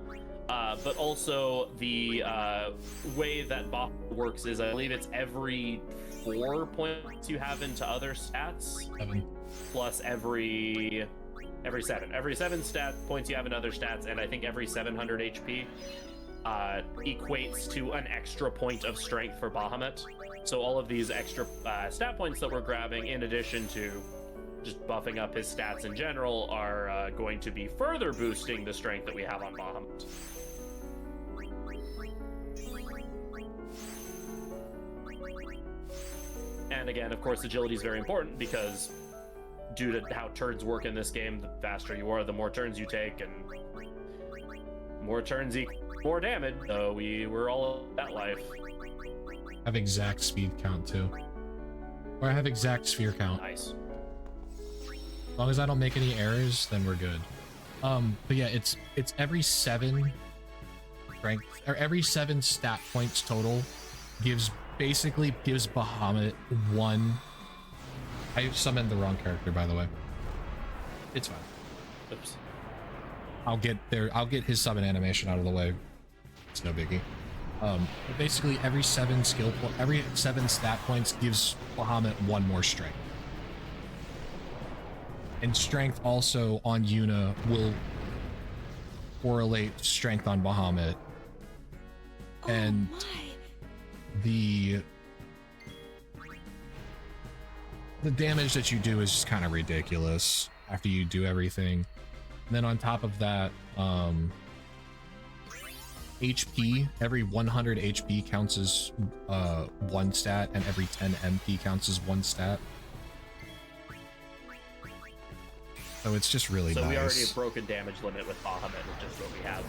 But also the way that Bach works is, I believe it's every 4 points you have into other stats, 7. plus every 7 stat points you have in other stats, and I think every 700 HP equates to an extra point of strength for Bahamut. So all of these extra stat points that we're grabbing, in addition to just buffing up his stats in general, are going to be further boosting the strength that we have on Bahamut. And again, of course, agility is very important, because due to how turns work in this game, the faster you are, the more turns you take, and more turns equal more damage. So we're all that life. I have exact speed count too. Or I have exact sphere count. Nice. As long as I don't make any errors, then we're good. But yeah, it's every 7 strength, or every 7 stat points total basically gives Bahamut 1. I summoned the wrong character, by the way. It's fine. Oops. I'll get his summon animation out of the way. It's no biggie. But basically every 7 every 7 stat points gives Bahamut 1 more strength. And strength also on Yuna will correlate strength on Bahamut. And the damage that you do is just kind of ridiculous after you do everything. And then on top of that, HP, every 100 HP counts as 1 stat, and every 10 MP counts as 1 stat. So it's just really nice. So we already have broken damage limit with Bahamut, which is what we have.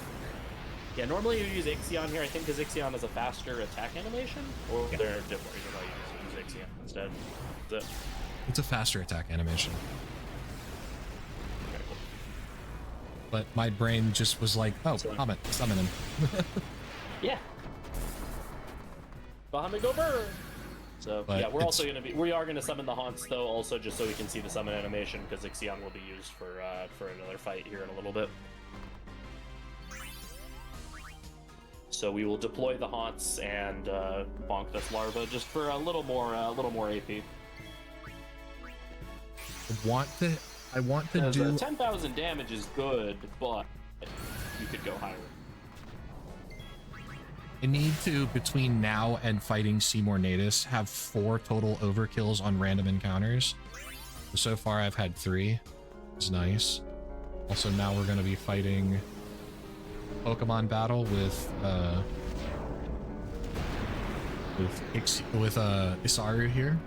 Yeah, normally you use Ixion here, I think, because Ixion has a faster attack animation, or Yeah. they're different. You know, you use Ixion instead. That's it. It's a faster attack animation. Okay, cool. But my brain just was like, oh, Bahamut, summon him. Yeah. Bahamut go burn! So But yeah, we are gonna summon the haunts though, also just so we can see the summon animation, because Ixion will be used for another fight here in a little bit. So we will deploy the haunts and bonk this larva just for a little more AP. I want to do 10,000 damage is good, but you could go higher. I need to, between now and fighting Seymour Natus, have 4 total overkills on random encounters. So far I've had 3. It's nice. Also now we're gonna be fighting Pokemon battle with Isaru here.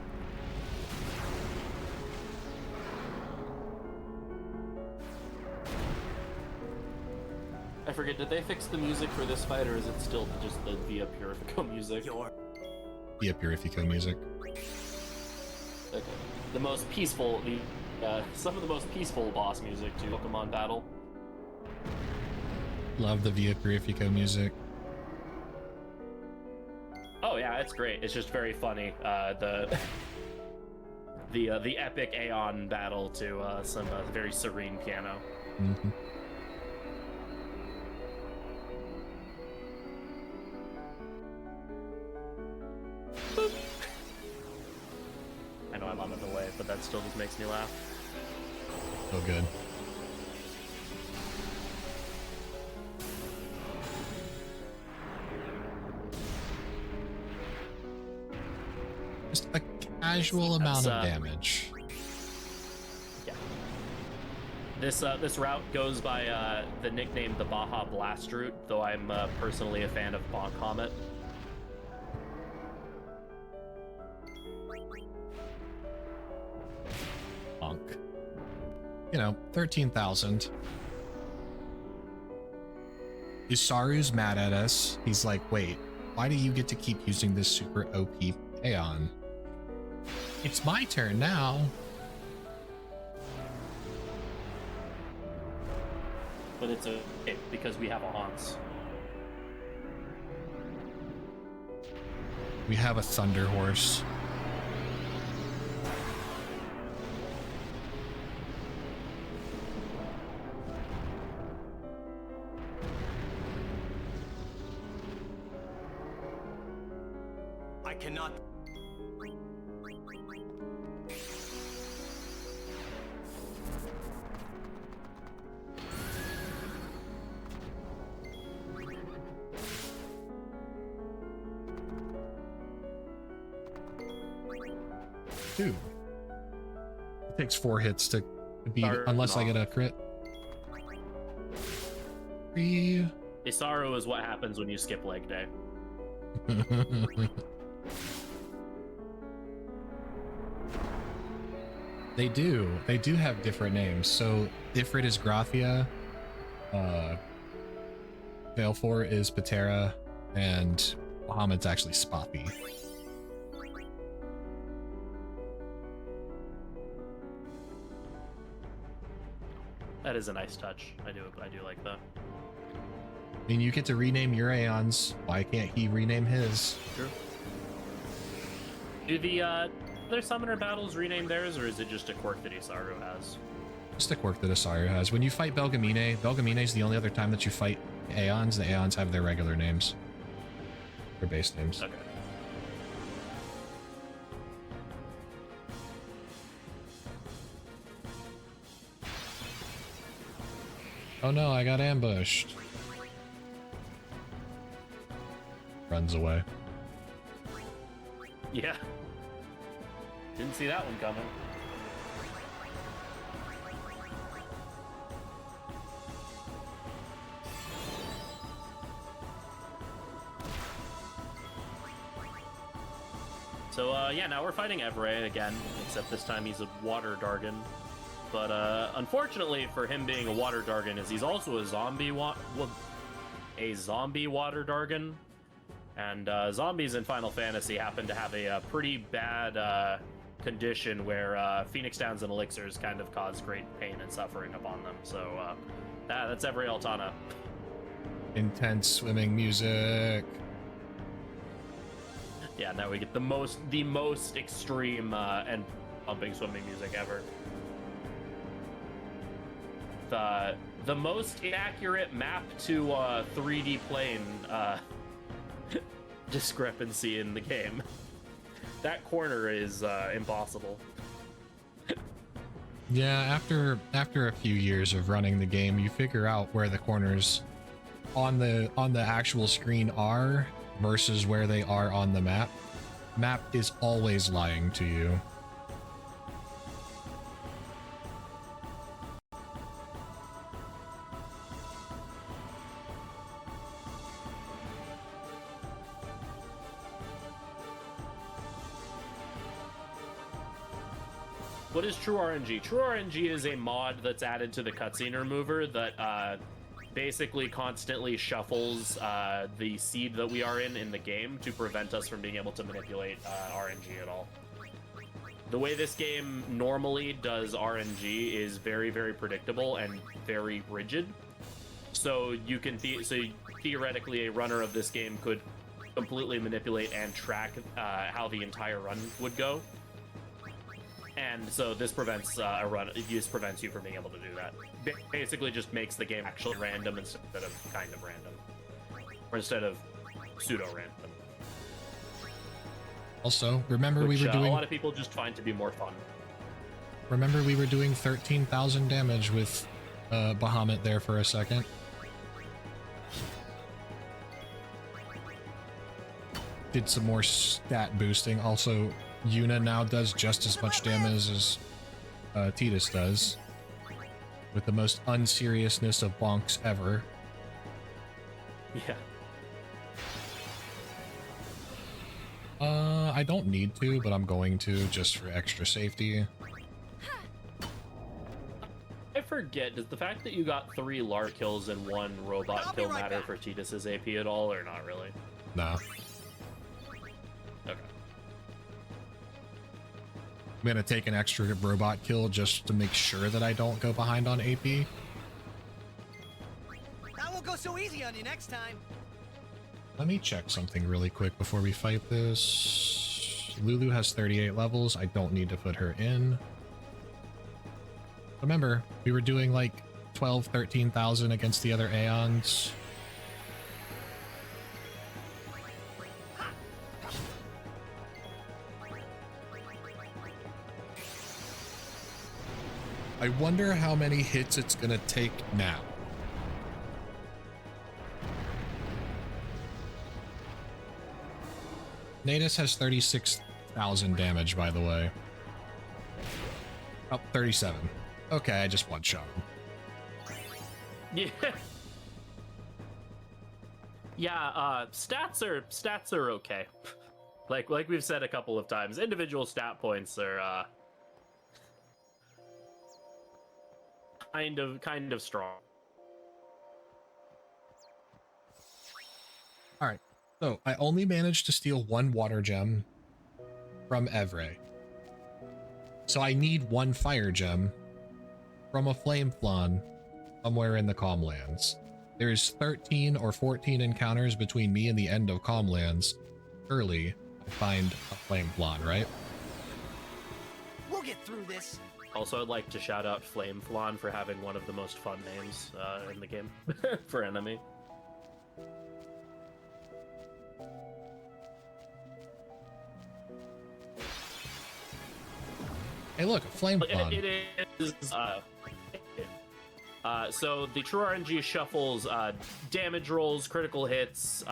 I forget, did they fix the music for this fight, or is it still just the Via Purifico music? Via Purifico music. Okay. The most peaceful, some of the most peaceful boss music to Pokemon battle. Love the Via Purifico music. Oh yeah, it's great. It's just very funny. The epic Aeon battle to some very serene piano. Mm-hmm. I know I'm on a delay, but that still just makes me laugh. So good. Just a casual amount of damage. Yeah. This route goes by the nickname the Baja Blast route, though I'm personally a fan of Bonk Comet. Bonk. You know, 13,000. Isaru's mad at us. He's like, wait, why do you get to keep using this super OP Aeon? It's my turn now. But it's okay because we have a Hans. We have a Thunder Horse. I cannot. Dude. It takes 4 hits to beat it, unless I get a crit. 3. Isaru is what happens when you skip leg day. They do have different names. So Ifrit is Grathia, Valefor is Patera, and Muhammad's actually Spoppy. That is a nice touch. I do like that. I mean, you get to rename your Aeons. Why can't he rename his? Sure. Do the other summoner battles rename theirs, or is it just a quirk that Isaru has? Just a quirk that Isaru has. When you fight Belgamine is the only other time that you fight Aeons. The Aeons have their regular names. Their base names. Okay. Oh no, I got ambushed. Runs away. Yeah. Didn't see that one coming. So, yeah, now we're fighting Evray again, except this time he's a water Dargon. But, unfortunately for him being a water Dargon is he's also a zombie water Dargon. And, zombies in Final Fantasy happen to have a pretty bad, condition where, Phoenix Downs and Elixirs kind of cause great pain and suffering upon them. So, that's Evray Altana. Intense swimming music. Yeah, now we get the most extreme and pumping swimming music ever. The most inaccurate map to 3D plane discrepancy in the game. That corner is impossible. Yeah, after a few years of running the game, you figure out where the corners on the actual screen are versus where they are on the map. Map is always lying to you. What is True RNG? True RNG is a mod that's added to the cutscene remover that basically constantly shuffles the seed that we are in the game to prevent us from being able to manipulate RNG at all. The way this game normally does RNG is very, very predictable and very rigid. So you can theoretically a runner of this game could completely manipulate and track how the entire run would go. And so this prevents a run. This prevents you from being able to do that. Basically, just makes the game actually random instead of kind of random, or instead of pseudo random. Also, remember Which, we were doing a lot of people just find to be more fun. Remember we were doing 13,000 damage with Bahamut there for a second. Did some more stat boosting. Also, Yuna now does just as much damage as Tidus does, with the most unseriousness of bonks ever. Yeah. I don't need to, but I'm going to just for extra safety. I forget, does the fact that you got 3 LAR kills and 1 robot kill matter for Tidus's AP at all, or not really? Nah. Okay. I'm gonna take an extra robot kill just to make sure that I don't go behind on AP. That won't go so easy on you next time. Let me check something really quick before we fight this. Lulu has 38 levels. I don't need to put her in. Remember, we were doing like 12, 13,000 against the other Aeons. I wonder how many hits it's gonna take now. Natus has 36,000 damage, by the way. Oh, 37. Okay, I just one-shot him. Yeah. Yeah, stats are okay. Like we've said a couple of times, individual stat points are kind of strong. All right, so I only managed to steal 1 water gem from Evre. So I need 1 fire gem from a flame flan somewhere in the Calmlands. There's 13 or 14 encounters between me and the end of Calmlands. Early, I find a flame flan, right? We'll get through this. Also, I'd like to shout out Flame Flan for having one of the most fun names in the game for enemy. Hey, look, a flame flan. It is. So the True RNG shuffles damage rolls, critical hits,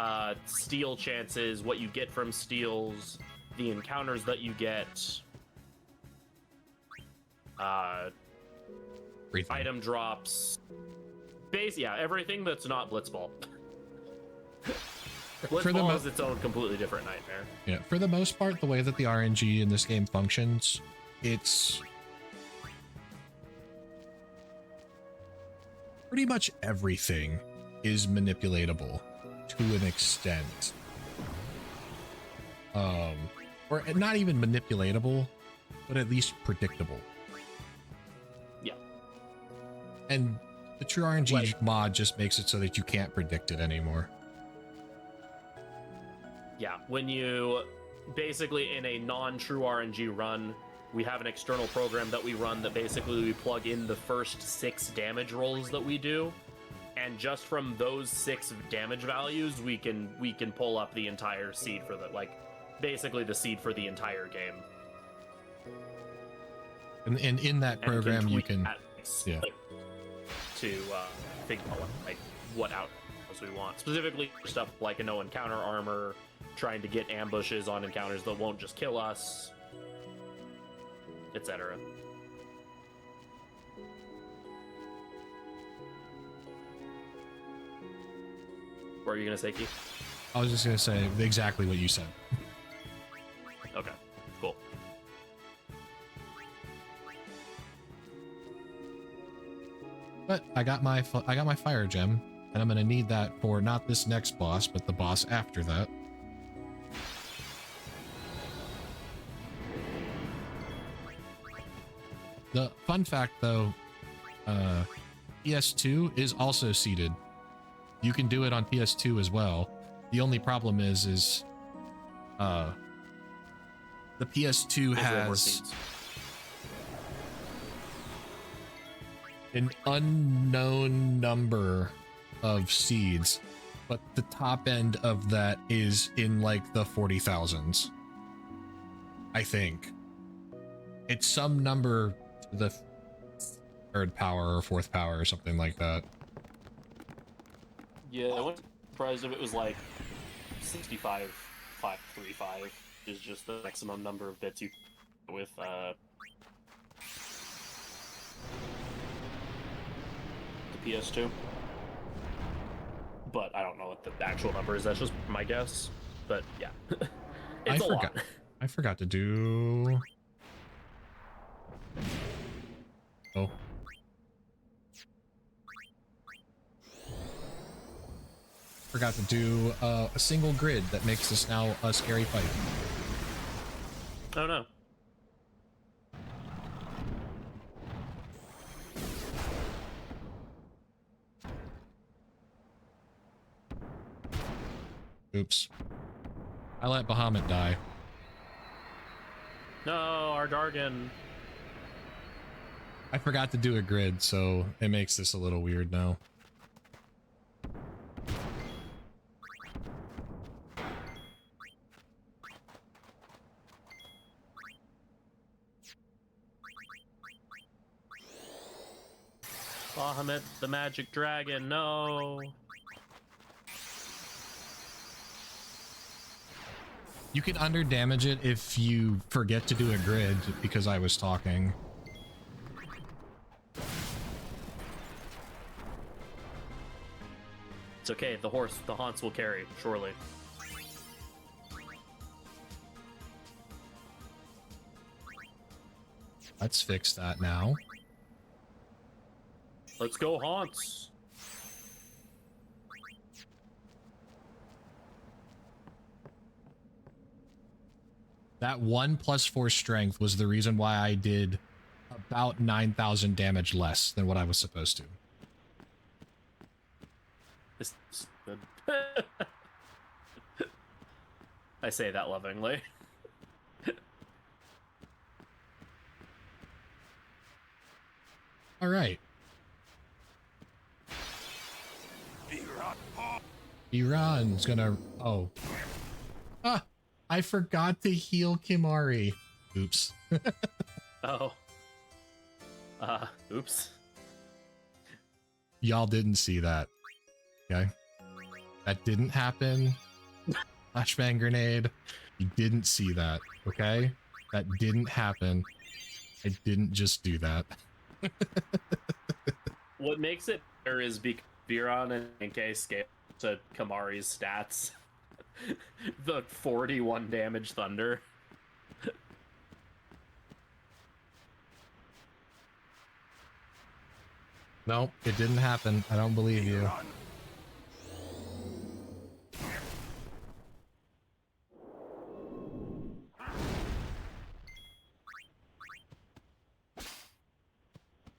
steal chances, what you get from steals, the encounters that you get, item drops, yeah, everything that's not Blitzball. Blitzball is its own completely different nightmare. Yeah, for the most part, the way that the RNG in this game functions, it's pretty much everything is manipulatable to an extent. Or not even manipulatable, but at least predictable. Yeah. And the True RNG mod just makes it so that you can't predict it anymore. Yeah, when you basically in a non-true RNG run, we have an external program that we run that basically we plug in the first 6 damage rolls that we do, and just from those 6 damage values, we can pull up the entire seed for the basically the seed for the entire game. And in that and program, you tweak can, that, yeah. like, to figure out like what outcomes we want. Specifically for stuff like a no encounter armor, trying to get ambushes on encounters that won't just kill us, etc. What are you gonna say, Keith? I was just gonna say exactly what you said. Okay, cool. But I got my fire gem, and I'm gonna need that for not this next boss, but the boss after that. The fun fact, though, PS2 is also seeded. You can do it on PS2 as well. The only problem is the PS2 has an unknown number of seeds, but the top end of that is in like the 40,000s. I think it's some number to the third power or fourth power or something like that. Yeah, I wasn't surprised if it was like 65,535 is just the maximum number of bits you with the PS2. But I don't know what the actual number is. That's just my guess. But yeah, it's a lot. I forgot to do. Oh. Forgot to do a single grid that makes this now a scary fight. Oh no. Oops. I let Bahamut die. No, our Dargan. I forgot to do a grid, so it makes this a little weird now. Bahamut, the magic dragon, no. You can under damage it if you forget to do a grid because I was talking. It's okay, the haunts will carry, surely. Let's fix that now. Let's go, haunts. That 1+4 strength was the reason why I did about 9,000 damage less than what I was supposed to. This is good. I say that lovingly. All right. Iran's gonna... Oh. Ah! I forgot to heal Kimahri. Oops. Oh. Oops. Y'all didn't see that. Okay? That didn't happen. Flashbang grenade. You didn't see that. Okay? That didn't happen. I didn't just do that. What makes it better is because Viron and NK scale to Kimahri's stats. The 41 damage thunder. Nope, it didn't happen. I don't believe you.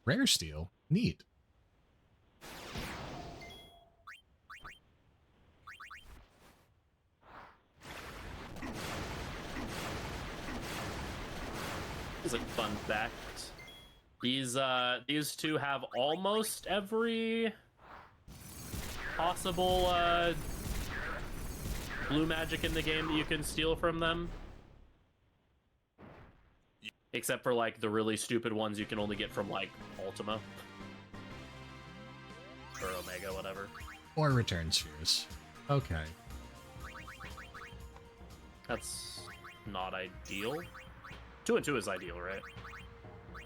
Rare steel. Neat. Is a fun fact. These two have almost every possible blue magic in the game that you can steal from them. except for like the really stupid ones you can only get from like Ultima or Omega, whatever. Or return spheres. Okay. That's not ideal. 2 and 2 is ideal, right?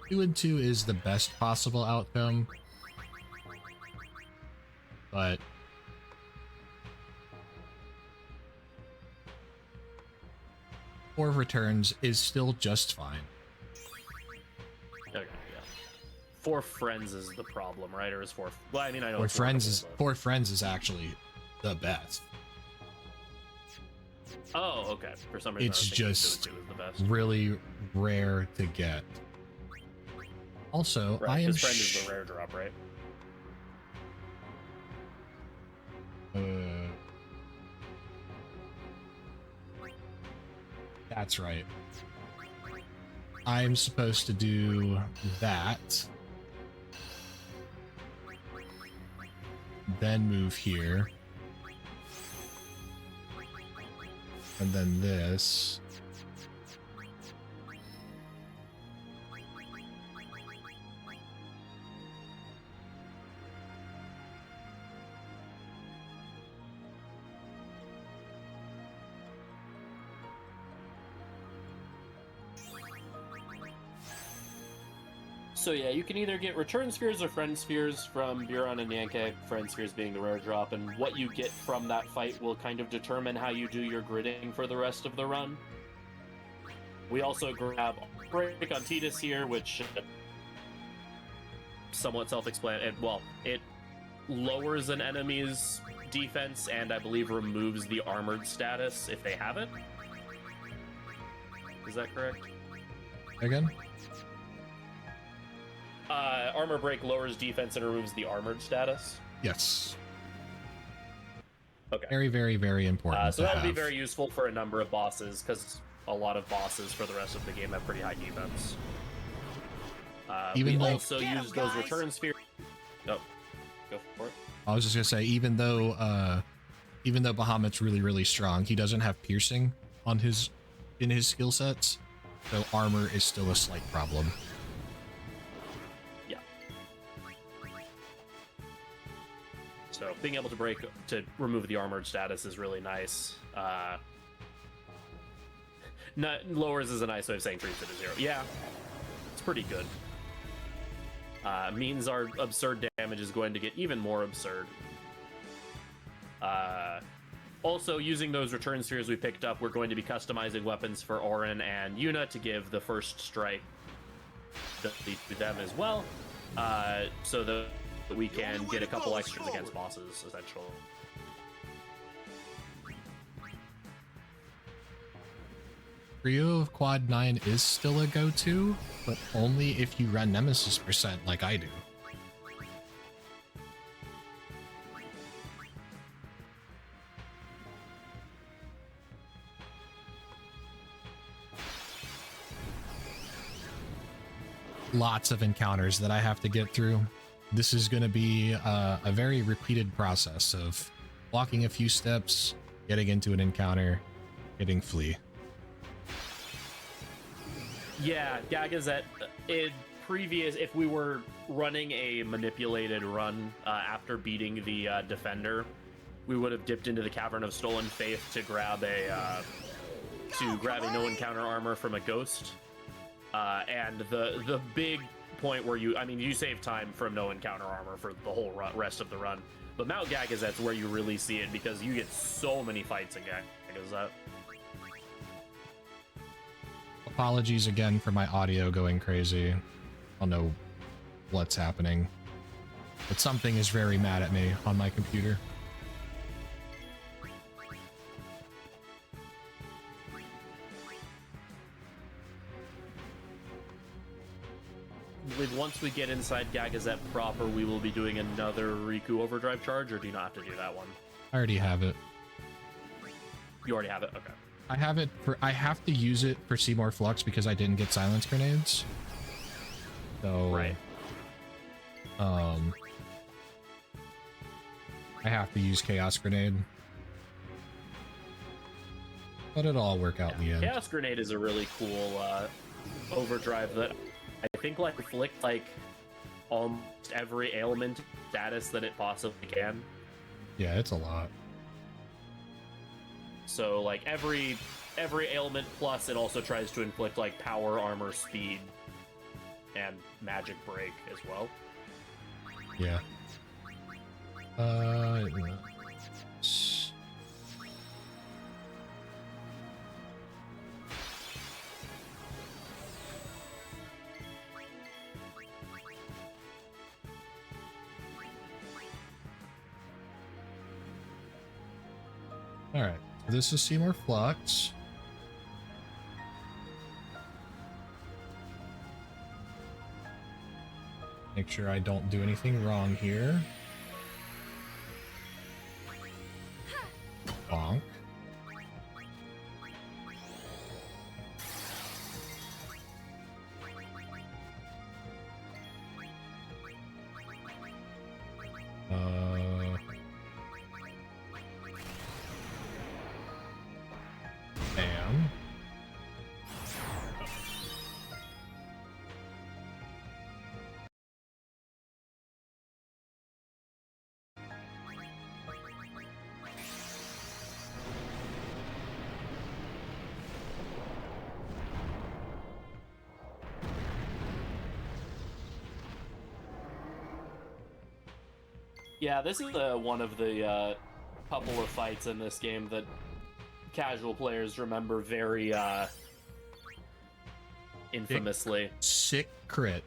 2 and 2 is the best possible outcome. But four returns is still just fine. Okay, yeah. 4 friends is the problem, right? Or is 4? Well, I mean, I know. Four it's friends workable, is but- 4 friends is actually the best. Oh, okay. For some reason, It's I was thinking just 2 and 2 is the best. really rare to get. Also, Right, I am his friend is the rare drop, right? That's right. I'm supposed to do that. Then move here. And then this. So yeah, you can either get return spheres or friend spheres from Buron and Yankee, friend spheres being the rare drop, and what you get from that fight will kind of determine how you do your gridding for the rest of the run. We also grab Break on Tidus here, which somewhat self-explanatory. Well, it lowers an enemy's defense and I believe removes the armored status if they have it. Is that correct? Again? Armor break lowers defense and removes the armored status. Yes. Okay. Very, very, very important. So to that would be have. very useful for a number of bosses, because a lot of bosses for the rest of the game have pretty high defense. Even we though- also use those return spheres. Oh, go for it. I was just gonna say, even though Bahamut's really, really strong, he doesn't have piercing on in his skill sets, so armor is still a slight problem. Yeah. So being able to remove the armored status is really nice. Lowers is a nice way of saying treats it to 0. Yeah, it's pretty good. Means our absurd damage is going to get even more absurd. Also, using those return spheres we picked up, we're going to be customizing weapons for Auron and Yuna to give the first strike to them as well, so that we can get a couple extras against bosses, essentially. Trio of Quad 9 is still a go-to, but only if you run Nemesis percent like I do. Lots of encounters that I have to get through. This is going to be a very repeated process of walking a few steps, getting into an encounter, hitting flee. Yeah, Gagazet, if we were running a manipulated run after beating the Defender, we would have dipped into the Cavern of Stolen Faith to grab a no encounter armor from a ghost. And the big point where you save time from no encounter armor for the whole rest of the run. But Mount Gagazet's where you really see it, because you get so many fights in Gagazet. Apologies again for my audio going crazy. I don't know what's happening, but something is very mad at me on my computer. Once we get inside Gagazet proper, we will be doing another Rikku overdrive charge, or do you not have to do that one? I already have it. You already have it? Okay. I have to use it for Seymour Flux because I didn't get silence grenades. So Right. I have to use Chaos Grenade. But it'll all work out in the end. Chaos Grenade is a really cool overdrive that I think like inflict like almost every ailment status that it possibly can. Yeah, it's a lot. So like every ailment plus it also tries to inflict like power, armor, speed, and magic break as well. Yeah. All right. This is Seymour Flux. Make sure I don't do anything wrong here. Bonk. Bam. Yeah, this is one of the couple of fights in this game that casual players remember very infamously. Sick crit.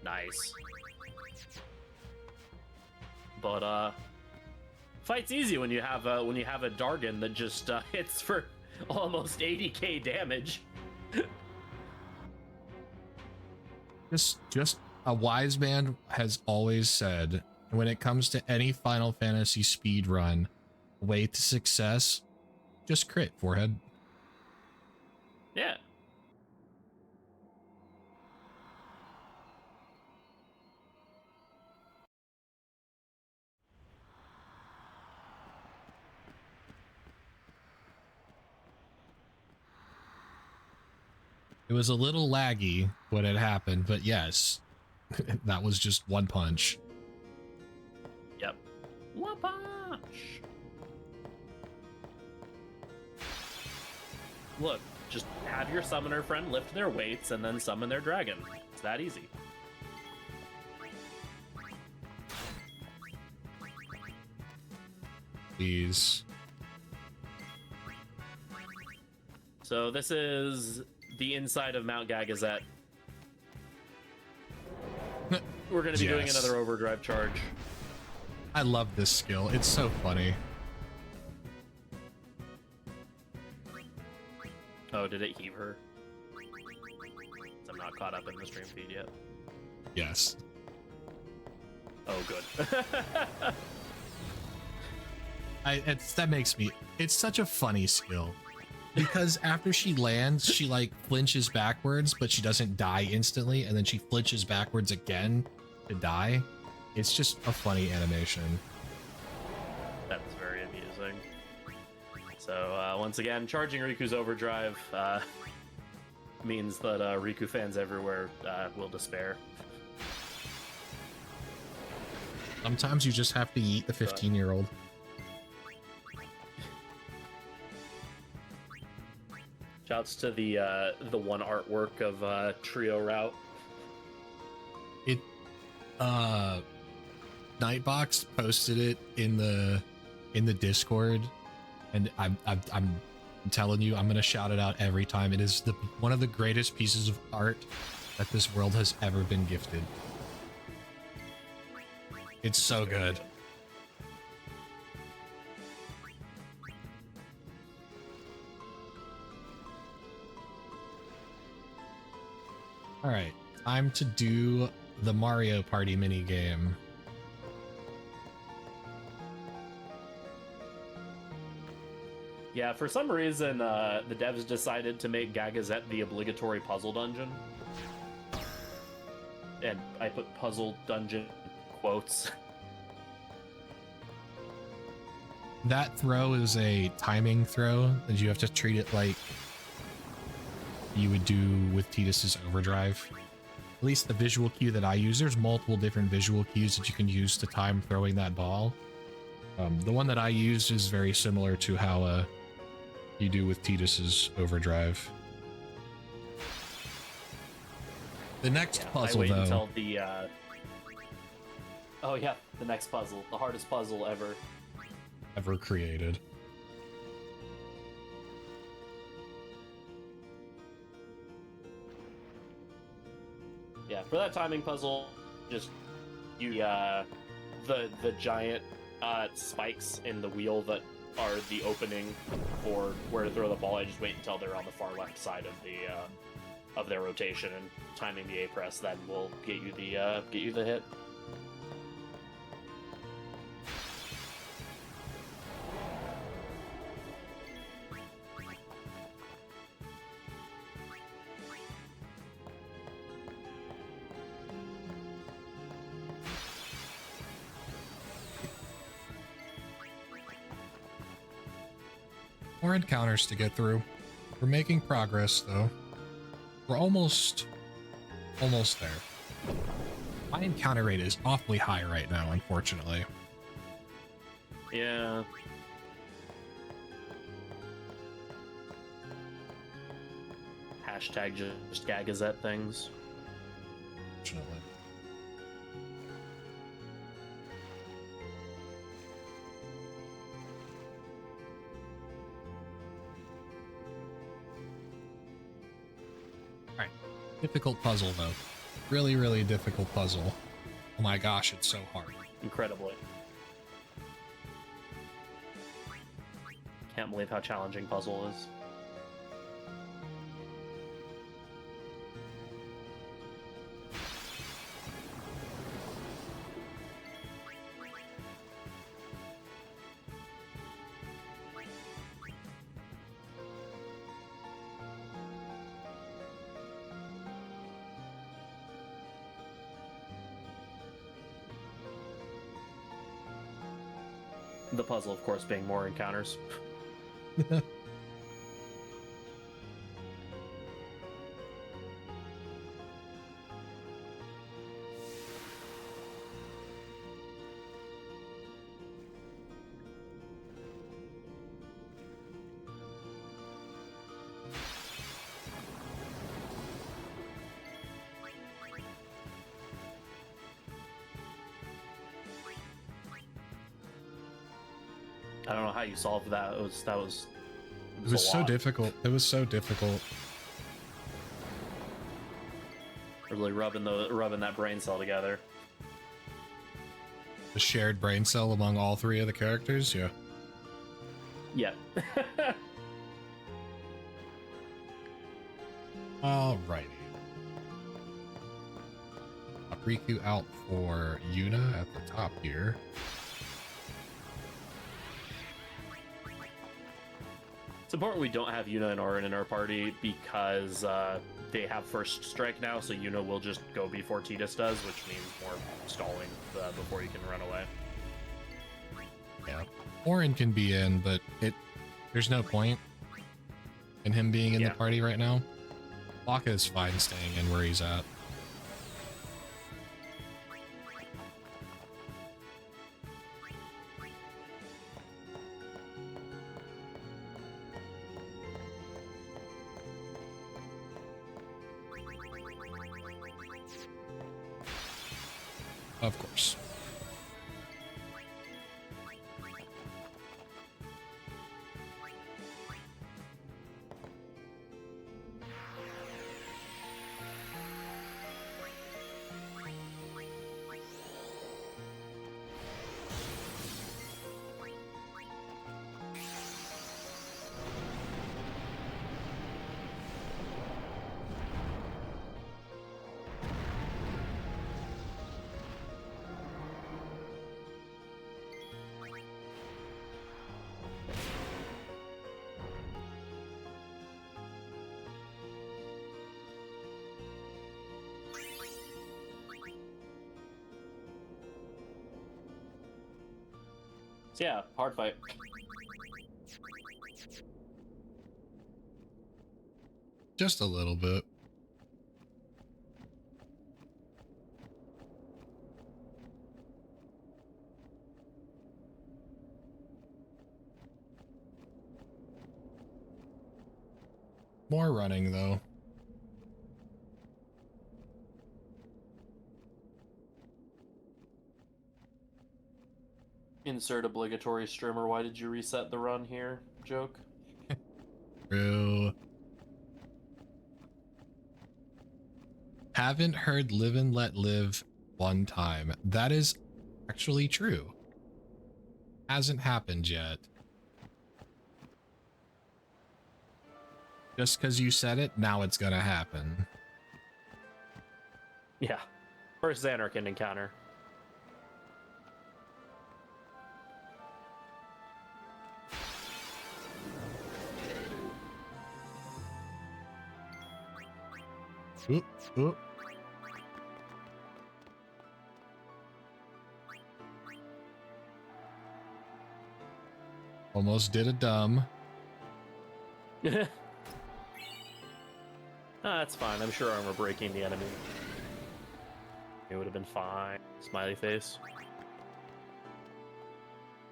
Nice. But fight's easy when you have a Dargon that just hits for almost 80k damage. Just a wise man has always said, when it comes to any Final Fantasy speed run, way to success, just crit, forehead. Yeah. It was a little laggy when it happened, but yes, that was just one punch. Yep. One punch. Look, just have your summoner friend lift their weights and then summon their dragon. It's that easy. Please. So this is the inside of Mount Gagazet. We're going to be doing Yes. another overdrive charge. I love this skill. It's so funny. Oh, did it heave her? I'm not caught up in the stream feed yet. Yes. Oh, good. That makes me... It's such a funny skill. Because after she lands, she like flinches backwards, but she doesn't die instantly, and then she flinches backwards again to die. It's just a funny animation. That's very amusing. So once again, charging Riku's overdrive means that Rikku fans everywhere will despair. Sometimes you just have to eat the 15-year-old. Shouts to the one artwork of Trio Route. It Nightbox posted it in the Discord, and I'm telling you, I'm gonna shout it out every time. It is one of the greatest pieces of art that this world has ever been gifted. It's so good. All right, time to do the Mario Party minigame. Yeah, for some reason, the devs decided to make Gagazet the obligatory puzzle dungeon. And I put puzzle dungeon quotes. That throw is a timing throw, and you have to treat it like you would do with Tidus's overdrive. At least the visual cue that I use, there's multiple different visual cues that you can use to time throwing that ball. The one that I use is very similar to how you do with Tidus's overdrive. The next puzzle, I wait though. until the. Oh yeah, the next puzzle, the hardest puzzle Ever created. Yeah, for that timing puzzle, just you the giant spikes in the wheel that are the opening for where to throw the ball. I just wait until they're on the far left side of their rotation, and timing the A press then will get you the hit. More encounters to get through. We're making progress, though. We're almost there. My encounter rate is awfully high right now, unfortunately. Yeah. Hashtag just Gagazette things. Unfortunately. Alright. Difficult puzzle, though. Really, really difficult puzzle. Oh my gosh, it's so hard. Incredibly. Can't believe how challenging puzzle is. The puzzle, of course, being more encounters. I don't know how you solved that. It was It was a so lot. difficult. It was so difficult. Really rubbing that brain cell together. The shared brain cell among all three of the characters, yeah. Yeah. Alrighty. Rikku out for Yuna at the top here. It's important we don't have Yuna and Auron in our party because they have first strike now, so Yuna will just go before Tidus does, which means more stalling before you can run away. Yeah. Auron can be in, but there's no point in him being in the party right now. Laka is fine staying in where he's at. Of course. So yeah, hard fight. Just a little bit. More running, though. Insert obligatory streamer. Why did you reset the run here? Joke. True. Haven't heard live and let live one time. That is actually true. Hasn't happened yet. Just because you said it, now it's gonna happen. Yeah. First Xanarkin encounter. Oop, oop. Almost did a dumb. That's fine. I'm sure armor breaking the enemy. It would have been fine. Smiley face.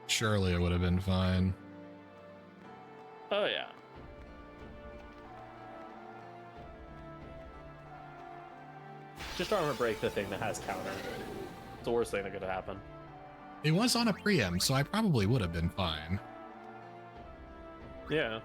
Surely it would have been fine. Oh yeah. Just armor break the thing that has counter. It's the worst thing that could happen. It was on a preempt, so I probably would have been fine. Yeah.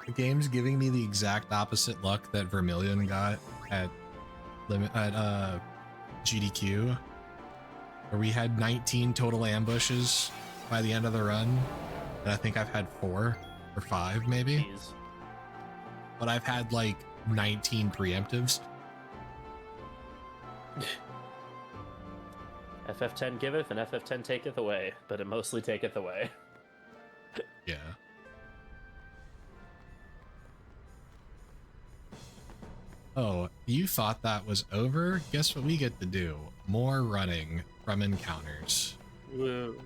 The game's giving me the exact opposite luck that Vermilion got at GDQ, where we had 19 total ambushes by the end of the run, and I think I've had 4 or 5 maybe. Jeez. But I've had like 19 preemptives. FF10 giveth and FF10 taketh away, but it mostly taketh away. Yeah. Oh, you thought that was over? Guess what we get to do? More running from encounters. Woo.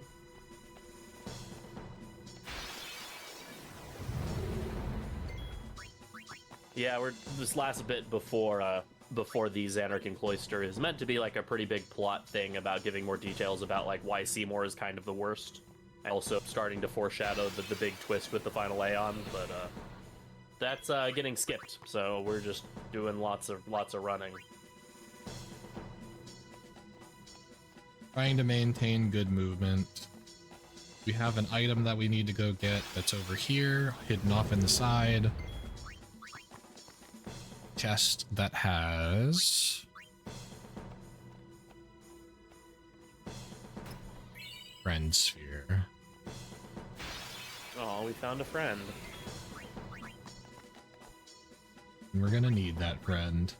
Yeah, this last bit before the Xanarkin Cloister is meant to be like a pretty big plot thing about giving more details about like why Seymour is kind of the worst. And also starting to foreshadow the big twist with the final Aeon, but that's getting skipped, so we're just doing lots of running. Trying to maintain good movement. We have an item that we need to go get that's over here, hidden off in the side. Chest that has friend sphere. Oh, we found a friend. And we're gonna need that friend.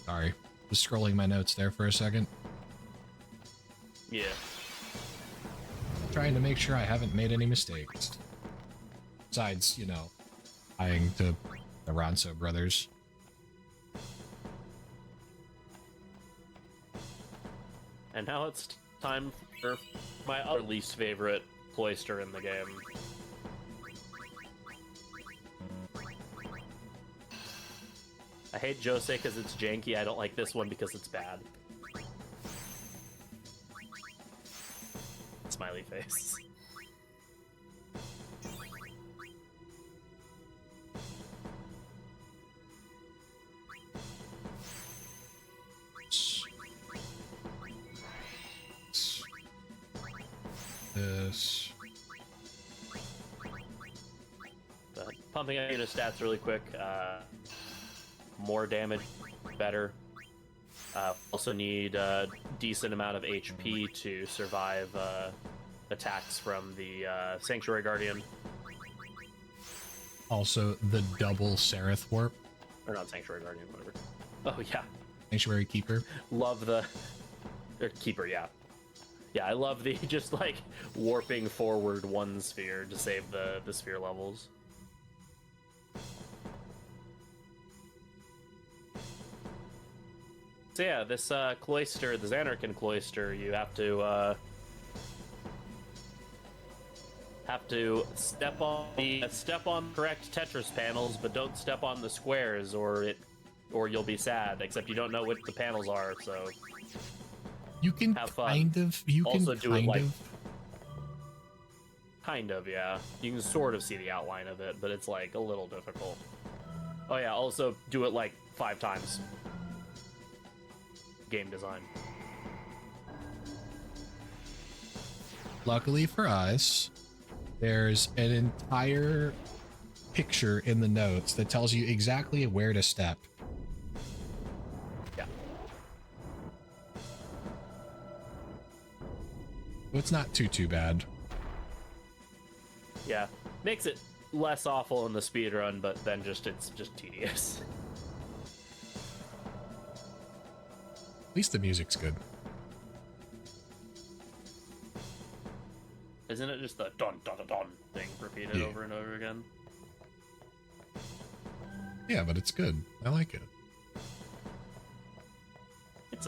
Sorry, just scrolling my notes there for a second. Yeah. Trying to make sure I haven't made any mistakes. Besides, you know, eyeing to the Ronso brothers. And now it's time for my other least favorite cloister in the game. I hate Jose because it's janky. I don't like this one because it's bad. Smiley face. This. But pumping out unit stats really quick. More damage better. Also need a decent amount of HP to survive attacks from the Sanctuary Guardian. Also, the double Seraph Warp. Or not Sanctuary Guardian, whatever. Oh, yeah. Sanctuary Keeper. Love the... Or Keeper, yeah. Yeah, I love the just, like, warping forward one sphere to save the sphere levels. So yeah, this cloister, the Xanarkin cloister, you have to step on the correct Tetris panels, but don't step on the squares, or you'll be sad. Except you don't know what the panels are, so You can have fun. Kind of, yeah. You can sort of see the outline of it, but it's like a little difficult. Oh yeah, also do it like 5 times. Game design. Luckily for us, there's an entire picture in the notes that tells you exactly where to step. Yeah. It's not too bad. Yeah. Makes it less awful in the speedrun, but then it's just tedious. At least the music's good. Isn't it just the dun dun dun dun thing repeated over and over again? Yeah, but it's good. I like it. It's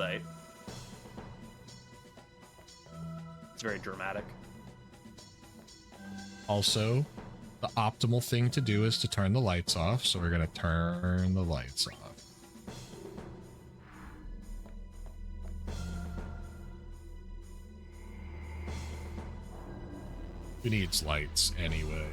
very dramatic. Also, the optimal thing to do is to turn the lights off, so we're gonna turn the lights off. Who needs lights anyway?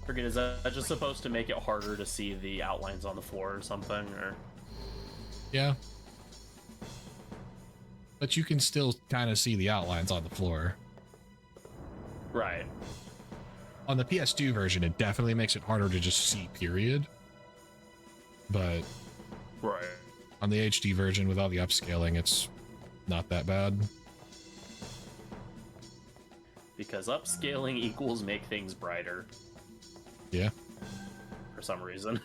Forget, is that just supposed to make it harder to see the outlines on the floor or something, or? Yeah. But you can still kind of see the outlines on the floor. Right. On the PS2 version, it definitely makes it harder to just see, period. But right. On the HD version, with all the upscaling, it's not that bad. Because upscaling equals make things brighter. Yeah. For some reason.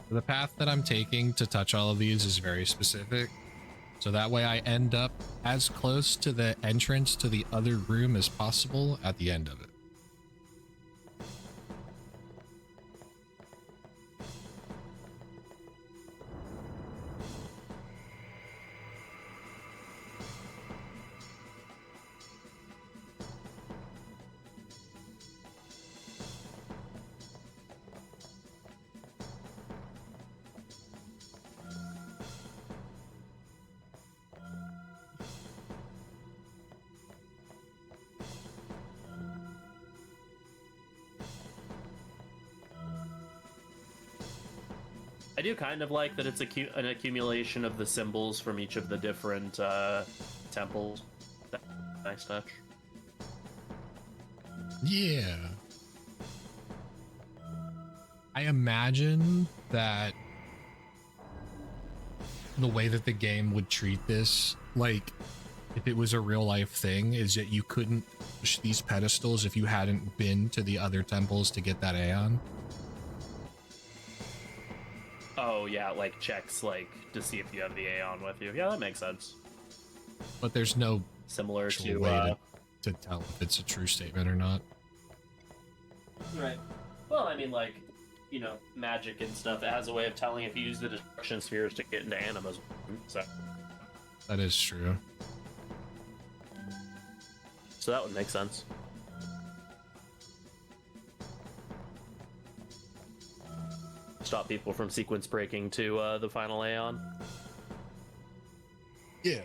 The path that I'm taking to touch all of these is very specific. So that way I end up as close to the entrance to the other room as possible at the end of it. I do kind of like that it's an accumulation of the symbols from each of the different temples. Nice touch. Yeah. I imagine that the way that the game would treat this, like, if it was a real life thing, is that you couldn't push these pedestals if you hadn't been to the other temples to get that Aeon. Oh yeah, like checks like to see if you have the Aeon with you. Yeah, that makes sense. But there's no Similar actual to way to tell if it's a true statement or not. right. Well, I mean, like, you know, magic and stuff. It has a way of telling if you use the destruction spheres to get into animas. So That is true. that would make sense. Stop people from sequence breaking to the final Aeon. Yeah.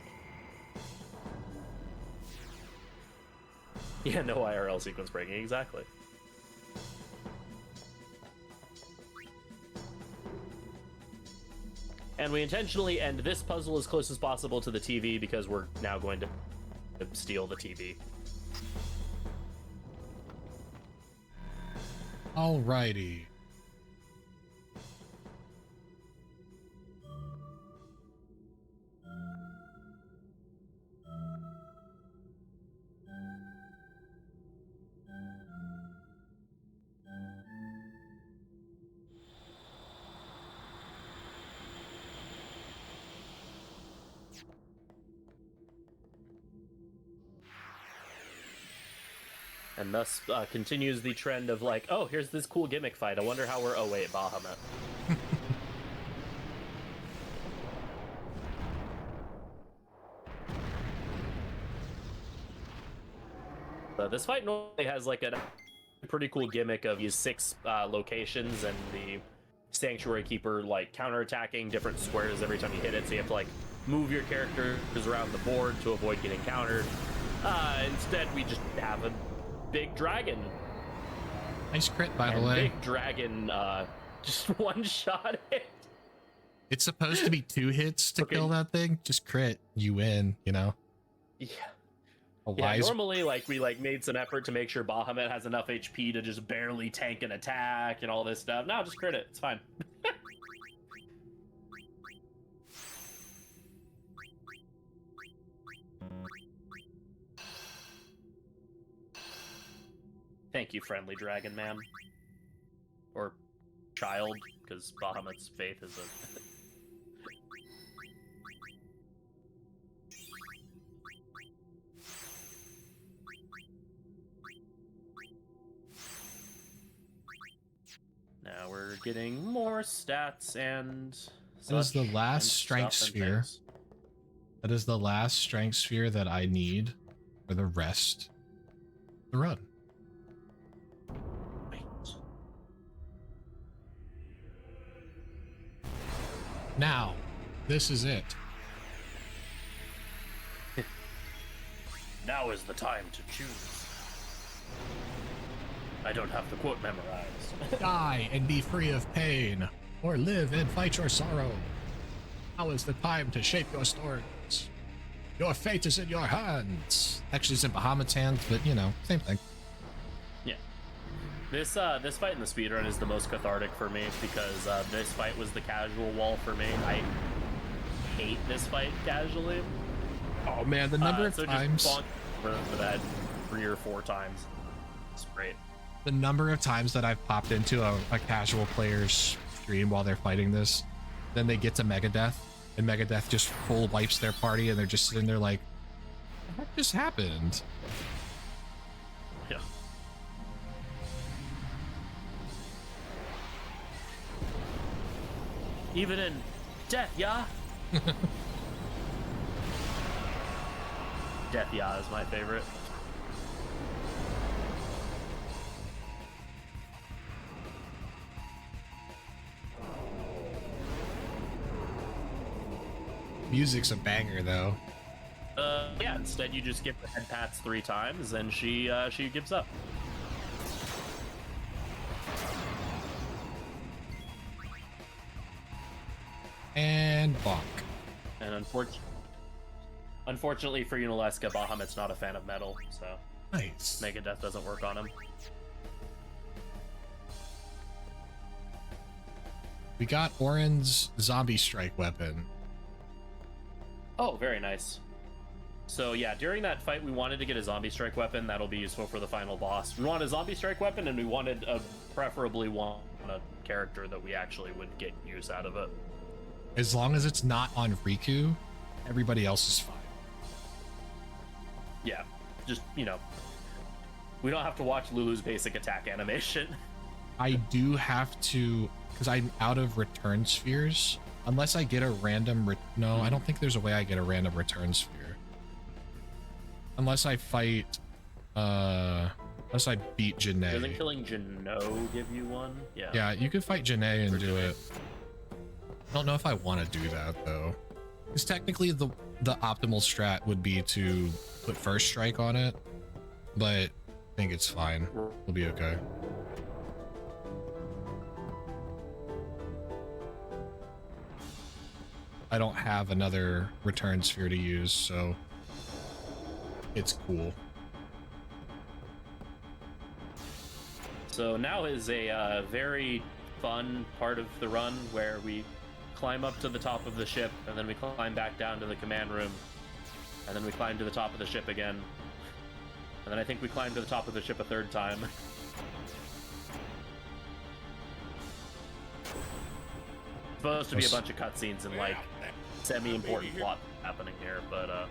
Yeah, no IRL sequence breaking, exactly. And we intentionally end this puzzle as close as possible to the TV because we're now going to steal the TV. Alrighty. And thus continues the trend of like, oh, here's this cool gimmick fight. I wonder how we're... Oh, wait, Bahamut. This fight normally has like a pretty cool gimmick of use 6 locations and the Sanctuary Keeper like counterattacking different squares every time you hit it. So you have to like move your characters around the board to avoid getting countered. Instead, we just have a big dragon. Nice crit, by the And way. big dragon just one-shot it. It's supposed to be 2 hits to kill that thing. Just crit, you win, you know? Yeah. A Yeah, wise... normally, like, we, like, made some effort to make sure Bahamut has enough HP to just barely tank an attack and all this stuff. No, just crit it. It's fine. Thank you, friendly dragon man. Or child, because Bahamut's faith is a... Now we're getting more stats and That is the such last and strength stuff and sphere. things. That is the last strength sphere that I need for the rest of the run. Wait. Now, this is it. Now is the time to choose. I don't have the quote memorized. Die and be free of pain, or live and fight your sorrow. Now is the time to shape your stories. Your fate is in your hands. Actually, it's in Bahamut's hands, but you know, same thing. Yeah. This fight in the speedrun is the most cathartic for me because this fight was the casual wall for me. I hate this fight casually. Oh man, the number of so times... just bonk for that 3 or 4 times. It's great. The number of times that I've popped into a casual player's stream while they're fighting this, then they get to Megadeth, and Megadeth just full wipes their party, and they're just sitting there like, what just happened? Yeah. Even in death, yeah? Death, yeah, is my favorite. Music's a banger, though. Yeah, instead you just give the head pats 3 times, and she gives up. And bonk. And unfortunately for Unaleska, Bahamut's not a fan of metal, so Nice. Megadeth doesn't work on him. We got Orin's zombie strike weapon. Oh, very nice. So yeah, during that fight, we wanted to get a zombie strike weapon that'll be useful for the final boss. We wanted a zombie strike weapon, and we wanted preferably a character that we actually would get use out of it. As long as it's not on Rikku, everybody else is fine. Yeah, just, you know, we don't have to watch Lulu's basic attack animation. I do have to, because I'm out of return spheres. Unless I get a random... No, I don't think there's a way I get a random return sphere. Unless I fight... Unless I beat Janae. Doesn't killing Jano give you one? Yeah. Yeah, you could fight Janae and do it. I don't know if I want to do that, though. Because technically the optimal strat would be to put first strike on it. But I think it's fine. We'll be okay. I don't have another return sphere to use, so it's cool. So now is a very fun part of the run where we climb up to the top of the ship, and then we climb back down to the command room, and then we climb to the top of the ship again, and then I think we climb to the top of the ship a third time. Supposed to be a bunch of cutscenes and like semi-important plot happening here, but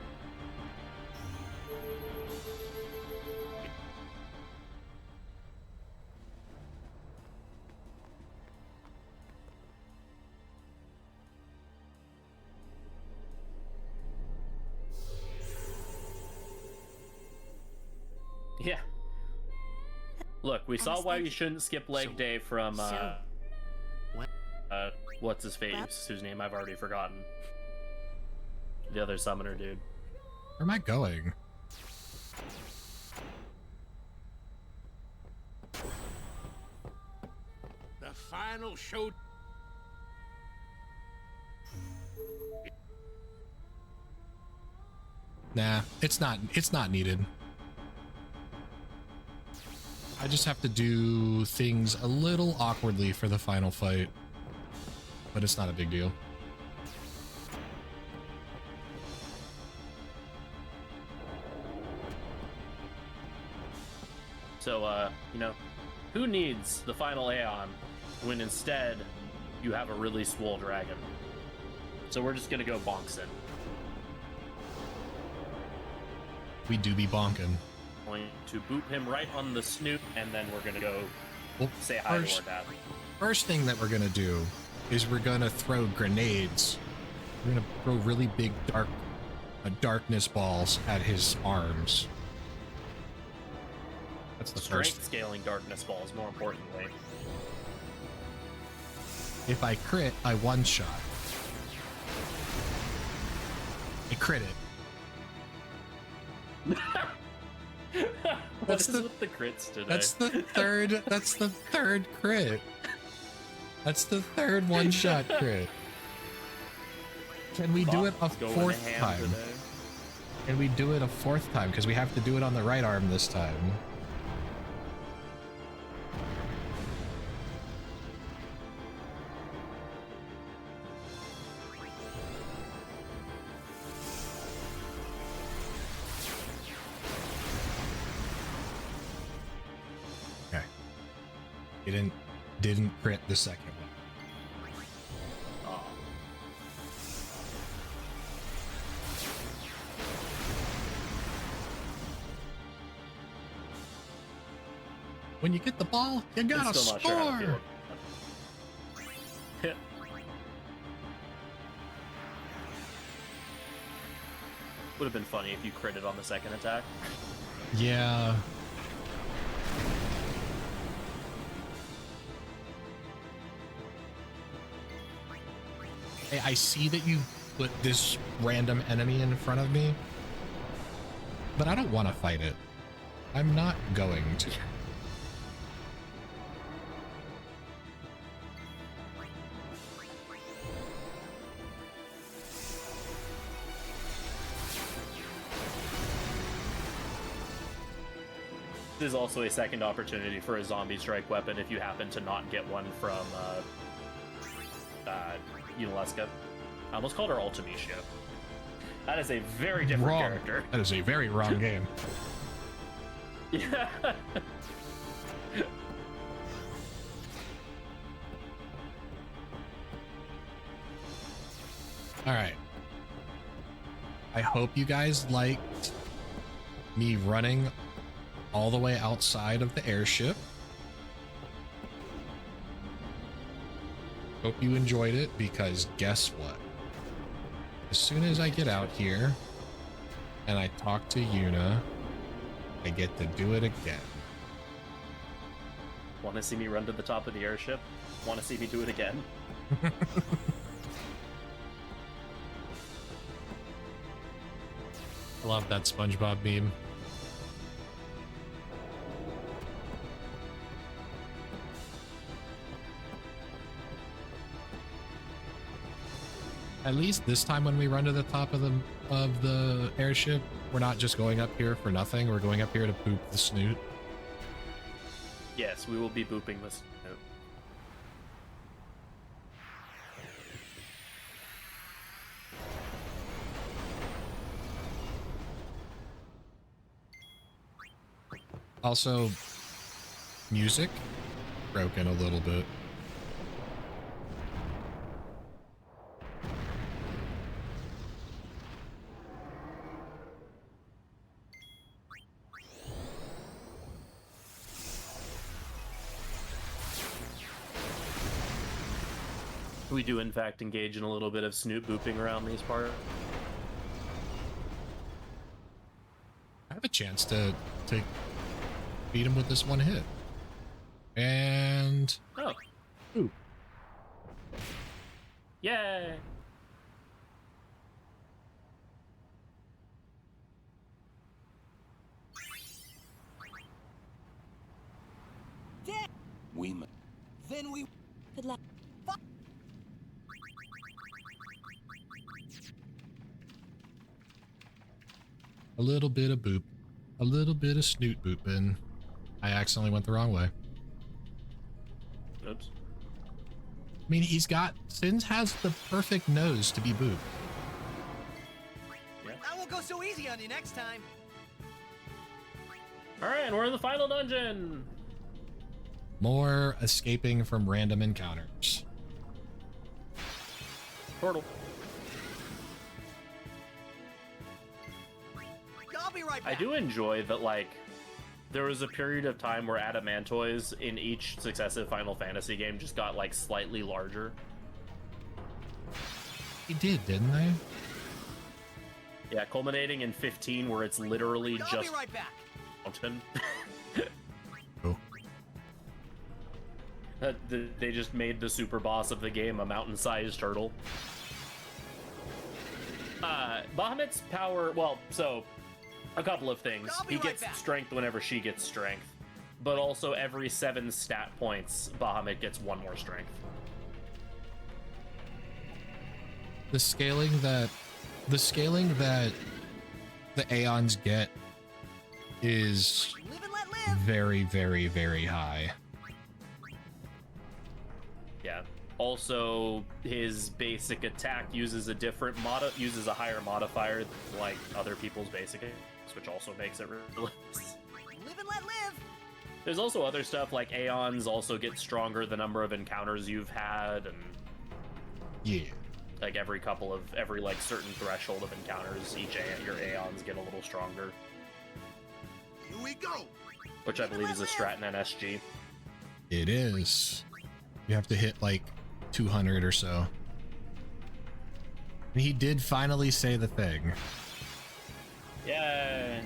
yeah. Look, we saw why you shouldn't skip leg day from what's his face, whose name I've already forgotten. The other summoner dude. Where am I going? The final show. Nah, it's not needed. I just have to do things a little awkwardly for the final fight, but it's not a big deal. So, you know, who needs the final Aeon when instead you have a really swole dragon? So we're just gonna go bonks in. We do be bonking. Going to boop him right on the snoot, and then we're gonna go Well, say hi to our dad. first thing that we're gonna do is we're gonna throw grenades. We're gonna throw really big darkness balls at his arms. That's the Strength first. scaling darkness balls, more importantly. If I crit, I one shot. I crit it. What is with the crits today? That's the third. That's the third crit. That's the third one-shot crit. Can we do it a Going fourth ham time? today. Can we do it a fourth time? Because we have to do it on the right arm this time. Okay. Didn't crit the second one. Oh. When you get the ball, you gotta Still not sure how to score. feel it. Would have been funny if you critted on the second attack. Yeah. Hey, I see that you put this random enemy in front of me, but I don't want to fight it. I'm not going to. This is also a second opportunity for a zombie strike weapon if you happen to not get one from Unileska. I almost called her Ultimecia. That is a very different Wrong. character. That is a very wrong game. Yeah. All right. I hope you guys liked me running all the way outside of the airship. Hope you enjoyed it, because guess what? As soon as I get out here and I talk to Yuna, I get to do it again. Want to see me run to the top of the airship? Want to see me do it again? I love that SpongeBob meme. At least this time when we run to the top of the airship, we're not just going up here for nothing. We're going up here to poop the snoot. Yes, we will be booping this. Also, music broken a little bit. We do, in fact, engage in a little bit of snoot booping around these parts. I have a chance to beat him with this one hit. And... Oh. Ooh. Yay! We may. Then we. Good luck. a little bit of boop. A little bit of snoot booping. I accidentally went the wrong way. Oops. I mean, Sins has the perfect nose to be booped. Yeah. I won't go so easy on you next time. Alright, and we're in the final dungeon! More escaping from random encounters. Portal. I'll be right back. I do enjoy that, like, there was a period of time where adamantoids in each successive Final Fantasy game just got, like, slightly larger. They did, didn't they? Yeah, culminating in 15, where it's literally I'll just be right back. mountain. Oh. They just made the super boss of the game a mountain-sized turtle. Bahamut's power, well, so, a couple of things. I'll be He right gets back. strength whenever she gets strength, but also every 7 stat points, Bahamut gets 1 more strength. The scaling that the Aeons get is Live and let live. very, very, very high. Yeah. Also, his basic attack uses a higher modifier than, like, other people's basic attacks, which also makes it really. Live and let live. There's also other stuff like Aeons also get stronger the number of encounters you've had, and Yeah. like every like certain threshold of encounters, your Aeons get a little stronger, Here we go. which I believe is a strat in NSG. It is. You have to hit like 200 or so. And he did finally say the thing. Yay!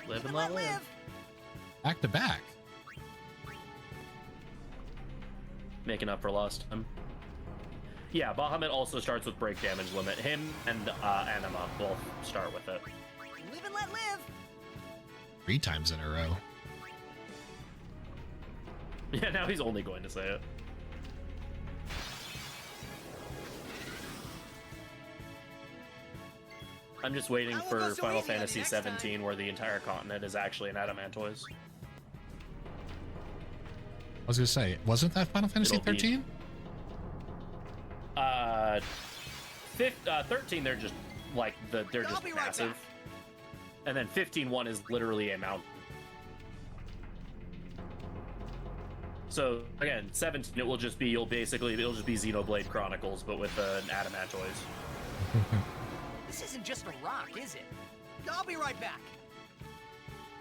Live and let live. Back to back. Making up for lost time. Yeah, Bahamut also starts with break damage limit. Him and Anima both start with it. Live and let live. 3 times in a row. Yeah, now he's only going to say it. I'm just waiting I won't for go so Final easy on you Fantasy next 17, time. where the entire continent is actually an Adamantoise. I was gonna say, wasn't that Final Fantasy It'll be- 13? 13, they're just like they're I'll just be right massive, back. and then 15-1 is literally a mountain. So again, 17 it'll just be it'll just be Xenoblade Chronicles, but with an Adamantoise. This isn't just a rock, is it? I'll be right back.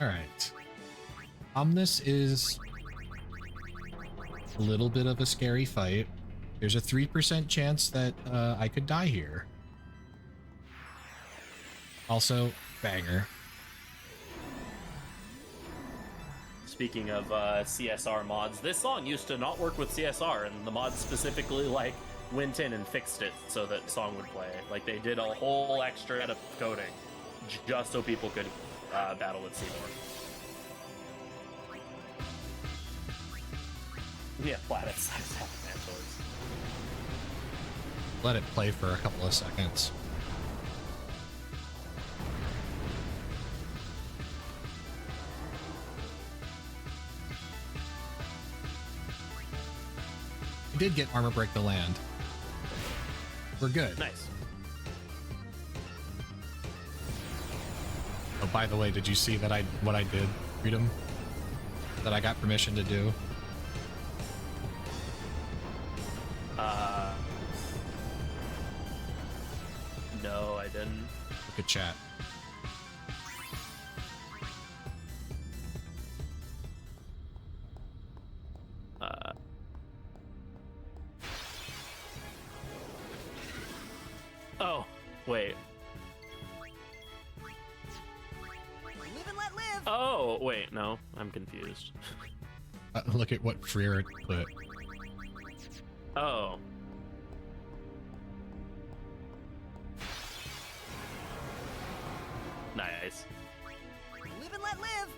Alright. Omnis is a little bit of a scary fight. There's a 3% chance that I could die here. Also, banger. Speaking of CSR mods, this song used to not work with CSR, and the mods specifically like went in and fixed it so that song would play. Like they did a whole extra edit of coding just so people could battle with Seymour. Yeah, planet-sized Adamantoids. let it play for a couple of seconds. We did get armor break to land. We're good. Nice. Oh, by the way, did you see that what I did, Freedom? That I got permission to do? No, I didn't. Look at chat. Oh, wait. Live and let live. Oh, wait, no, I'm confused. Look at what Freer put. Oh. Nice. Live and let live.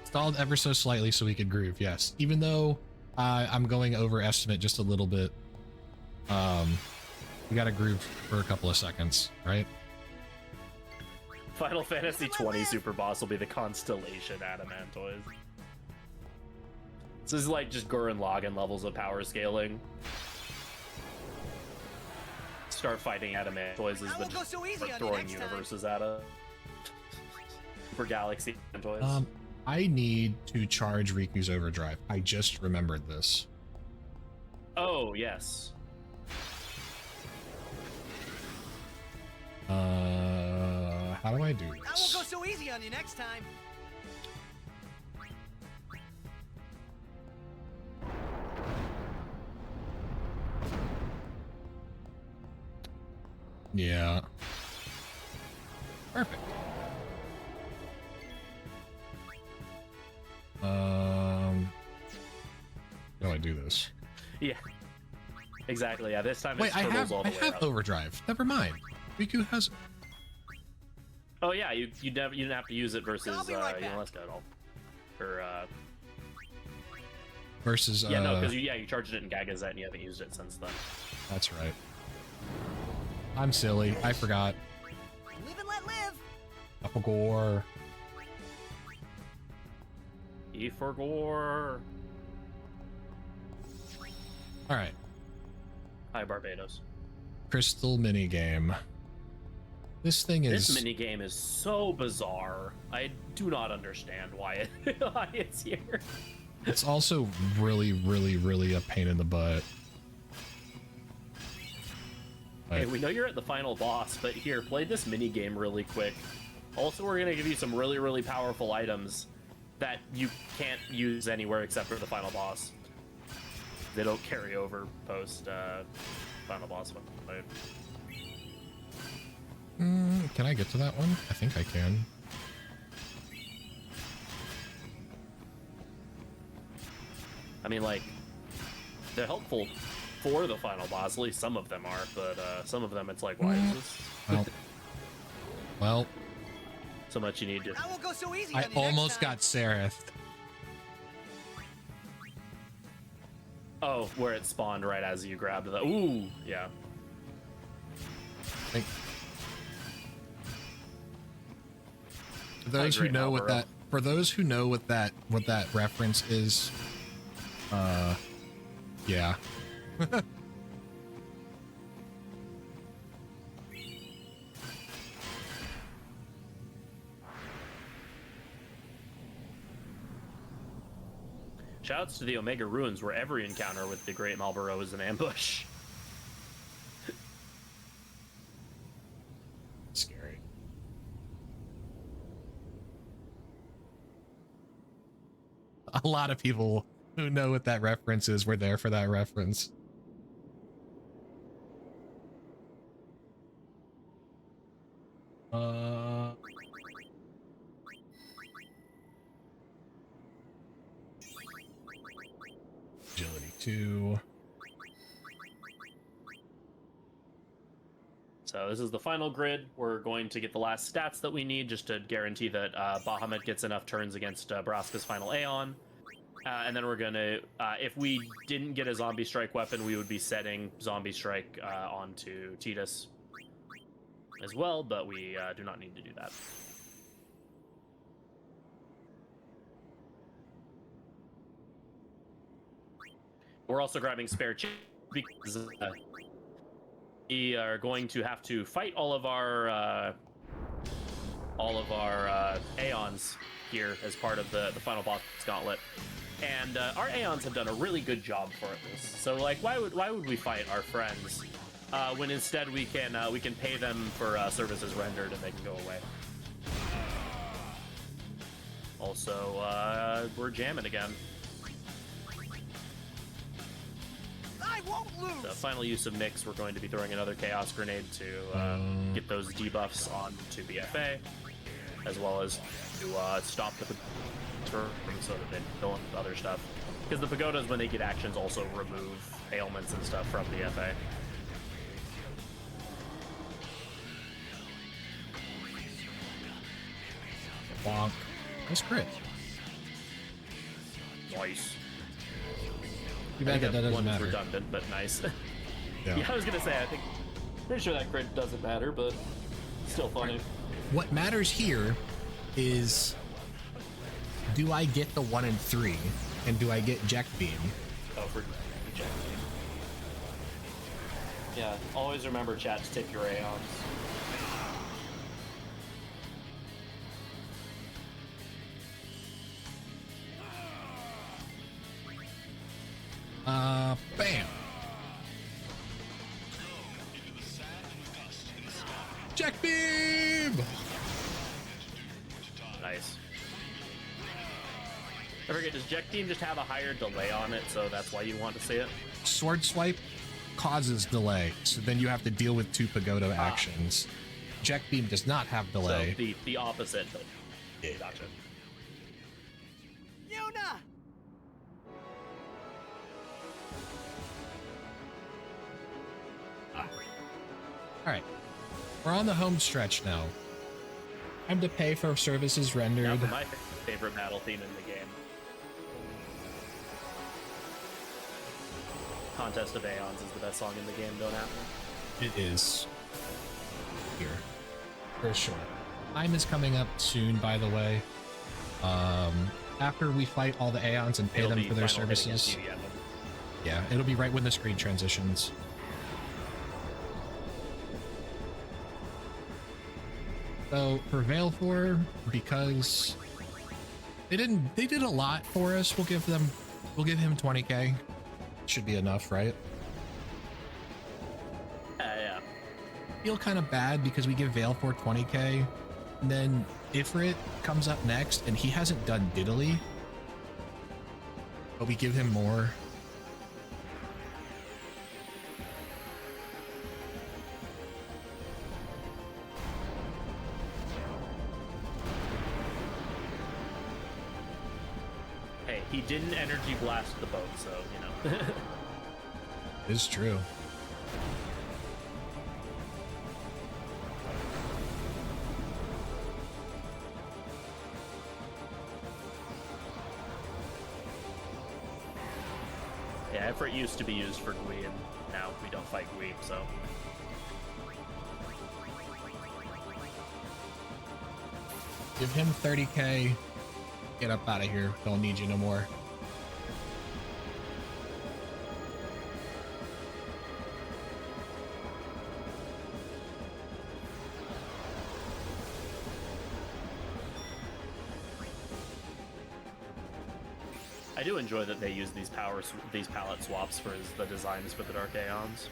Stalled ever so slightly so we could groove, yes. Even though I'm going over estimate just a little bit. We gotta groove for a couple of seconds, right? Final Fantasy 20 Super Boss will be the Constellation Adamantoids. This is like just Gurren Lagann levels of power scaling. Start fighting Adamantoids is I won't go so easy on you throwing next time. universes at it. For Galaxy Adamantoids. I need to charge Riku's overdrive. I just remembered this. Oh, yes. How do I do I won't go this? so easy on you next time. Yeah. Perfect. How do I do this? Yeah. Exactly, yeah. This time Wait, it's I turtles have all the way around. overdrive. Never mind. Riku has. Oh yeah, you didn't have to use it versus I'll be right back. Yunalesca at all. Or Versus. yeah, no, because you charged it in Gagazet and you haven't used it since then. That's right. I'm silly. I forgot. Live and let live. Applegore. E for Gore. All right. Hi Barbados. Crystal minigame. This thing is. This minigame is so bizarre. I do not understand why it's here. It's also really, really, really a pain in the butt. Hey, we know you're at the final boss, but here, play this minigame really quick. Also, we're gonna give you some really, really powerful items that you can't use anywhere except for the final boss. They don't carry over post final boss fight. Can I get to that one? I think I can. I mean, like, they're helpful for the final boss. At least some of them are, but some of them it's like, why is this Well, so much you need to? I won't go so easy I on you almost next time. got Sereth. Oh, where it spawned right as you grabbed the. Ooh, yeah. Think. For those who great know what Malboro. that, for those who know what that reference is, yeah. Shouts to the Omega Ruins, where every encounter with the Great Malboro is an ambush. Scary. A lot of people who know what that reference is were there for that reference. Agility 2. So this is the final grid. We're going to get the last stats that we need just to guarantee that Bahamut gets enough turns against Braska's final Aeon. And then we're gonna, if we didn't get a zombie strike weapon, we would be setting zombie strike onto Titus as well, but we do not need to do that. We're also grabbing spare chips because we are going to have to fight all of our Aeons here as part of the final boss gauntlet. And our Aeons have done a really good job for this. So like, why would we fight our friends when instead we can pay them for services rendered and they can go away. Also, we're jamming again. I won't lose. The final use of Nyx, we're going to be throwing another Chaos Grenade to get those debuffs onto BFA, as well as to stop the turn so that they don't do other stuff. Because the pagodas, when they get actions, also remove ailments and stuff from BFA. Bonk. Nice crit. Nice. Too bad that doesn't one's matter. redundant, but nice. Yeah. Yeah, I was gonna say, pretty sure that crit doesn't matter, but still funny. What matters here is, do I get the 1 and 3, and do I get Jack Beam? Oh, for Jack. Yeah, always remember, chat, to tip your Aeons. Bam! Jack Beam! Nice. I forget, does Jack Beam just have a higher delay on it, so that's why you want to see it? Sword Swipe causes delay, so then you have to deal with 2 Pagoda actions. Jack Beam does not have delay. So the opposite. Yeah. Gotcha. Yuna! Alright. We're on the home stretch now. Time to pay for services rendered. Now for my favorite battle theme in the game. Contest of Aeons is the best song in the game, don't have It is. Here. For sure. Time is coming up soon, by the way. After we fight all the Aeons and pay them for their services. Yeah, it'll be right when the screen transitions. So for Veil 4, because they did a lot for us, we'll give him 20k. Should be enough, right? Yeah. Feel kind of bad because we give Veil 4 20k, and then Ifrit comes up next and he hasn't done diddly, but we give him more. Hey, he didn't energy blast the boat, so, you know. It's true. Yeah, effort used to be used for Gui, and now we don't fight Gui, so. Give him 30k. Get up out of here. Don't need you no more. I do enjoy that they use these palette swaps for the designs for the Dark Aeons.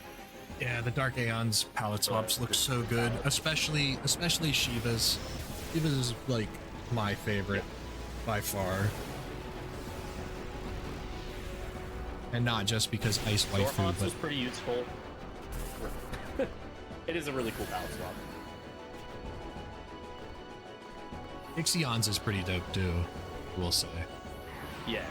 Yeah, the Dark Aeon's palette swaps look so good, especially Shiva's. Shiva's is like my favorite by far. And not just because Ice Waifu, Dorhans but is pretty useful. It is a really cool palette swap. Ixion's is pretty dope too, we'll say. Yeah.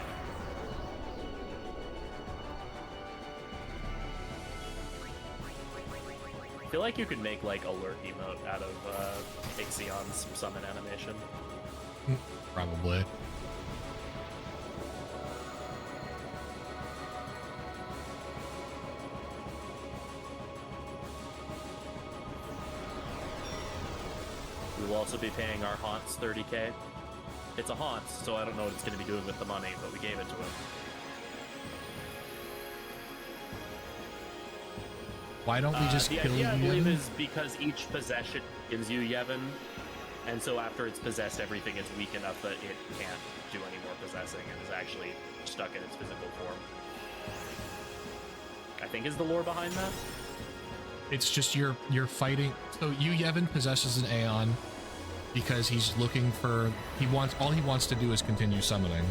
I feel like you could make like a lurk emote out of Ixion's summon animation. Probably. We will also be paying our haunts 30k. It's a haunt, so I don't know what it's going to be doing with the money, but we gave it to him. Why don't we just the kill idea, I believe, Yevon? is because each possession gives you Yevon, and so after it's possessed, everything is weak enough that it can't do any more possessing and is actually stuck in its physical form. I think is the lore behind that. It's just you're fighting. So Yevon possesses an Aeon because he's looking for. All he wants to do is continue summoning.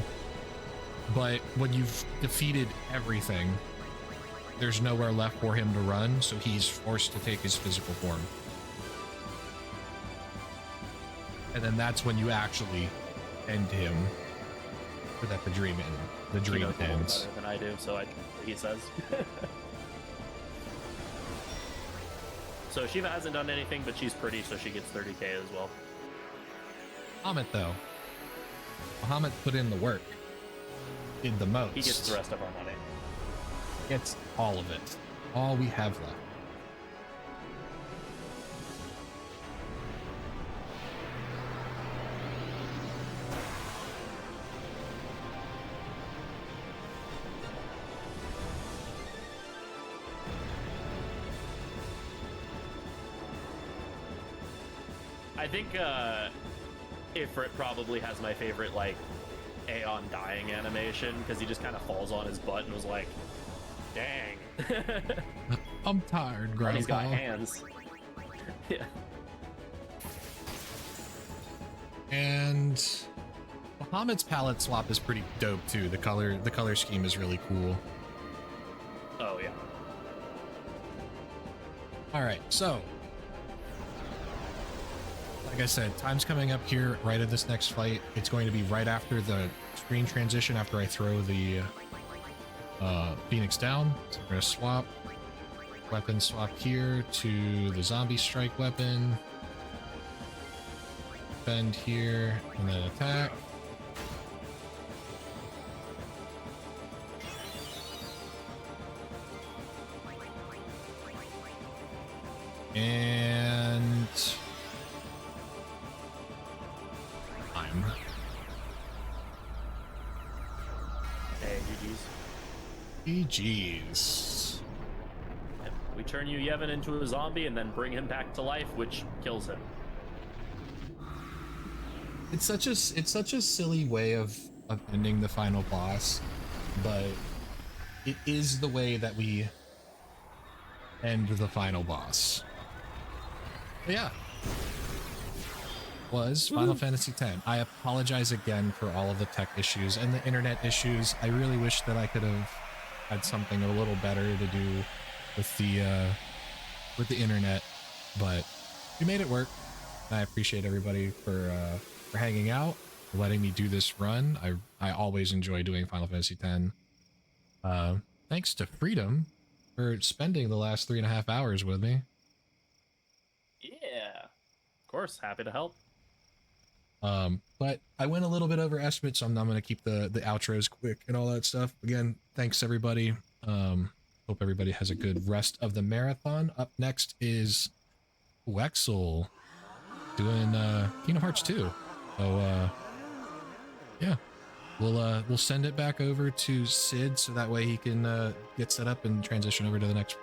But when you've defeated everything, there's nowhere left for him to run, so he's forced to take his physical form. And then that's when you actually end him, so that the dream ends. Better than I do, so he says. So Shiva hasn't done anything, but she's pretty, so she gets 30k as well. Bahamut though, Bahamut put in the work, did the most. He gets the rest of our money. Gets all of it, all we have left. I think Ifrit probably has my favorite, like, Aeon dying animation, because he just kind of falls on his butt and was like, dang. I'm tired, Grandpa. And he's got hands. Yeah. And Bahamut's palette swap is pretty dope too. The color scheme is really cool. Oh, yeah. Alright, so like I said, time's coming up here right at this next fight. It's going to be right after the screen transition, after I throw the Phoenix down. So we're gonna swap. Weapon swap here to the zombie strike weapon. Bend here, and then attack. And time. Hey, GG's. GG's. We turn you Yevon into a zombie and then bring him back to life, which kills him. It's such a silly way of ending the final boss, but it is the way that we end the final boss. But yeah. Was Final Fantasy X. I apologize again for all of the tech issues and the internet issues. I really wish that I could have had something a little better to do with the internet, but we made it work. I appreciate everybody for hanging out, for letting me do this run. I always enjoy doing Final Fantasy X. Thanks to Freedom for spending the last 3.5 hours with me. Yeah. Of course, happy to help. But I went a little bit over estimates, so I'm not going to keep the outros quick and all that stuff. Again, thanks everybody. Hope everybody has a good rest of the marathon. Up next is Wexel doing Kingdom Hearts 2. So yeah, we'll send it back over to Sid so that way he can get set up and transition over to the next